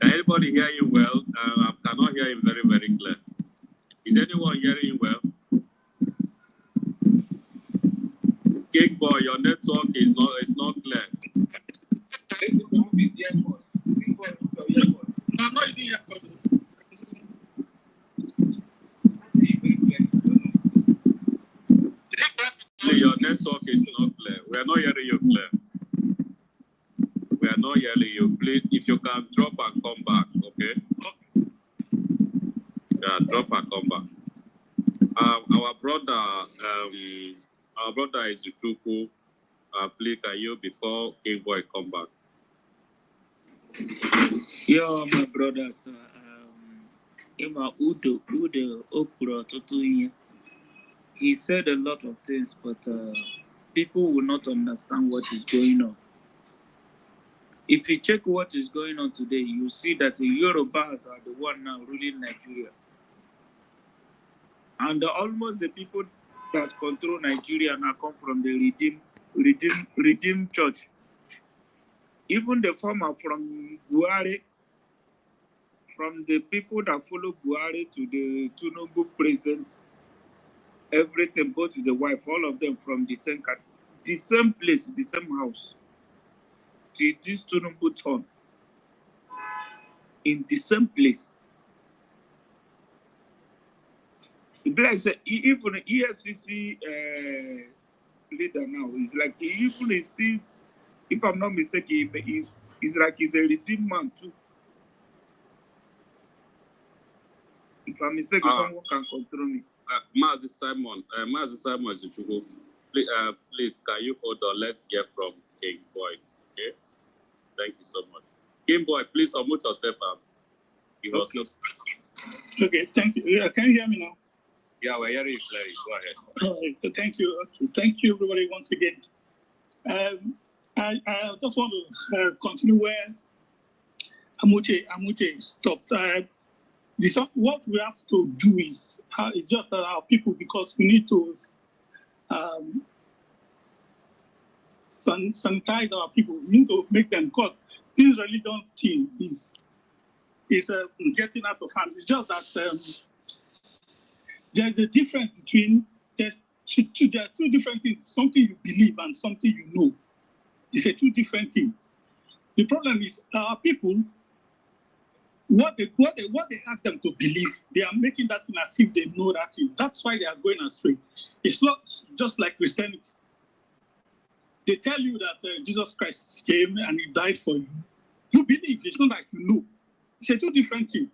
Speaker 5: Can anybody hear you well? I cannot hear him very, very clear. Is anyone hearing you well? King Boy, your network is not clear.
Speaker 3: No, I'm not even here.
Speaker 5: Your network is not clear. We are not hearing you clear. We are not hearing you. Please, if you can drop and come back, okay? Yeah, drop and come back. Our brother is Uchuku. Please, can you before King Boy come back?
Speaker 3: Yo, my brothers. Udo Okuro Totoye. He said a lot of things, but people will not understand what is going on. If you check what is going on today, you see that the Yorubas are the one now ruling Nigeria. And almost the people that control Nigeria now come from the Redeem Church. Even the former from Buhari, from the people that follow Buhari to the Tinubu presidents, everything, both to the wife, all of them from the same place, the same house. See, this Tinubu turn in the same place. Bless even the EFCC leader now is like even is still, if I'm not mistaken, he's like he's a redeemed man too. If I'm mistaken, someone can control me.
Speaker 5: Mazi Simon is Uchuku. Please, can you hold on? Let's hear from King Boy. Okay. Thank you so much. King Boy, please unmute yourself and give us your speech.
Speaker 3: Okay, thank you. Yeah, can you hear me now?
Speaker 5: Yeah, we're hearing you clearly. Go ahead.
Speaker 3: All right, so thank you. Thank you, everybody, once again. I just want to continue where Amuche stopped. What we have to do is just our people, because we need to sanitize our people. We need to make them, because this religion thing is getting out of hand. It's just that there's a difference between there are two different things. Something you believe and something you know. It's a two different thing. The problem is our people, what they ask them to believe, they are making that thing as if they know that thing. That's why they are going astray. It's not just like Christianity. They tell you that Jesus Christ came and he died for you. You believe. It's not like you know. It's a two different thing.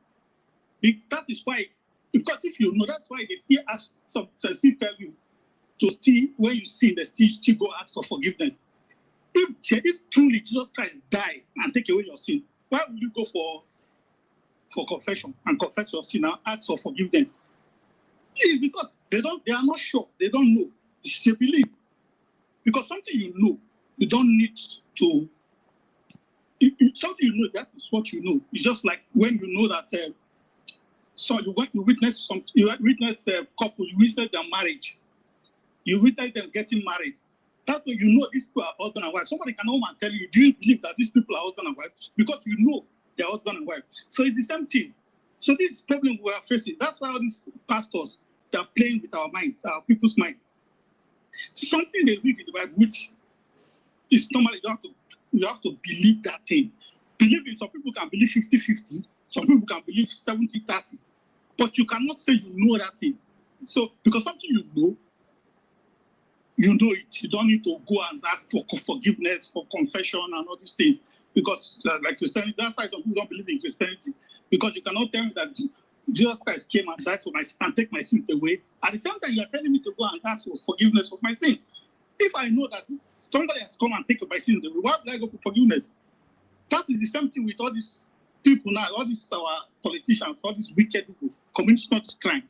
Speaker 12: That is why, because if you know, that's why they still ask, some still tell you to still, when you sin, they still go ask for forgiveness. If truly Jesus Christ died and take away your sin, why would you go for confession and confess your sin and ask for forgiveness? It is because they are not sure, they don't know. They believe. Because something you know, you don't need to. Something you know, that is what you know. It's just like when you know that. So you witness a couple, you witness their marriage, you witness them getting married. That's when you know these people are husband and wife. Somebody can come and tell you, do you believe that these people are husband and wife? Because you know they're husband and wife. So it's the same thing. So this problem we are facing, that's why all these pastors, they're playing with our minds, our people's mind. Something they read in the Bible, which is normally you have to believe that thing. Believing, some people can believe 50-50, some people can believe 70-30, but you cannot say you know that thing. So because something you know it. You don't need to go and ask for forgiveness, for confession, and all these things. Because, like Christianity, that's why some people don't believe in Christianity. Because you cannot tell me that Jesus Christ came and died for my sin and take my sins away. At the same time, you are telling me to go and ask for forgiveness of my sin. If I know that somebody has come and taken my sins away, why would I go for forgiveness? That is the same thing with all these people now, all these our politicians, all these wicked people committing not crime.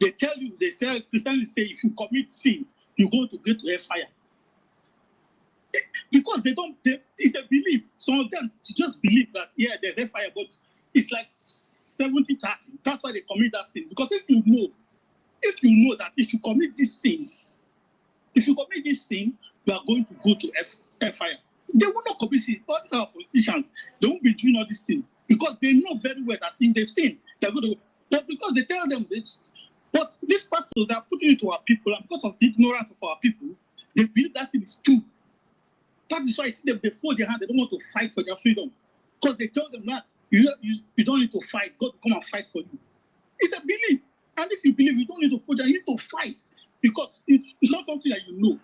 Speaker 12: They tell you, they say, Christianity say, if you commit sin, you're going to get to hellfire. Because it's a belief. Some of them just believe that, yeah, there's hellfire, but it's like 70-30. That's why they commit that sin. Because if you know that if you commit this sin, you are going to go to hellfire. They will not commit sin. All these are politicians. They won't be doing all these things. Because they know very well that if they've sinned, they're going to. But because they tell them this. But these pastors are putting it to our people, and because of the ignorance of our people, they believe that thing is true. That is why I see them, they fold their hand, they don't want to fight for their freedom. Because they tell them that you don't need to fight, God will come and fight for you. It's a belief. And if you believe you don't need to fold, you need to fight. Because it's not something that you know.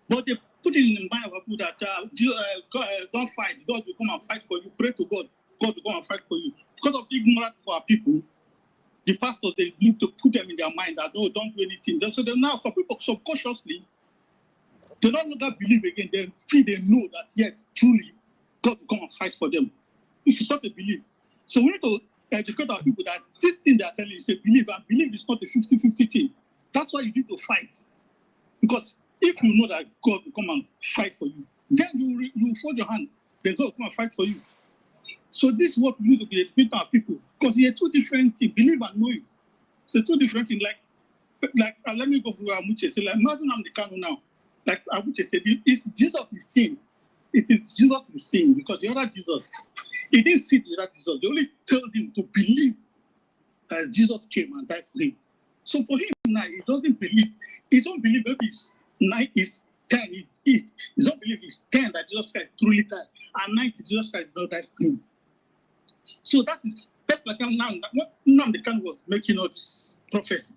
Speaker 12: But they put it in the mind of people that don't fight, God will come and fight for you. Pray to God, God will come and fight for you. Because of the ignorance of our people, the pastors, they need to put them in their mind that, no, don't do anything. So they now, some people subconsciously, they no longer believe again. They feel they know that, yes, truly, God will come and fight for them. It's not a belief. So we need to educate our people that this thing they are telling you is a belief, and belief is not a 50-50 thing. That's why you need to fight. Because if you know that God will come and fight for you, then you fold your hand, then God will come and fight for you. So this is what we need to be educating our people. Because it's two different things, believe and knowing. It's two different things. Like let me go to Amuche. Say, like, imagine I'm the Kano now. Like Amuche said, it's Jesus is sin. It is Jesus is sin, because the other Jesus, he didn't see the other Jesus. They only told him to believe that Jesus came and died for him. So for him now, he doesn't believe. He don't believe maybe it's 9, it's 10. He don't believe it's 10 that Jesus Christ truly died, and 90 Jesus Christ did not die for him. So that's like now the Kano was making all this prophecy.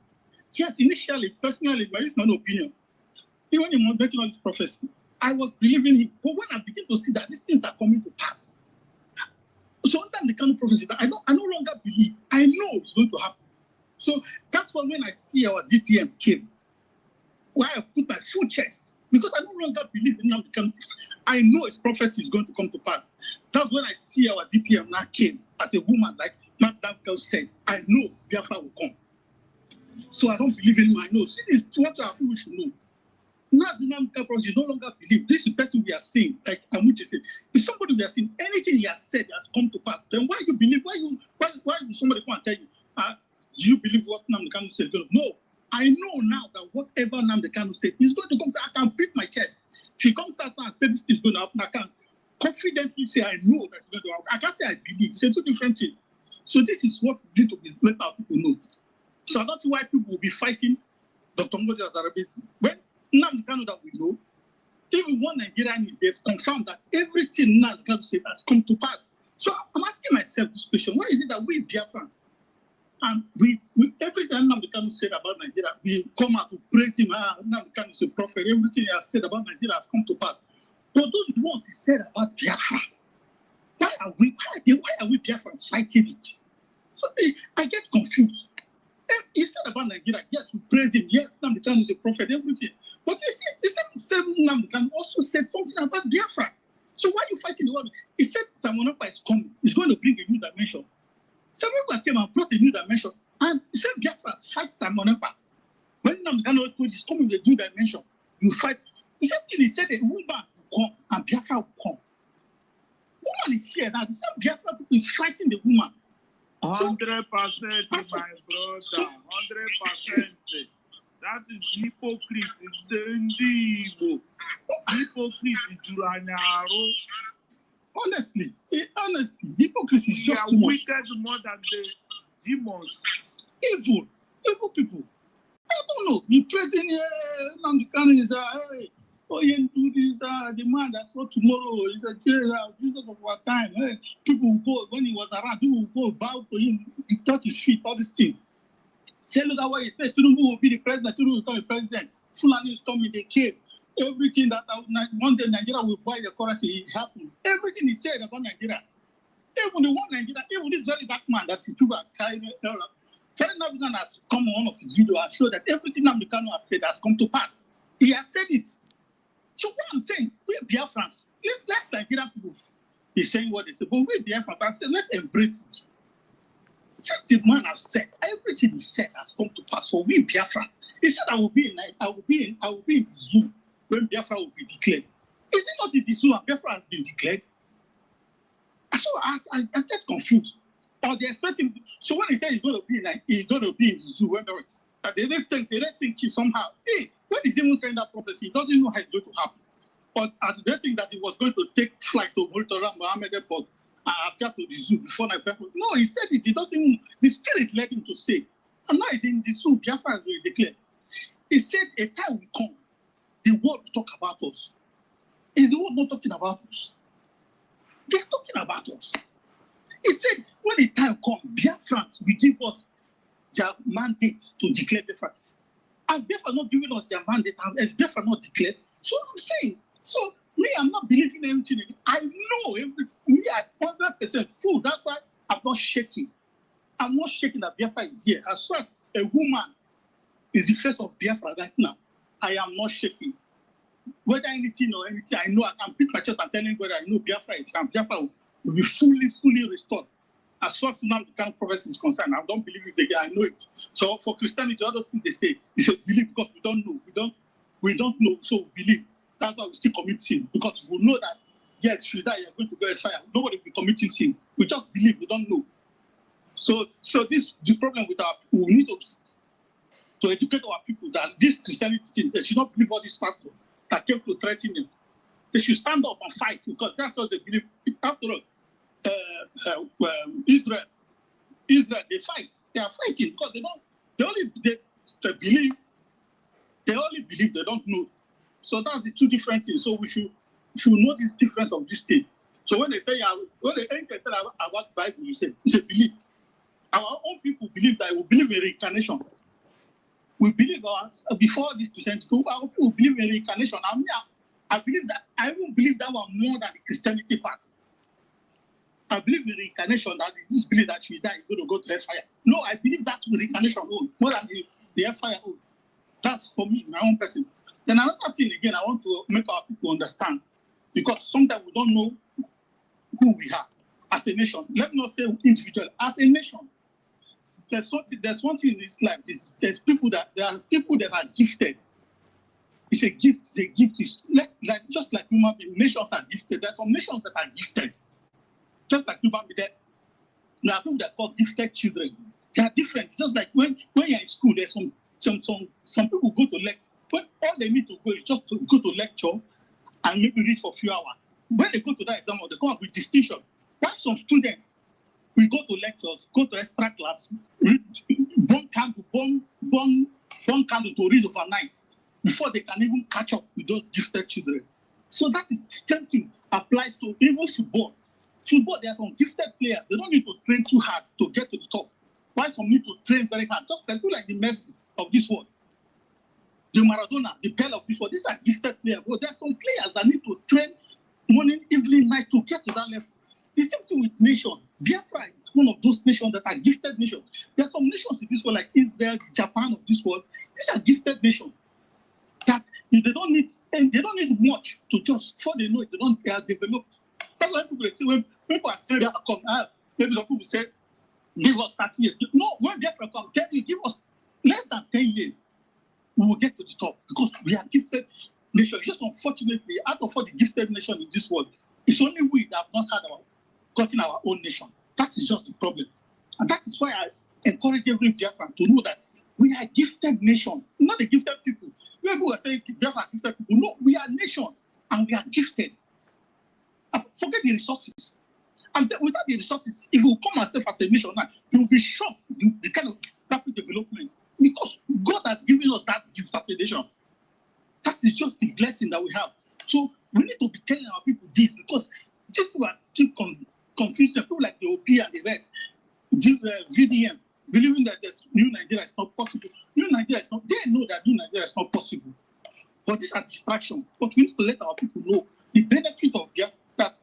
Speaker 12: Yes, initially, personally, but it's my opinion. Even when he was making all this prophecy, I was believing him. But when I begin to see that these things are coming to pass, so under the kind of prophecy that I no longer believe, I know it's going to happen. So that's why when I see our DPM came, why I put my full chest, because I no longer believe in the kind of prophecy. I know his prophecy is going to come to pass. That's when I see our DPM now came as a woman, like Madam Girl said, I know Biafra will come. So I don't believe in him, I know. See, this is what our people should know. Now, the prophecy, you no longer believe. This is the person we are seeing, like Amuche said. If somebody we are seeing, anything he has said has come to pass, then why you believe? Why will somebody come and tell you, do you believe what Nnamdi Kanu said? No. I know now that whatever Nnamdi Kanu said is going to come. I can beat my chest. If he comes out and says this thing is going to happen, I can confidently say I know that it's going to happen. I can't say I believe. It's a two different things. So this is what we need to let our people know. So I don't see why people will be fighting Dr. Mbodi Azarabi. When Nnamdi Kanu that we know, even one Nigerian is there, confirmed that everything Nnamdi Kanu said has come to pass. So I'm asking myself this question: why is it that we Biafrans, and we everything Nnamdi Kanu said about Nigeria, we come out to praise him? Nnamdi Kanu is a prophet. Everything he has said about Nigeria has come to pass. But those ones he said about Biafra, why are we Biafrans fighting it? So I get confused. He said about Nigeria, yes, we praise him. Yes, Nnamdi Kanu is a prophet, everything. But you see, the same Nnamdi Kanu also said something about Biafra. So why are you fighting the world? He said Simon Ekpa is coming. He's going to bring a new dimension. Simon Ekpa came and brought a new dimension. And he said Biafra fight Simon Ekpa. When Nnamdi Kanu told he's coming with a new dimension, you fight. The same thing he said, a woman will come and Biafra will come. Woman is here now. The same Biafra people is fighting the woman.
Speaker 3: 100%, my brother. 100%. That is hypocrisy. The hypocrisy to Ranyaro.
Speaker 12: Honestly, hypocrisy is
Speaker 3: We
Speaker 12: just
Speaker 3: are
Speaker 12: too much.
Speaker 3: wicked more than the demons.
Speaker 12: Evil people. I don't know. You praising Nnamdi Kanu is hey, oh, you do this, the man that saw tomorrow is a Jesus of our time. Hey, people will go, when he was around, people will go bow to him, he touch his feet, all these things. Say, look at what he said, Tinubu will be the president, Tinubu will become the president. Fulani is coming, they came. Everything that one day Nigeria will buy the currency, it happened. Everything he said about Nigeria. Even the one Nigeria, even this very dark man that he took at Nnamdi Kanu has come on one of his videos and showed that everything Nnamdi Kanu has said has come to pass. He has said it. So what I'm saying, we Biafrans, let Nigerian people be saying what they say, but we Biafrans, I'm saying let's embrace it. Since the man has said, everything he said has come to pass. So we Biafran. He said I will be in the zoo when Biafra will be declared. Is it not in the zoo and Biafra has been declared? So I get confused. Or they expect him. So when he said he's going to be in the zoo, when they didn't think he somehow. Hey, when he's even saying that prophecy, he doesn't know how it's going to happen. But they think that he was going to take flight to Murtala Mohammed Airport and appear to the zoo before night. No, he said it. He doesn't even. The spirit led him to say. And now he's in the zoo. Biafra has been declared. He said a time will come. The world will talk about us. Is the world not talking about us? They're talking about us. He said, when the time comes, Biafrans will give us their mandate to declare Biafra. And Biafra not giving us their mandate, and Biafra not declared. So I'm saying, so me, I'm not believing everything. I know everything. Me, I'm 100% full. That's why I'm not shaking. I'm not shaking that Biafra is here. As far as a woman is the face of Biafra right now, I am not shaking. Whether anything or anything, I know I can pick my chest and tell anybody I know Biafra is here. Biafra will be fully restored. As far as now the kind of prophecy is concerned, I don't believe it again. I know it. So for Christianity, other things they say believe because we don't know. We don't know, so we believe. That's why we still commit sin. Because if we know that, yes, if you die, you're going to go to fire. Nobody will be committing sin. We just believe, we don't know. So this the problem with our people. We need to educate our people that this Christianity thing, they should not believe all these pastors that came to threaten them. They should stand up and fight because that's what they believe. After all, Israel, they fight. They are fighting because they only believe, they don't know. So that's the two different things. So we should know this difference of this thing. So when they tell you, when they tell about the Bible, you say believe. Our own people believe that we believe in reincarnation. We believe before this Christianity, our people believe in reincarnation. I believe that I even believe that one more than the Christianity part. I believe in reincarnation, that this belief that you die, you're going to go to hellfire. No, I believe that reincarnation more than the hellfire. That's for me, my own person. Then another thing again, I want to make our people understand, because sometimes we don't know who we are as a nation. Let me not say individual, as a nation. There's one thing in this life. There are people that are gifted. It's a gift. The gift is like just like human beings. Nations are gifted. There are some nations that are gifted. Just like human beings, there are people that are called gifted children. They are different. Just like when you're in school, there's some people go to lecture. But all they need to go is just to go to lecture and maybe read for a few hours. When they go to that exam, they come up with distinction. Why some students we go to lectures, go to extra class, burn candle to read overnight before they can even catch up with those gifted children. So that is the same thing applies to even football. Football, there are some gifted players. They don't need to train too hard to get to the top. Why some need to train very hard? Just like the Messi of this world, the Maradona, the Pele of this world. These are gifted players. But there are some players that need to train morning, evening, night to get to that level. The same thing with nation. Biafra is one of those nations that are gifted nations. There are some nations in this world, like Israel, Japan of this world. These are gifted nations that they don't need much to just before they know it, they are developed. That's why people say when people are saying Biafra come, maybe some people say, give us 30 years. No, when Biafra come, tell you, give us less than 10 years, we will get to the top because we are gifted nation. Just unfortunately, out of all the gifted nations in this world, it's only we that have not gotten our own nation. That is just the problem. And that is why I encourage every Biafran to know that we are a gifted nation, not a gifted people. People are saying Biafra are gifted people. No, we are a nation and we are gifted. Forget the resources. And without the resources, if we come ourselves as a nation now, you will be shocked the kind of rapid development. Because God has given us that gift as a nation. That is just the blessing that we have. So we need to be telling our people this because these people are keep confusing. People like the OP and the rest, VDM, believing that there's new Nigeria is not possible. New Nigeria is not, they know that new Nigeria is not possible. But these are distractions. But we need to let our people know the benefit of that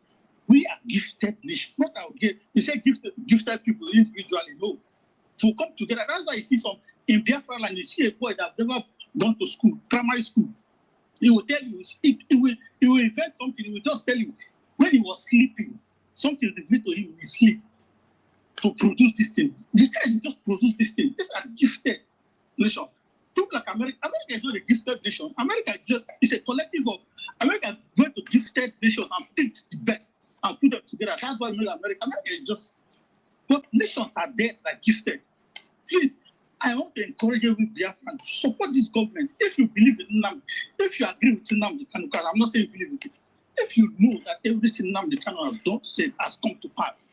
Speaker 12: we are gifted nation. Not our gift. You say gifted people individually, no. To come together. That's why you see some in Biafra land, you see a boy that has never gone to school, primary school. He will tell you, he will invent something, he will just tell you, when he was sleeping, something revealed to him in his sleep to produce these things. This child will just produce these things. These are gifted nation. People like America is not a gifted nation. America is a collective of, America is going to gifted nations and pick the best and put them together. That's why we know America is just, but nations are there that are gifted. Please, I want to encourage every Biafran to support this government. If you believe in Nnamdi, if you agree with Nnamdi, because I'm not saying believe in it, if you know that everything Nnamdi Kanu has done, said has come to pass,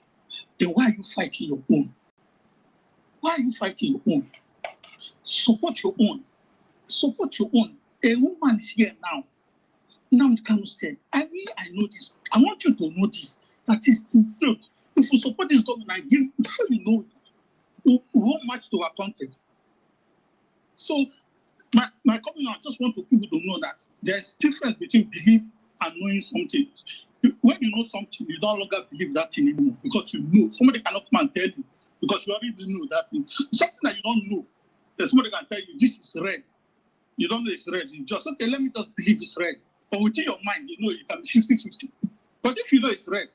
Speaker 12: then why are you fighting your own? Why are you fighting your own? Support your own. Support your own. A woman is here now. Nnamdi Kanu said, I know this. I want you to know this. That is true. If you support this government, I give, before you know it, we won't match to our country. So my comment, I just want people to know that there's difference between belief and knowing something. When you know something, you don't longer believe that thing anymore because you know. Somebody cannot come and tell you because you already know that thing. Something that you don't know, there's somebody can tell you this is red. You don't know it's red. You just, okay, let me just believe it's red. But within your mind, you know it can be 50-50. But if you know it's red,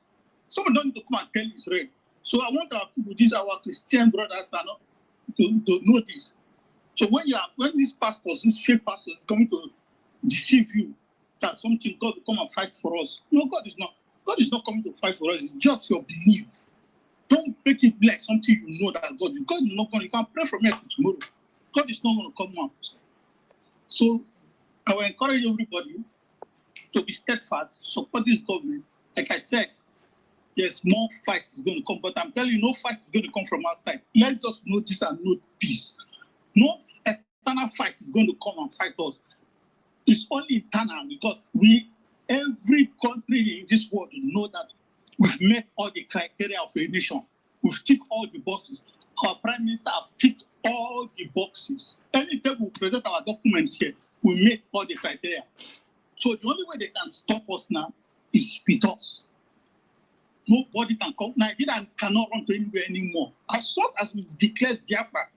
Speaker 12: someone don't need to come and tell you it's red. So I want our people, these our Christian brothers, to know this. So when these pastors, these fake pastors, coming to deceive you that something God will come and fight for us. No, God is not. God is not coming to fight for us. It's just your belief. Don't make it like something you know that God is. God is not going. You can pray from here to tomorrow. God is not going to come out. So I will encourage everybody to be steadfast, support this government. Like I said, there's more fight is going to come, but I'm telling you, no fight is going to come from outside. Let's just know this and know peace. No external fight is going to come and fight us. It's only internal because every country in this world know that we've met all the criteria of a nation. We've ticked all the boxes. Our prime minister has ticked all the boxes. Anytime we present our documents here, we meet all the criteria. So the only way they can stop us now is with us. Nobody can come. Nigeria cannot run to anywhere anymore. As long as we've declared Biafra,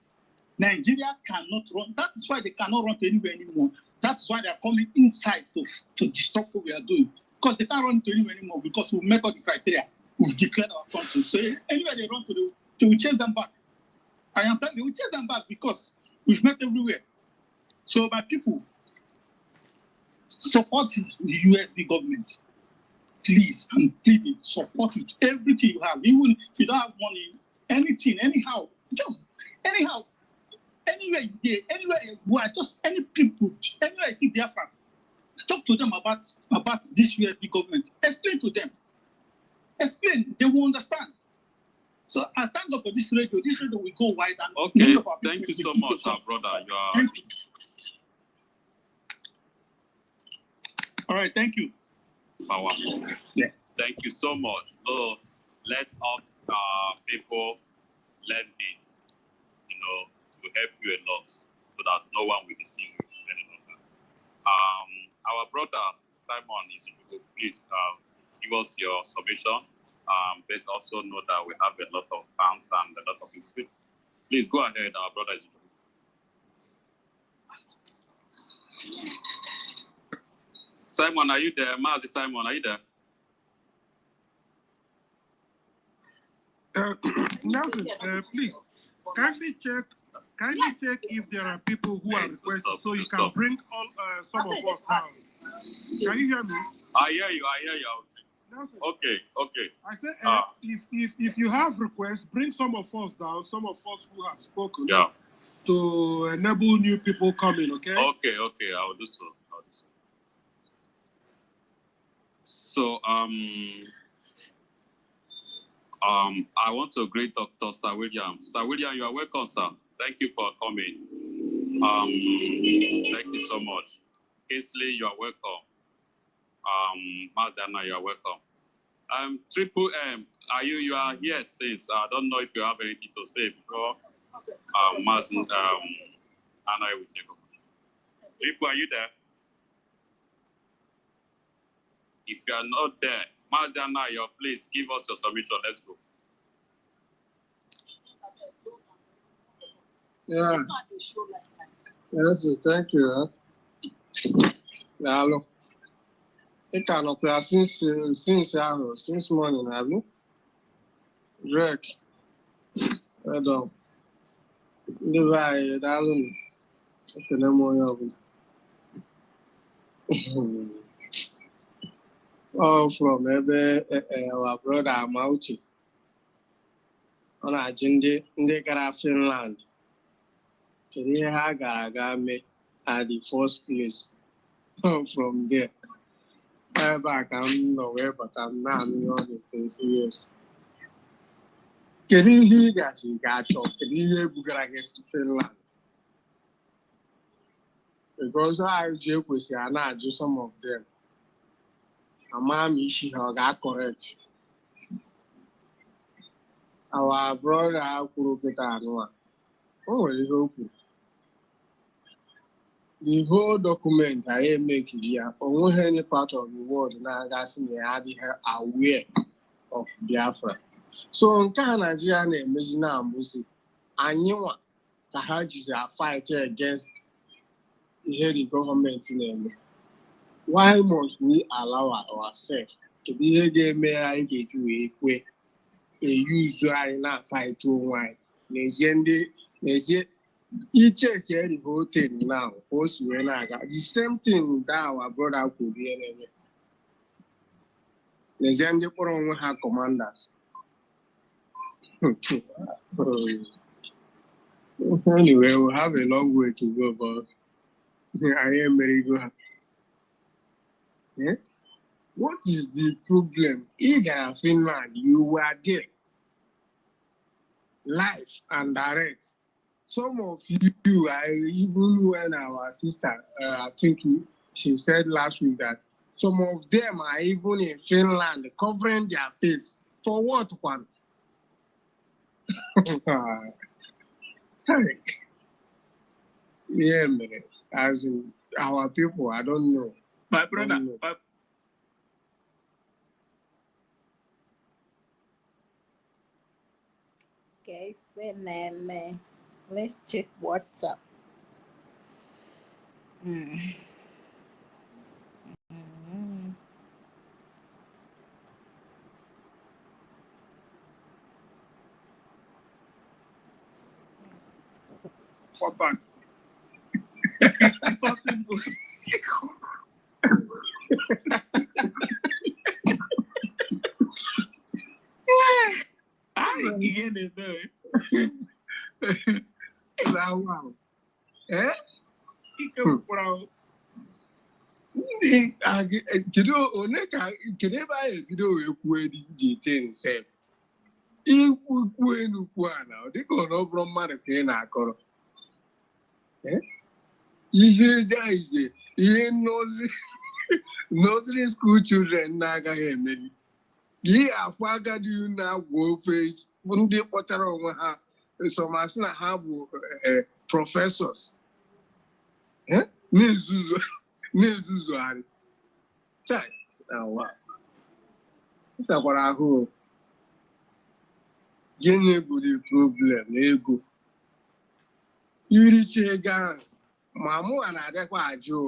Speaker 12: Nigeria cannot run. That is why they cannot run to anywhere anymore. That's why they are coming inside to disrupt what we are doing. Because they can't run to anywhere anymore because we've met all the criteria. We've declared our country. So anywhere they run to, they will chase them back. I am telling you, we will chase them back because we've met everywhere. So my people, support the USB government. Please, I'm pleading, support it. Everything you have, even if you don't have money, anything, anyhow, just anyhow, anywhere you go, anywhere you are, just any people, anywhere you see Biafra, talk to them about this USB government. Explain to them. Explain, they will understand. So I thank God for this radio. This radio will go wide. And
Speaker 5: okay, thank you so much, our brother. You are...
Speaker 12: Thank you. All right, thank you.
Speaker 5: Powerful.
Speaker 12: Yeah.
Speaker 5: Thank you so much. So let us people learn this, to help you a lot so that no one will be seeing you any longer. Our brother Simon is please give us your submission but also know that we have a lot of fans and a lot of people. Please go ahead, our brother is. Simon, are you there? Mazi Simon, are you there?
Speaker 4: Nelson, please, kindly check if there are people who are requested so you can bring all some of us down. Can you hear me?
Speaker 5: I hear you.
Speaker 4: Nelson,
Speaker 5: Okay.
Speaker 4: I said if you have requests, bring some of us down, some of us who have spoken.
Speaker 5: Yeah.
Speaker 4: To enable new people coming, okay?
Speaker 5: Okay, I will do so. So, I want to greet Dr. Sir William. Sir William, you are welcome, sir. Thank you for coming. Thank you so much. Kingsley, you are welcome. Mazana, you are welcome. Triple M, you are here since. I don't know if you have anything to say before Mazana, Anna will take over. Triple, are you there? If you are not there, Mazana, please give us your submission. Let's go.
Speaker 13: Yeah. Yes, thank you. Hello. It cannot be since morning, have you? Drake. Pardon. Divide, darling. All from our brother Amauchi. On a Jindi in the Finland. Haga at the first place. From there. Back, I'm nowhere, but I'm not on the place. Yes. Getting here, guys, you got to get Finland. Because I joke with you, and I do some of them. And mommy, she got correct. Our brother, Kuruketa, the whole document I make here, on any part of the world, now that's me, I aware of Biafra. So, in Nigeria, Nigeria, Musi, I knew the Hajis are fighting against the government in them. Why must we allow ourselves to be a mayor if we usually not fight to wine? Each care the whole thing now, post when I got the same thing that our brother could be anyway. Legend for have commanders. Anyway, we have a long way to go, but I am very good. Yeah? What is the problem? In Finland, you were there, live and direct. Some of you, even when our sister, I think she said last week that some of them are even in Finland covering their face. For what one? Yeah, man. As in our people, I don't know.
Speaker 12: My brother,
Speaker 8: Okay, Finland. Let's check what's up.
Speaker 12: what back? So simple. I get it though.
Speaker 13: Wow. Eh? Kedu ebe anyị ebido wee kwuo dị ten sef ikwu enukwu a na dịka ọ na ọ bụrụ mmadụ ka ị na-akọrọ ihe daize ihe nursery school children na-agaghị emeri ihe afọ agadi na-agwa ofe ndị kpọtara onwe ha esomasị na ha bụ professors na-ezuzugharị chai na ụwa ịtakwara ahụ gịnị bụ the problem ego iricha ego ahụ ma mụ na-adịkwa ajụ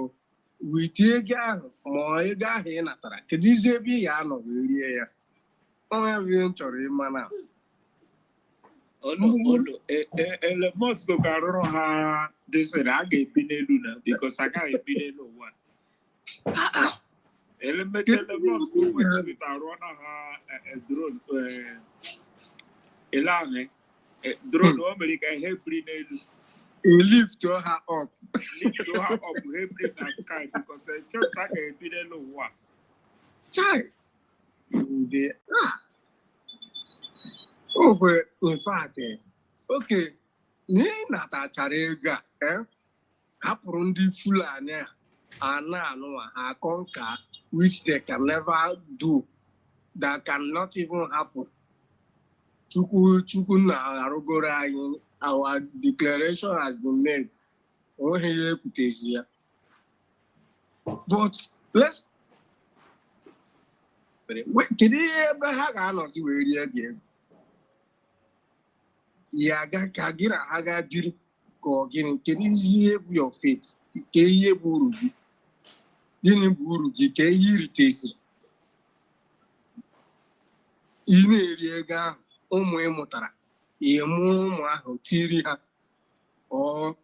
Speaker 13: wite ego ahụ ma ego ahụ ị natara kedu izi ebe ị ga-anọ wee rie ya ọnwa bụ ihe m chọrọ ịma na
Speaker 12: Elon Musk ga-arụrụ ha dịsịrị a ga-ebi n'elu na bikos a gaghị ebi n'elu ụwa Elon Musk wetụta arụọ na ha drone ele ahụ drone o mere ka ihe biri n'elu
Speaker 13: lift her up
Speaker 12: ha ọbụ ihe biri na sky bikos chọta ga-ebi n'elu ụwa
Speaker 13: chai okwe in fact okay n'ihi natachara ego a hapụrụ ndị Fulani a na-anụwa ha conquer which they can never do that cannot even happen chukwu na arụgoro anyị our declaration has been made onweghị ihe ekwutezi ya but let's kedu ihe ebe ha ga-anọzi wee rie gị ego ya ga ka gị na ha ga biri ka ọ gịnị kedu ihe bụ your faith ke ihe bụ uru gị gịnị bụ uru gị ka ihe iritesiri ị na-eri ego ahụ ụmụ ị mụtara ịmụ ụmụ ahụ tiri ha ọ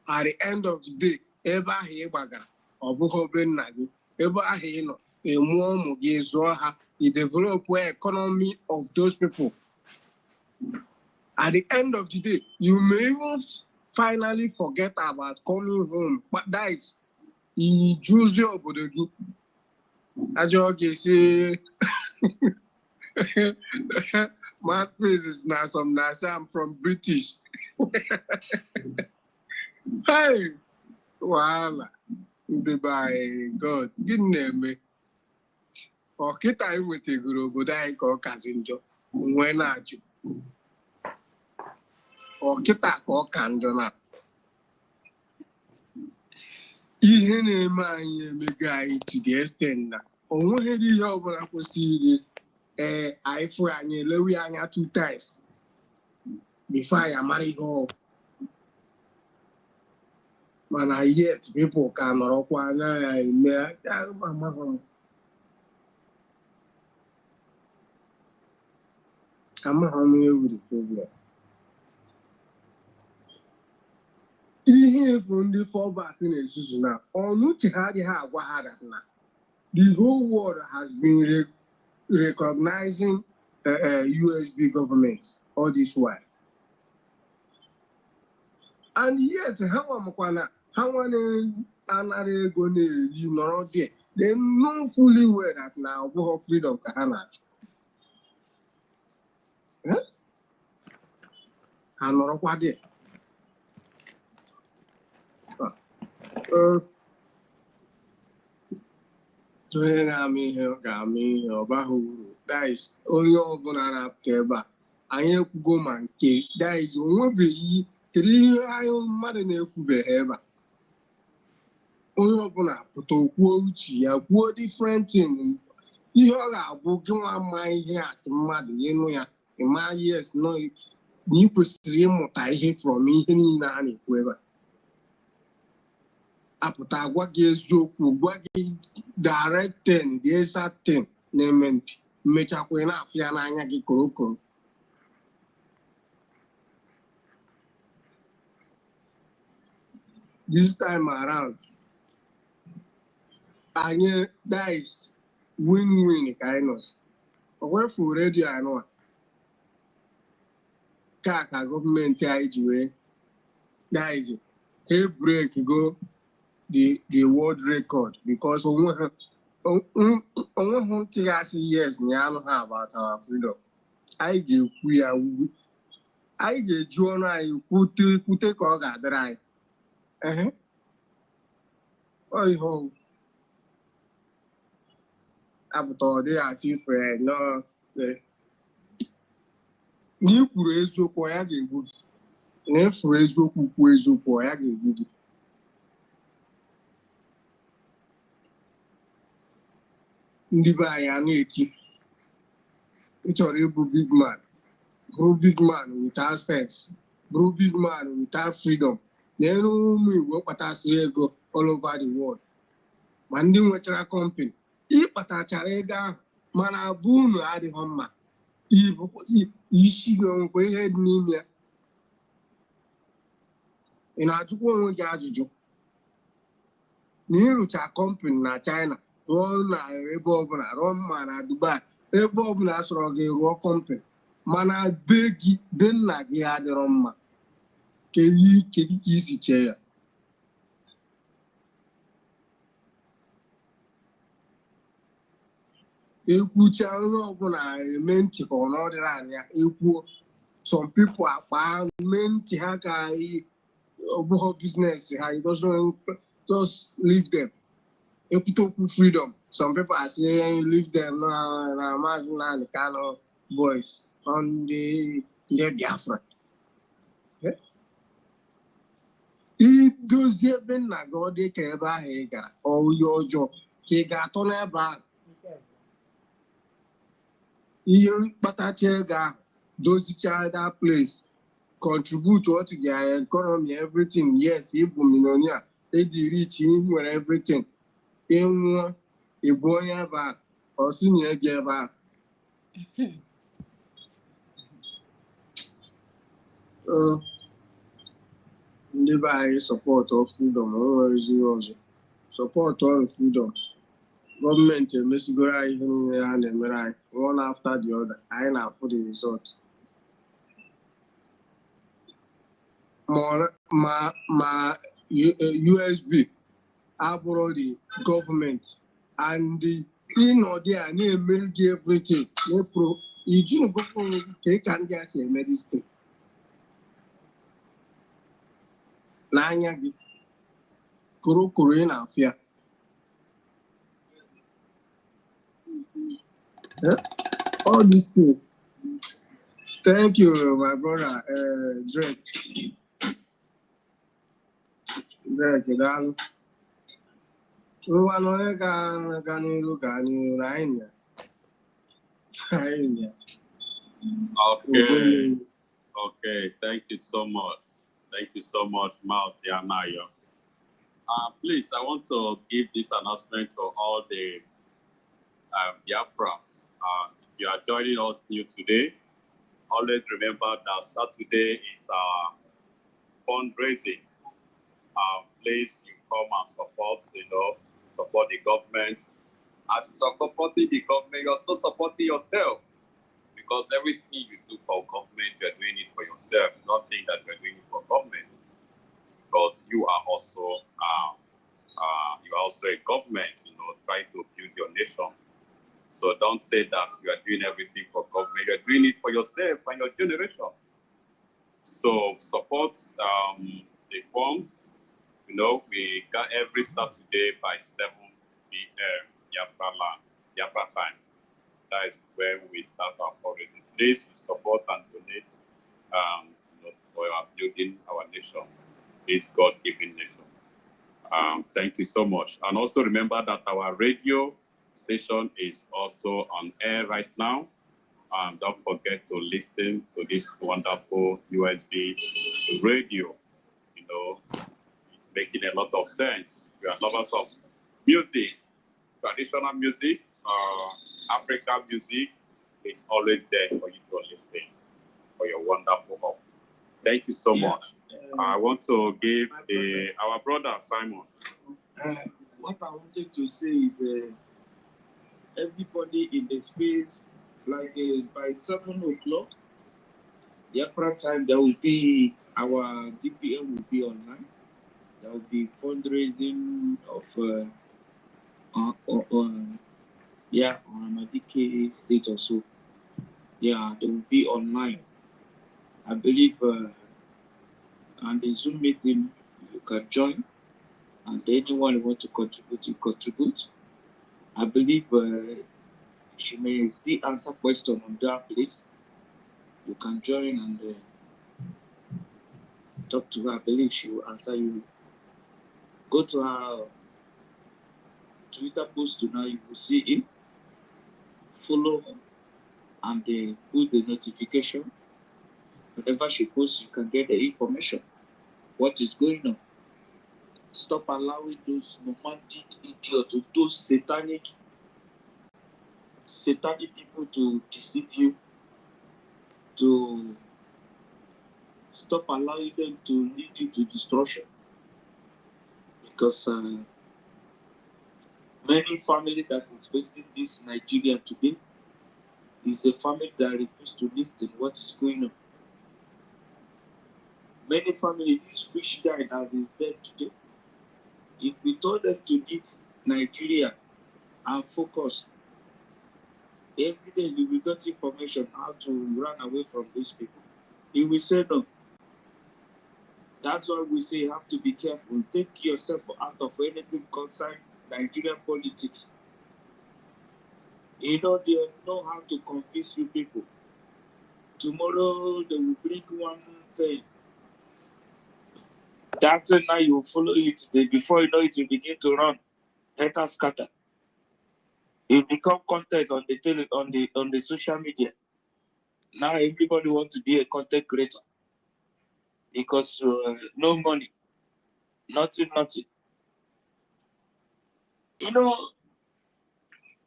Speaker 13: at the end of the day ebe ahụ ị gbagara ọ bụghị obe nna gị ebe ahụ ị nọ ịmụọ ụmụ gị zụọ ha i develop economy of those people. At the end of the day, you may even finally forget about coming home. But that is, you choose your body. As you say, my face is now some nice. I'm from British. Hey, wow, by God, didn't name ọkịta anyị wetagoro obodo anyị ka ọ kazi njọ nwee na-ajụ ọkịta ka ọ ka njọ na ihe na-eme anyị emego anyị to the extent na o nweghị ihe ọbụla kwesịrị anyị fụ anyị elewe anya 2 times before anyị amara ihe ọ mana yet people ka nọrọkwa anya ya eme amahụ with the problem. Ihe bụ ndị fallback na-ezuzu na ọnụuche ha adịghị agwa ha that na the whole world has been recognizing USB government all this while. And yet, ha nwamakwa na ha nwane anara ego na-eri nọrọ there. They know fully well that na ọ bụghị freedom ka ha na-achọ. Ha nọrọkwa dị onye na-ama ihe ga-ama ihe ọ baghị uru guys onye ọbụla na-apụta ebe a anyị ekwugo ma nke guys onwebeghị kedu ihe anyị mmadụ na-ekwubeghị ebe a onye ọbụla pụta okwuo uche ya kwuo different thing ihe ọ ga-abụ gị nwa ma ihe asị mmadụ ịnụ ya ịma yes no na ị kwesịrị ịmụta ihe from ihe niile a na-ekwu ebe a apụta gwa gị eziokwu gwa gị direct thing the exact thing na-eme mmechakwa ị na-afụ ya n'anya gị korokoro this time around anyị dice win-win ka anyị nọsi o wefu redio anụ a ka gọọmenti anyị ji wee dice break go the world record because onweghị ntịghasị yes na ya anụ ha about our freedom anyị ga-ekwu ya anyị ga-eju ọnụ anyị kwute ka ọ ga-adịrị anyị ọ ihe apụta ọ dịghị asị ife nọ na ikwuru eziokwu ya ga-egbu gị na efuru eziokwu kwuo eziokwu ya ga-egbu gị ndị be anyị a na-eti ị chọrọ ịbụ big man bụrụ big man without sense, bụrụ big man without freedom. Na-ere ụmụ Igbo kpatasịrị ego all over the world. Ma ndị nwechara company ịkpatachara ego ahụ mana abụ unu adịghị mma. Isi nwekwa ihe dị n'ime ya. Ị na-ajụkwa onwe gị ajụjụ na ịrụcha company na China rụọ na ebe ọbụla, rụọ mma na Dubai, ebe ọbụla asọrọ gị rụọ company, mana be gị be nna gị adịrọ mma. Kedu ka isi chee ya? Ekwucha onye ọbụla eme ntị ka ọ nọdịrị anya ekwuo. Some people akpa eme ntị ha ka ọbụghọ business ha, just leave them. Ekwute okwu freedom, some people are saying leave them na Maazị Nnamdi Kanu boys on the Biafra. Idozie ebe nna gị ọ dị ka ebe ahụ ị gara onye ọjọọ ka ị ga-atọ n'ebe ahụ. Ihe mkpatacha ego ahụ dozicha that place, contribute to their economy, everything. Yes, ịbụ millionaire, ịdị rich, ị nwere everything. Ịnwụọ ịbụ onye ebe ahụ, ọ sị na ego ebe ahụ. Ndị be anyị support of freedom, o nwere ezigbo ọzọ. Support on freedom. Gọọmenti emesigoro anyị ihe niile ha na-emere anyị, one after the other. Anyị na-afụ the result. Ma USB abụrụ the government and ịnọdụ a na-emeri gị everything na-epro ijinugokwu ka ị ka ndị a si eme this thing n'anya gị korokoro ị na-afịa. All these things. Thank you, my brother, Drake. Daalụ. Nwa na onye ga n'iru ga n'iru anyị ya.
Speaker 5: Okay, thank you so much. Thank you so much, Maazị Anayo. Please, I want to give this announcement to all the Biafrans. If you are joining us new today, always remember that Saturday is our fundraising. Please, you come and support, support the government. As you're supporting the government, you're also supporting yourself. Because everything you do for government, you're doing it for yourself. Nothing that you're doing it for government. Because you are also a government, trying to build your nation. So don't say that you are doing everything for government. You're doing it for yourself and your generation. So support the fund. We got every Saturday by 7 p.m. Biafra time. That is where we start our fundraising. Please support and donate for building our nation, this God-given nation. Thank you so much. And also remember that our radio station is also on air right now. Don't forget to listen to this wonderful USB radio. It's making a lot of sense. We are lovers of music, traditional music, African music. It's always there for you to listen for your wonderful help. Thank you so much. I want to give our brother Simon.
Speaker 14: What I wanted to say is everybody in the space, like by 7 o'clock, Biafra time, there will be our DPM will be online. There will be fundraising of on Amadike State or so. Yeah, they will be online. I believe and the Zoom meeting you can join, and anyone who wants to contribute, you contribute. I believe she may still answer questions on that place. You can join and talk to her. I believe she will answer you. Go to her Twitter post tonight, you will see it. Follow her and put the notification Whenever she posts, you can get the information. What is going on? Stop allowing those romantic idiots, those satanic people to deceive you, to stop allowing them to lead you to destruction. Because many family that is facing this Nigeria today is the family that refuse to listen what is going on. Many families, this rich guy that is dead today, if we told them to leave Nigeria and focus, every day we will get information how to run away from these people. He will say no. That's why we say you have to be careful. Take yourself out of anything concerning Nigerian politics. You know, they know how to confuse you people. Tomorrow they will bring one thing. That thing now you follow it. Before you know it, you begin to run. Let us scatter. It become content on the social media. Now everybody wants to be a content creator because no money, nothing. You know,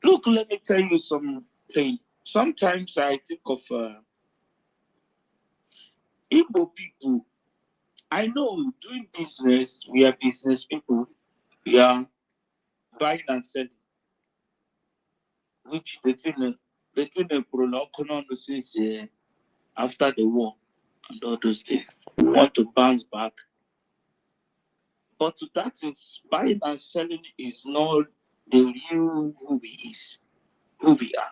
Speaker 14: look, let me tell you something. Sometimes I think of Igbo people. I know doing business, we are business people. We are buying and selling, which the thing prolong since after the war and all those things. We want to bounce back. But that is buying and selling is not the real who we are.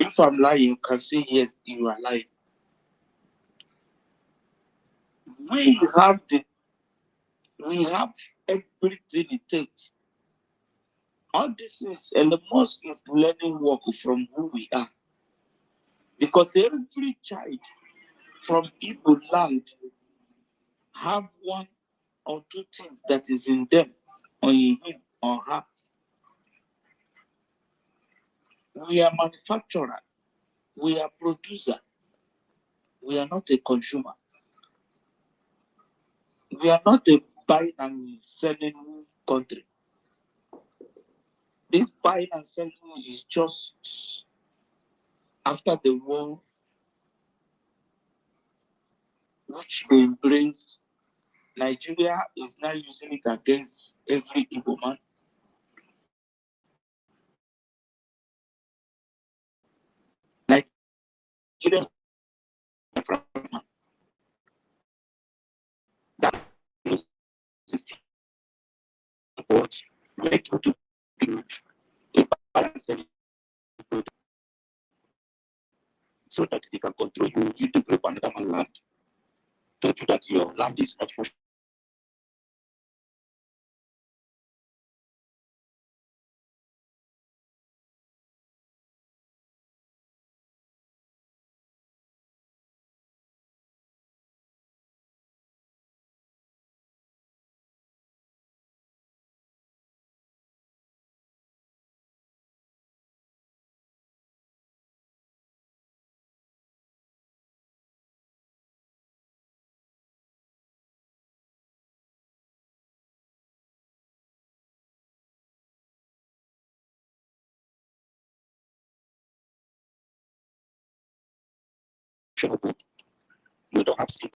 Speaker 14: If I'm lying, you can say yes, you are lying. We have everything it takes. All this is and the most is learning work from who we are. Because every child from Igbo land have one or two things that is in them, or in him or her. We are manufacturer, we are producer, we are not a consumer. We are not a buying and selling country. This buying and selling is just after the war, which they embrace. Nigeria is now using it against every Igbo man. Nigeria that is what make you to build a balanced so that they can control you. You develop another man land. Told you that your land is not for you don't have to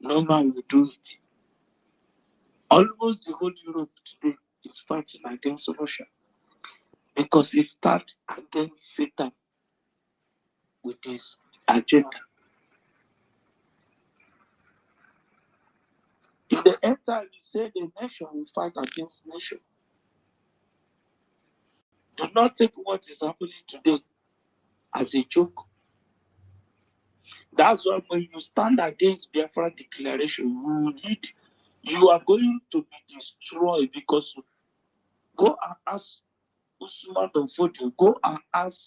Speaker 14: No man will do it. Almost the whole Europe today is fighting against Russia because it started against Satan with his agenda. In the end time, he said the nation will fight against nation. Do not take what is happening today as a joke. That's why when you stand against Biafra declaration, you are going to be destroyed because go and ask Usman Donfodio, go and ask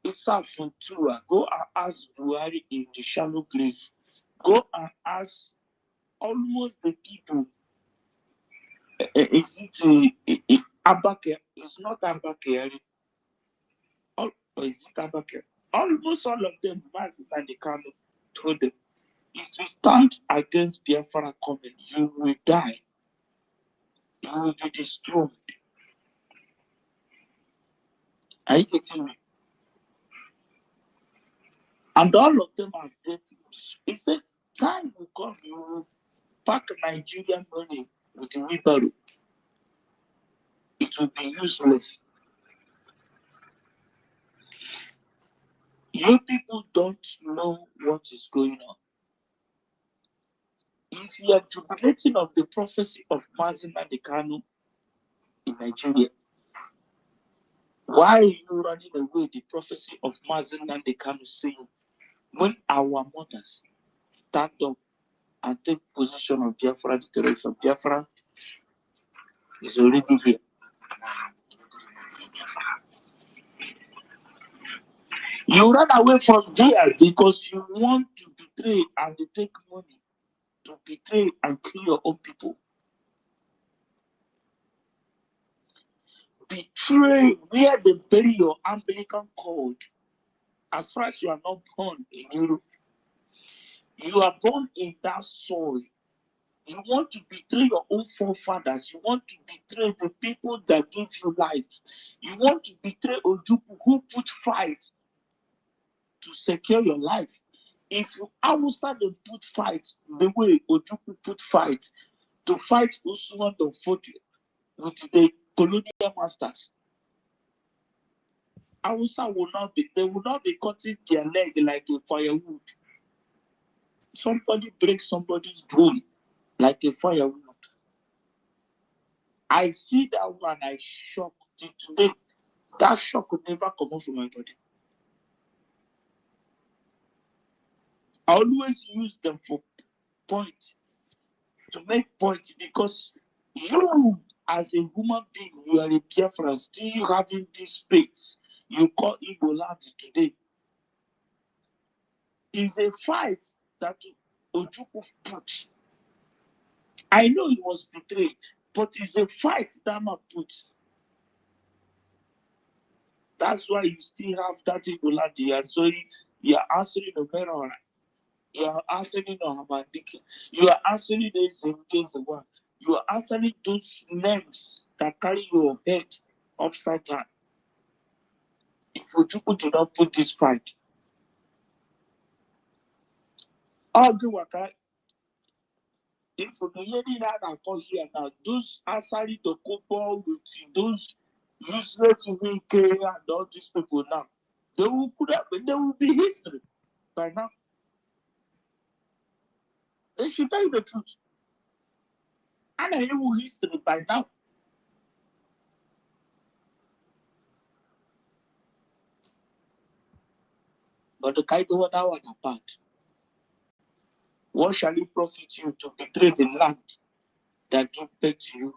Speaker 14: Issa Funtua, go and ask Buhari in the shallow grave, go and ask almost the people. Is it Abake? It's not Abake. Or is it Abake? Almost all of them, Mazi and the Kano, told them, if you stand against Biafra coming, you will die. You will be destroyed. Are you getting me? And all of them are dead. He said, time will come, you will pack Nigerian money with the wheelbarrow. It will be useless. You people don't know what is going on. If you are jubilating of the prophecy of Mazi Kanu in Nigeria, why are you running away the prophecy of Mazi Kanu saying, when our mothers stand up and take possession of Biafra, the terrorists of Biafra is already here. You run away from there because you want to betray and they take money to betray and kill your own people. Betray where they bury your umbilical cord. As far as you are not born in Europe, you are born in that soil. You want to betray your own forefathers. You want to betray the people that give you life. You want to betray Ojuku who put fight to secure your life. If you outside the put fight the way Ojuku put fight to fight Usman Donfodio with the colonial masters, Hausa will not be, they will not be cutting their leg like a firewood. Somebody breaks somebody's bone like a firewood. I see that one, I shocked till today. That shock could never come off from my body. I always use them for point, to make points, because you as a human being, you are a Biafran, still having this space you call Igbo land today. Is a fight that Ojukwu put. I know he was betrayed, but it's a fight that man put. That's why you still have that Igbo land here. So you are answering the Verona. You are answering the Hamadiki. You are answering the one. You are answering those names that carry your head upside down. If Ojukwu did not put this fight, all the waka. If you hear that I come here now, those answering the couple with those useless VK and all these people now, there will be history by now. They should tell you the truth. And I know history by now. But the kind of that one apart. What shall it profit you to betray the land that gave birth to you?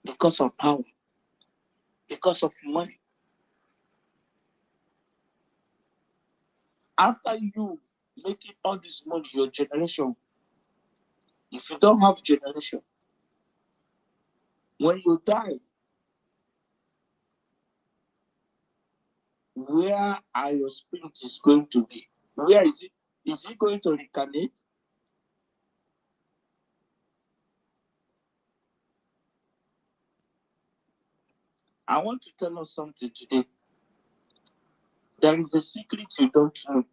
Speaker 14: Because of power, because of money. After you making all this money, your generation, if you don't have generation, when you die, where are your spirits going to be? Where is it? Is it going to reincarnate? I want to tell us something today. There is a secret you don't know.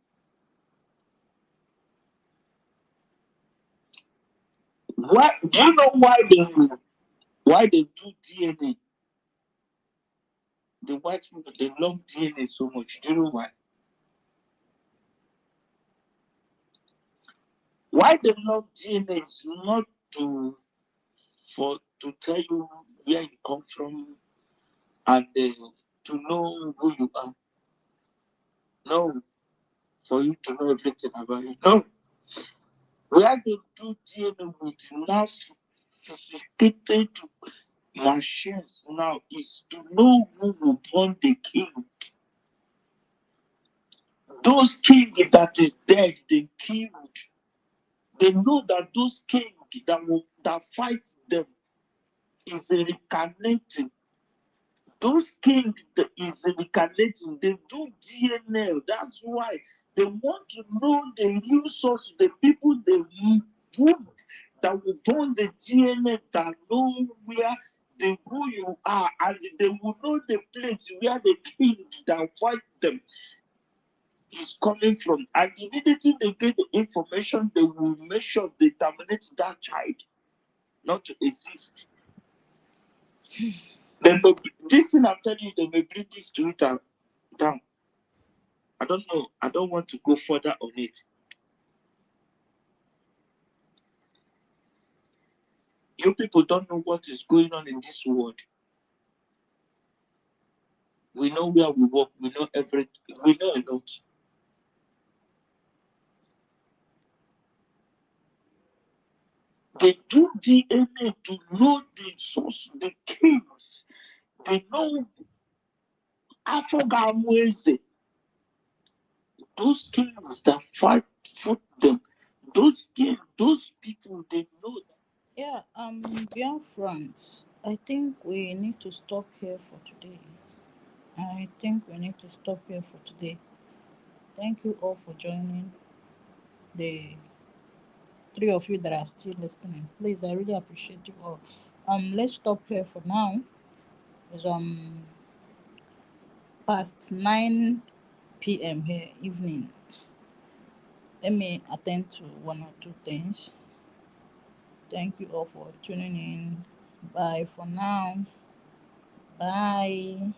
Speaker 14: Why do you know why they do DNA? The white people they love DNA so much. Do you know why? Why they love DNA is not to tell you where you come from and to know who you are. No, for you to know everything about you. No. Where they do DNA with now sophisticated machines now is to know who will born the king. Those kings that is dead, they killed. They know that those kings that fight them is reincarnating. Those kings that is reincarnating, they do DNA. That's why they want to know the real source, the people they would that will burn the DNA that know where who you are, and they will know the place where the king that fight them is coming from. And immediately they get the information, they will make sure they terminate that child not to exist. This thing I'm telling you, they may bring this Twitter down. I don't know. I don't want to go further on it. You people don't know what is going on in this world. We know where we work. We know everything. We know a lot. They do DNA to know the source, the kings. They know Afrogamweze. Those kings that fight them. Those kings, those people, they know that.
Speaker 8: Yeah, dear friends, I think we need to stop here for today. Thank you all for joining. The three of you that are still listening, please, I really appreciate you all. Let's stop here for now. It's past 9 p.m. here evening. Let me attend to one or two things. Thank you all for tuning in. Bye for now. Bye.